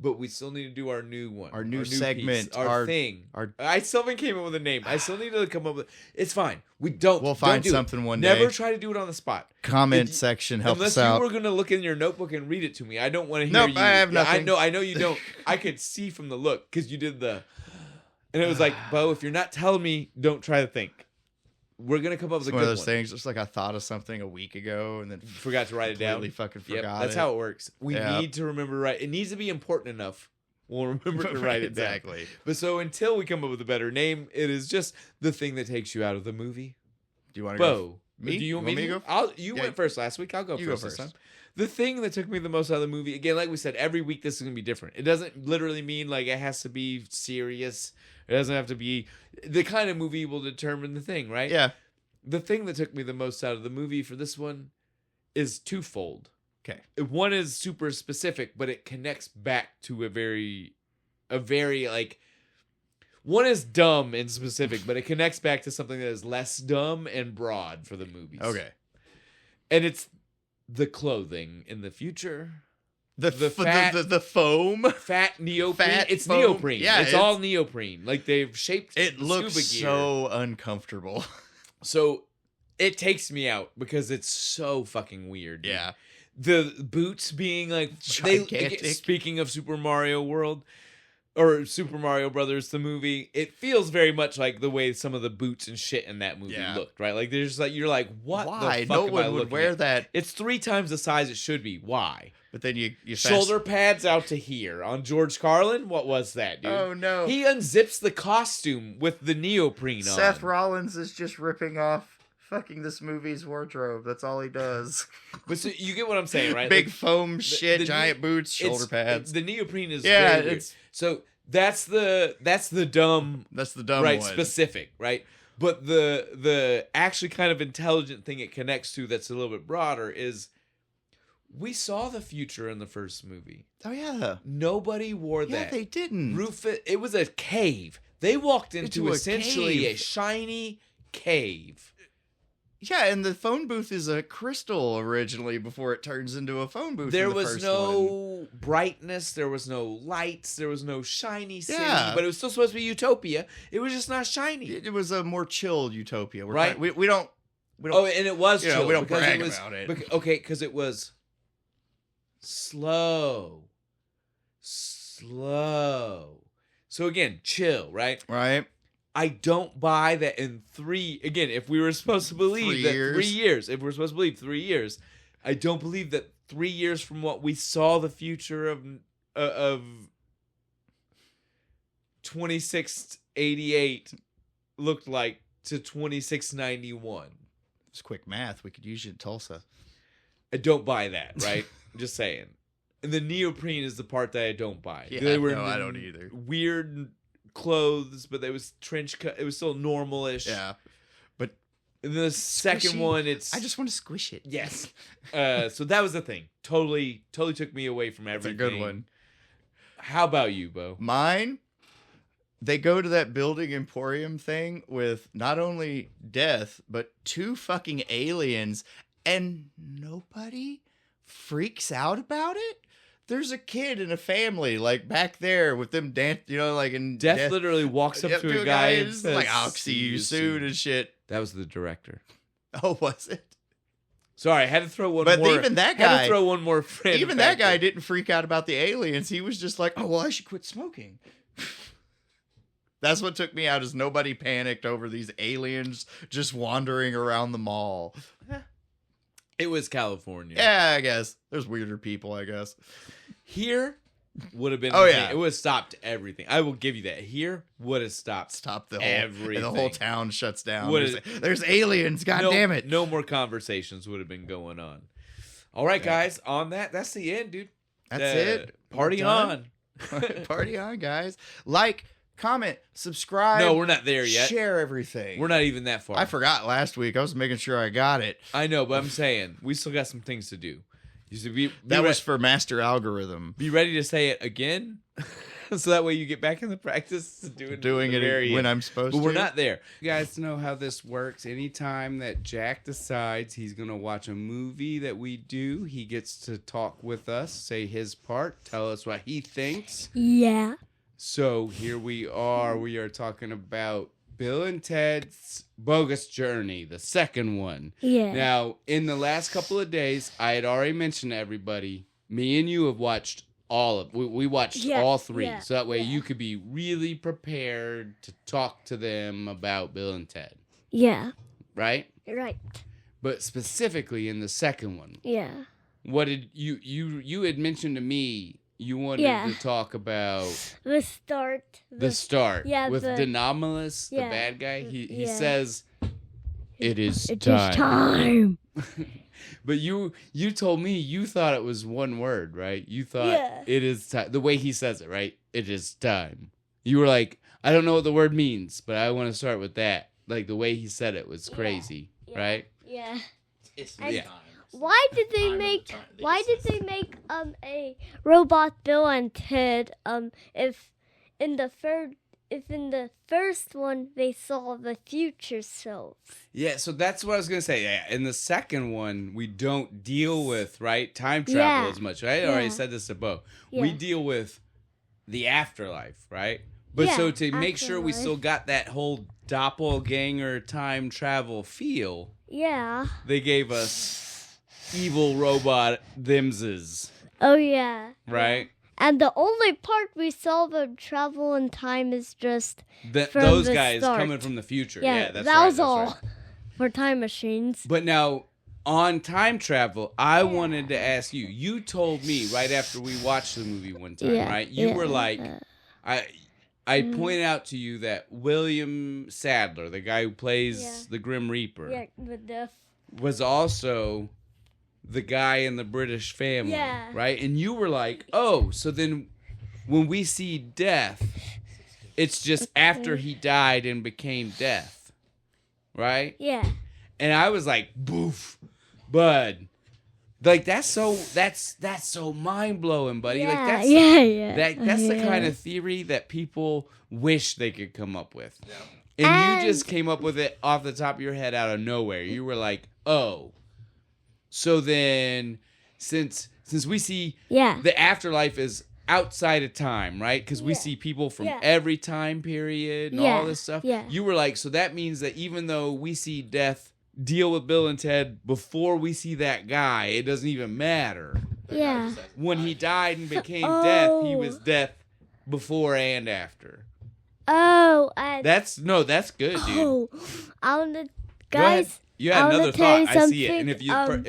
Speaker 1: but we still need to do our new one.
Speaker 2: Our new segment.
Speaker 1: Piece, our thing. I still haven't came up with a name. I still need to come up with... It's fine. We'll
Speaker 2: find something one day.
Speaker 1: Never try to do it on the spot.
Speaker 2: Comment section help us out.
Speaker 1: Unless you were going to look in your notebook and read it to me. I don't want to hear
Speaker 2: nope,
Speaker 1: you.
Speaker 2: I have nothing.
Speaker 1: I know you don't. I could see from the look because you did the... And it was like, Bo, if you're not telling me, don't try to think. We're going to come up with a good one.
Speaker 2: One of those things, just like I thought of something a week ago and then
Speaker 1: forgot to write it down.
Speaker 2: Completely fucking forgot
Speaker 1: it. That's how it works. We
Speaker 2: Yeah.
Speaker 1: need to remember to write. It needs to be important enough. We'll remember to write it down.
Speaker 2: Exactly.
Speaker 1: But so until we come up with a better name, it is just the thing that takes you out of the movie.
Speaker 2: Do you want to
Speaker 1: Bo,
Speaker 2: go? Me?
Speaker 1: Do you want me to
Speaker 2: go?
Speaker 1: You went first last week. I'll go
Speaker 2: You
Speaker 1: first
Speaker 2: go
Speaker 1: this
Speaker 2: first.
Speaker 1: time. The thing that took me the most out of the movie, again, like we said, every week this is going to be different. It doesn't literally mean like it has to be serious. It doesn't have to be... The kind of movie will determine the thing, right?
Speaker 2: Yeah.
Speaker 1: The thing that took me the most out of the movie for this one is twofold.
Speaker 2: Okay.
Speaker 1: One is super specific, but it connects back to a very like... One is dumb and specific, but it connects back to something that is less dumb and broad for the movies.
Speaker 2: Okay.
Speaker 1: And it's the clothing in the future.
Speaker 2: The foam.
Speaker 1: Fat neoprene.
Speaker 2: Fat
Speaker 1: it's
Speaker 2: foam.
Speaker 1: neoprene.
Speaker 2: Yeah,
Speaker 1: it's all neoprene. Like they've shaped
Speaker 2: It
Speaker 1: the
Speaker 2: looks
Speaker 1: scuba gear.
Speaker 2: so uncomfortable.
Speaker 1: So it takes me out because it's so fucking weird. Dude.
Speaker 2: Yeah.
Speaker 1: The boots being like
Speaker 2: gigantic.
Speaker 1: Speaking of Super Mario World or Super Mario Brothers, the movie, it feels very much like the way some of the boots and shit in that movie looked, right? Like there's like you're like, what?
Speaker 2: Why?
Speaker 1: The fuck
Speaker 2: No
Speaker 1: am
Speaker 2: one
Speaker 1: I
Speaker 2: would
Speaker 1: looking
Speaker 2: wear
Speaker 1: at?
Speaker 2: that.
Speaker 1: It's 3 times the size it should be. Why?
Speaker 2: But then you
Speaker 1: shoulder pads out to here on George Carlin. What was that, dude?
Speaker 2: Oh no!
Speaker 1: He unzips the costume with the neoprene on.
Speaker 2: Seth Rollins is just ripping off fucking this movie's wardrobe. That's all he does.
Speaker 1: But so you get what I'm saying, right?
Speaker 2: Big
Speaker 1: like,
Speaker 2: foam shit, giant boots, shoulder pads.
Speaker 1: The neoprene is
Speaker 2: yeah.
Speaker 1: Very weird. So that's the dumb.
Speaker 2: That's the dumb
Speaker 1: right,
Speaker 2: one.
Speaker 1: Specific, right? But the actually kind of intelligent thing it connects to that's a little bit broader is we saw the future in the first movie.
Speaker 2: Oh yeah.
Speaker 1: Nobody wore that.
Speaker 2: Yeah, they didn't.
Speaker 1: It was a cave. They walked into
Speaker 2: a
Speaker 1: essentially
Speaker 2: cave.
Speaker 1: a shiny cave.
Speaker 2: Yeah, and the phone booth is a crystal originally before it turns into a phone booth.
Speaker 1: There
Speaker 2: in the
Speaker 1: was
Speaker 2: first
Speaker 1: no
Speaker 2: one.
Speaker 1: brightness. There was no lights. There was no shiny city.
Speaker 2: Yeah.
Speaker 1: But it was still supposed to be utopia. It was just not shiny.
Speaker 2: It was a more chilled utopia.
Speaker 1: Right.
Speaker 2: We don't.
Speaker 1: Oh, and it was
Speaker 2: You know,
Speaker 1: chill.
Speaker 2: we don't
Speaker 1: because
Speaker 2: brag
Speaker 1: it was,
Speaker 2: about it.
Speaker 1: Okay, because it was slow. So again, chill, right?
Speaker 2: Right.
Speaker 1: I don't buy that in 3. Again, if we were supposed to believe 3 years, if we're supposed to believe 3 years, I don't believe that 3 years from what we saw the future of 2688 looked like to 2691.
Speaker 2: It's quick math. We could use it in Tulsa.
Speaker 1: I don't buy that, right? Just saying. And the neoprene is the part that I don't buy.
Speaker 2: Yeah,
Speaker 1: they were
Speaker 2: no, I don't either.
Speaker 1: Weird clothes, but it was trench cut. It was still normal-ish.
Speaker 2: Yeah. But
Speaker 1: and the second one, it's...
Speaker 2: I just want to squish it.
Speaker 1: Yes. So that was the thing. Totally took me away from everything.
Speaker 2: It's a good one.
Speaker 1: How about you, Bo?
Speaker 2: Mine, they go to that building emporium thing with not only death, but 2 fucking aliens, and nobody freaks out about it? there's a kid and a family like back there with them dance, like in
Speaker 1: Death literally walks up to a guy and says,
Speaker 2: like, I'll see you soon and shit.
Speaker 1: That was the director.
Speaker 2: Oh, was it?
Speaker 1: Sorry, I had to throw one
Speaker 2: but
Speaker 1: more.
Speaker 2: But even that guy,
Speaker 1: had to throw one more friend.
Speaker 2: Even that guy didn't freak out about the aliens. He was just like, oh, well, I should quit smoking. That's what took me out, is nobody panicked over these aliens just wandering around the mall.
Speaker 1: It was California.
Speaker 2: Yeah, I guess. There's weirder people, I guess.
Speaker 1: Here would have been...
Speaker 2: Oh, yeah.
Speaker 1: It would have stopped everything. I will give you that. Here would have stopped
Speaker 2: the whole...
Speaker 1: everything.
Speaker 2: And the whole town shuts down.
Speaker 1: There's
Speaker 2: aliens, God damn it.
Speaker 1: No more conversations would have been going on. All right, guys. On that, that's the end, dude.
Speaker 2: That's it.
Speaker 1: Party on.
Speaker 2: Party on, guys. Like... Comment, subscribe.
Speaker 1: No, we're not there yet.
Speaker 2: Share everything.
Speaker 1: We're not even that far.
Speaker 2: I forgot last week. I was making sure I got it.
Speaker 1: I know, but I'm saying we still got some things to do.
Speaker 2: That was for master algorithm.
Speaker 1: Be ready to say it again, so that way you get back in the practice of doing it
Speaker 2: when I'm supposed to.
Speaker 1: But we're not there. You guys know how this works. Anytime that Jack decides he's going to watch a movie that we do, he gets to talk with us, say his part, tell us what he thinks.
Speaker 3: Yeah.
Speaker 1: So here we are. We are talking about Bill and Ted's Bogus Journey, the second one.
Speaker 3: Yeah.
Speaker 1: Now, in the last couple of days, I had already mentioned to everybody, me and you have watched we watched all three.
Speaker 3: Yeah,
Speaker 1: so that way you could be really prepared to talk to them about Bill and Ted.
Speaker 3: Yeah.
Speaker 1: Right?
Speaker 3: Right.
Speaker 1: But specifically in the second one.
Speaker 3: Yeah.
Speaker 1: What did you had mentioned to me? You wanted to talk about
Speaker 3: the start.
Speaker 1: The start.
Speaker 3: Yeah,
Speaker 1: with Denomalus, the bad guy. He says, "It is time." But you told me you thought it was one word, right? You thought it is time. The way he says it, right? It is time. You were like, I don't know what the word means, but I want to start with that. Like the way he said it was crazy, right?
Speaker 3: Yeah.
Speaker 2: It's time.
Speaker 3: Why did they make a robot Bill and Ted if in the first one they saw the future selves?
Speaker 1: Yeah, so that's what I was gonna say. Yeah, in the second one we don't deal with time travel as much, right? I already said this to Bo.
Speaker 3: Yeah.
Speaker 1: We deal with the afterlife, right? But so to make sure we still got that whole doppelganger time travel feel, they gave us evil robot themses.
Speaker 3: Oh, yeah.
Speaker 1: Right?
Speaker 3: And the only part we saw them travel in time is just
Speaker 1: those guys coming from the future. Yeah, that's
Speaker 3: that
Speaker 1: right,
Speaker 3: was all
Speaker 1: right.
Speaker 3: for time machines.
Speaker 1: But now, on time travel, I wanted to ask you. You told me right after we watched the movie one time, right? You were like, I pointed out to you that William Sadler, the guy who plays the Grim Reaper, was also the guy in the British Family, right? And you were like, oh, so then when we see death, it's just after he died and became death, right?
Speaker 3: Yeah.
Speaker 1: And I was like, boof, bud. Like, that's so mind-blowing, buddy.
Speaker 3: Yeah,
Speaker 1: like, that's the kind of theory that people wish they could come up with. Yeah. And you just came up with it off the top of your head out of nowhere. You were like, oh. So then, since we see the afterlife is outside of time, right? Because we see people from every time period and all this stuff.
Speaker 3: Yeah.
Speaker 1: You were like, so that means that even though we see death deal with Bill and Ted before we see that guy, it doesn't even matter.
Speaker 3: Yeah.
Speaker 1: When he died and became death, he was death before and after.
Speaker 3: Oh,
Speaker 1: that's good, dude.
Speaker 3: Oh, guys.
Speaker 1: You had another thought. I see it. And if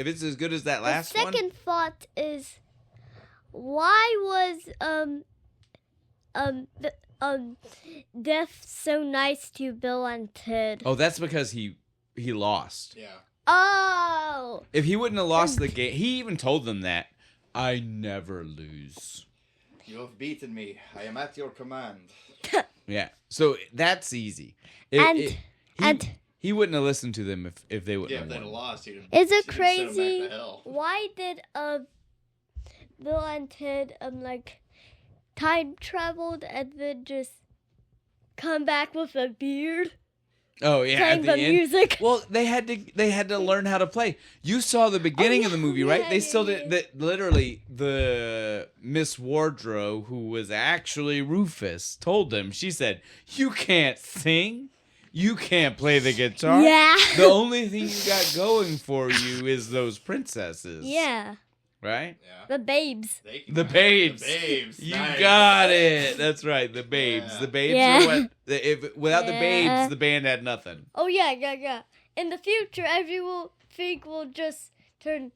Speaker 1: it's as good as that last one.
Speaker 3: The second thought is, why was Death so nice to Bill and Ted?
Speaker 1: Oh, that's because he lost.
Speaker 2: Yeah.
Speaker 3: Oh.
Speaker 1: If he wouldn't have lost the game, he even told them that I never lose.
Speaker 2: You have beaten me. I am at your command.
Speaker 1: Yeah. So that's easy. He wouldn't have listened to them if they wouldn't have
Speaker 2: won.
Speaker 1: Lost.
Speaker 3: Is it crazy? Why did Bill and Ted time traveled and then just come back with a beard?
Speaker 1: Oh yeah,
Speaker 3: playing
Speaker 1: at
Speaker 3: the
Speaker 1: end.
Speaker 3: music.
Speaker 1: Well, they had to learn how to play. You saw the beginning of the movie, right? They still did. Literally, the Miss Wardrobe, who was actually Rufus, told them. She said, "You can't sing. You can't play the guitar.
Speaker 3: Yeah.
Speaker 1: The only thing you got going for you is those princesses."
Speaker 3: Yeah.
Speaker 1: Right?
Speaker 2: Yeah.
Speaker 3: The babes.
Speaker 1: The babes.
Speaker 2: The babes.
Speaker 1: You
Speaker 2: Nice.
Speaker 1: got it. That's right. The babes.
Speaker 2: Yeah.
Speaker 1: The babes
Speaker 3: Yeah.
Speaker 1: are what. Without the
Speaker 3: Yeah.
Speaker 1: babes, the band had nothing.
Speaker 3: Oh yeah. In the future, everything will just turn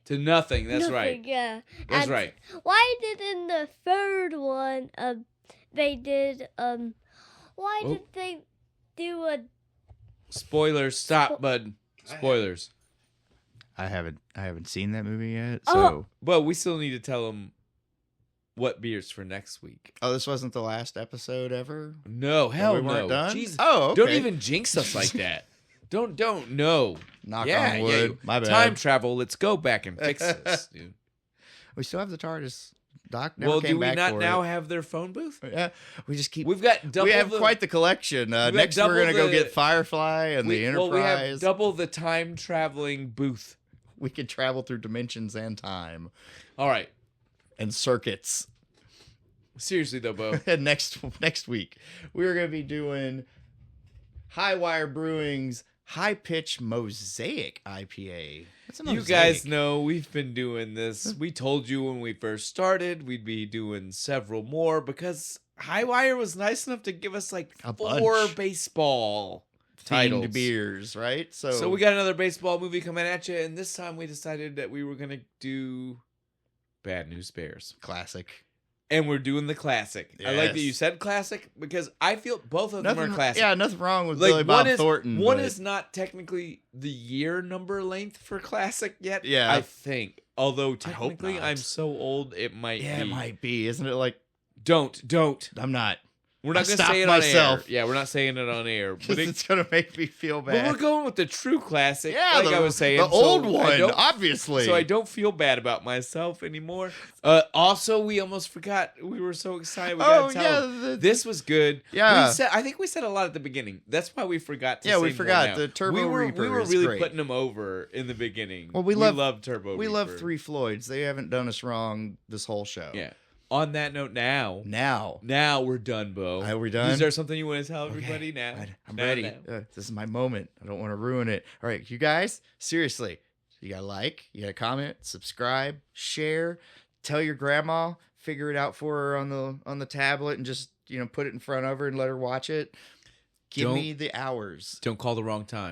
Speaker 1: To nothing. That's
Speaker 3: nothing,
Speaker 1: right.
Speaker 3: Yeah.
Speaker 1: That's
Speaker 3: And
Speaker 1: right.
Speaker 3: Why did in the third one they did why
Speaker 1: Oh.
Speaker 3: did they do a
Speaker 1: Spoilers. Stop, bud. Spoilers.
Speaker 2: I haven't seen that movie yet.
Speaker 3: Oh.
Speaker 2: So
Speaker 1: But we still need to tell them what beers for next week.
Speaker 2: oh, this wasn't the last episode ever.
Speaker 1: No, hell
Speaker 2: we
Speaker 1: no.
Speaker 2: weren't done.
Speaker 1: Jeez.
Speaker 2: Oh, okay.
Speaker 1: Don't even jinx us like that. Don't no.
Speaker 2: Knock
Speaker 1: Yeah,
Speaker 2: on wood. My bad.
Speaker 1: Time travel. Let's go back and fix this, dude.
Speaker 2: We still have the TARDIS. Doc never
Speaker 1: Well,
Speaker 2: came
Speaker 1: do we
Speaker 2: back
Speaker 1: not
Speaker 2: for
Speaker 1: now
Speaker 2: it.
Speaker 1: have their phone booth?
Speaker 2: Yeah, we just keep.
Speaker 1: We've got double.
Speaker 2: We have quite the collection. Next,
Speaker 1: double
Speaker 2: we're gonna go
Speaker 1: the-
Speaker 2: get Firefly and the Enterprise.
Speaker 1: Well, we have double the time traveling booth.
Speaker 2: We can travel through dimensions and time
Speaker 1: All right.
Speaker 2: and circuits.
Speaker 1: Seriously though, Bo.
Speaker 2: And next week we're gonna be doing Highwire Brewing's High Pitch Mosaic IPA. That's a
Speaker 1: You
Speaker 2: mosaic.
Speaker 1: guys know we've been doing this. We told you when we first started we'd be doing several more because Highwire was nice enough to give us like
Speaker 2: A
Speaker 1: 4
Speaker 2: bunch.
Speaker 1: baseball
Speaker 2: themed
Speaker 1: titles.
Speaker 2: beers, right?
Speaker 1: So we got another baseball movie coming at you, and this time we decided that we were gonna do Bad News Bears,
Speaker 2: classic.
Speaker 1: and we're doing the classic. I like that
Speaker 2: Yes.
Speaker 1: you said classic because I feel both of them
Speaker 2: Nothing,
Speaker 1: are classic.
Speaker 2: yeah, nothing wrong with
Speaker 1: Like
Speaker 2: Billy Bob
Speaker 1: one is
Speaker 2: Thornton.
Speaker 1: one
Speaker 2: but
Speaker 1: is not technically the year number length for classic yet.
Speaker 2: Yeah.
Speaker 1: I think. Although
Speaker 2: hope
Speaker 1: technically
Speaker 2: not.
Speaker 1: I'm so old it might
Speaker 2: yeah,
Speaker 1: be.
Speaker 2: it might be, isn't it? Like
Speaker 1: Don't.
Speaker 2: I'm not.
Speaker 1: We're not
Speaker 2: I
Speaker 1: gonna
Speaker 2: stopped
Speaker 1: say it
Speaker 2: myself.
Speaker 1: on air. Yeah, we're not saying it on air. But,
Speaker 2: Because it's gonna make me feel
Speaker 1: but
Speaker 2: bad.
Speaker 1: we're going with the true classic.
Speaker 2: yeah,
Speaker 1: like
Speaker 2: the,
Speaker 1: I was saying,
Speaker 2: the
Speaker 1: so
Speaker 2: old
Speaker 1: I
Speaker 2: one,
Speaker 1: don't-
Speaker 2: obviously.
Speaker 1: So I don't feel bad about myself anymore. Also, we almost forgot. We were so excited. We
Speaker 2: Oh
Speaker 1: gotta tell
Speaker 2: yeah,
Speaker 1: them. This was good.
Speaker 2: Yeah.
Speaker 1: I think we said a lot at the beginning. That's why we forgot to
Speaker 2: Yeah,
Speaker 1: say
Speaker 2: we
Speaker 1: more
Speaker 2: forgot.
Speaker 1: now.
Speaker 2: The Turbo
Speaker 1: we were,
Speaker 2: Reaper
Speaker 1: We were
Speaker 2: is
Speaker 1: really
Speaker 2: great.
Speaker 1: putting them over in the beginning.
Speaker 2: Well, we love
Speaker 1: Turbo
Speaker 2: we
Speaker 1: Reaper.
Speaker 2: love 3 Floyds. They haven't done us wrong this whole show.
Speaker 1: Yeah. On that note, now we're done, Bo.
Speaker 2: Are we done?
Speaker 1: Is there something you want to tell
Speaker 2: Okay.
Speaker 1: everybody now?
Speaker 2: I'm
Speaker 1: Now,
Speaker 2: ready.
Speaker 1: now.
Speaker 2: This is my moment. I don't want to ruin it. All right, you guys, seriously, you gotta like, you gotta comment, subscribe, share, tell your grandma, figure it out for her on the tablet, and just put it in front of her and let her watch it. Give me the hours.
Speaker 1: Don't call the wrong time.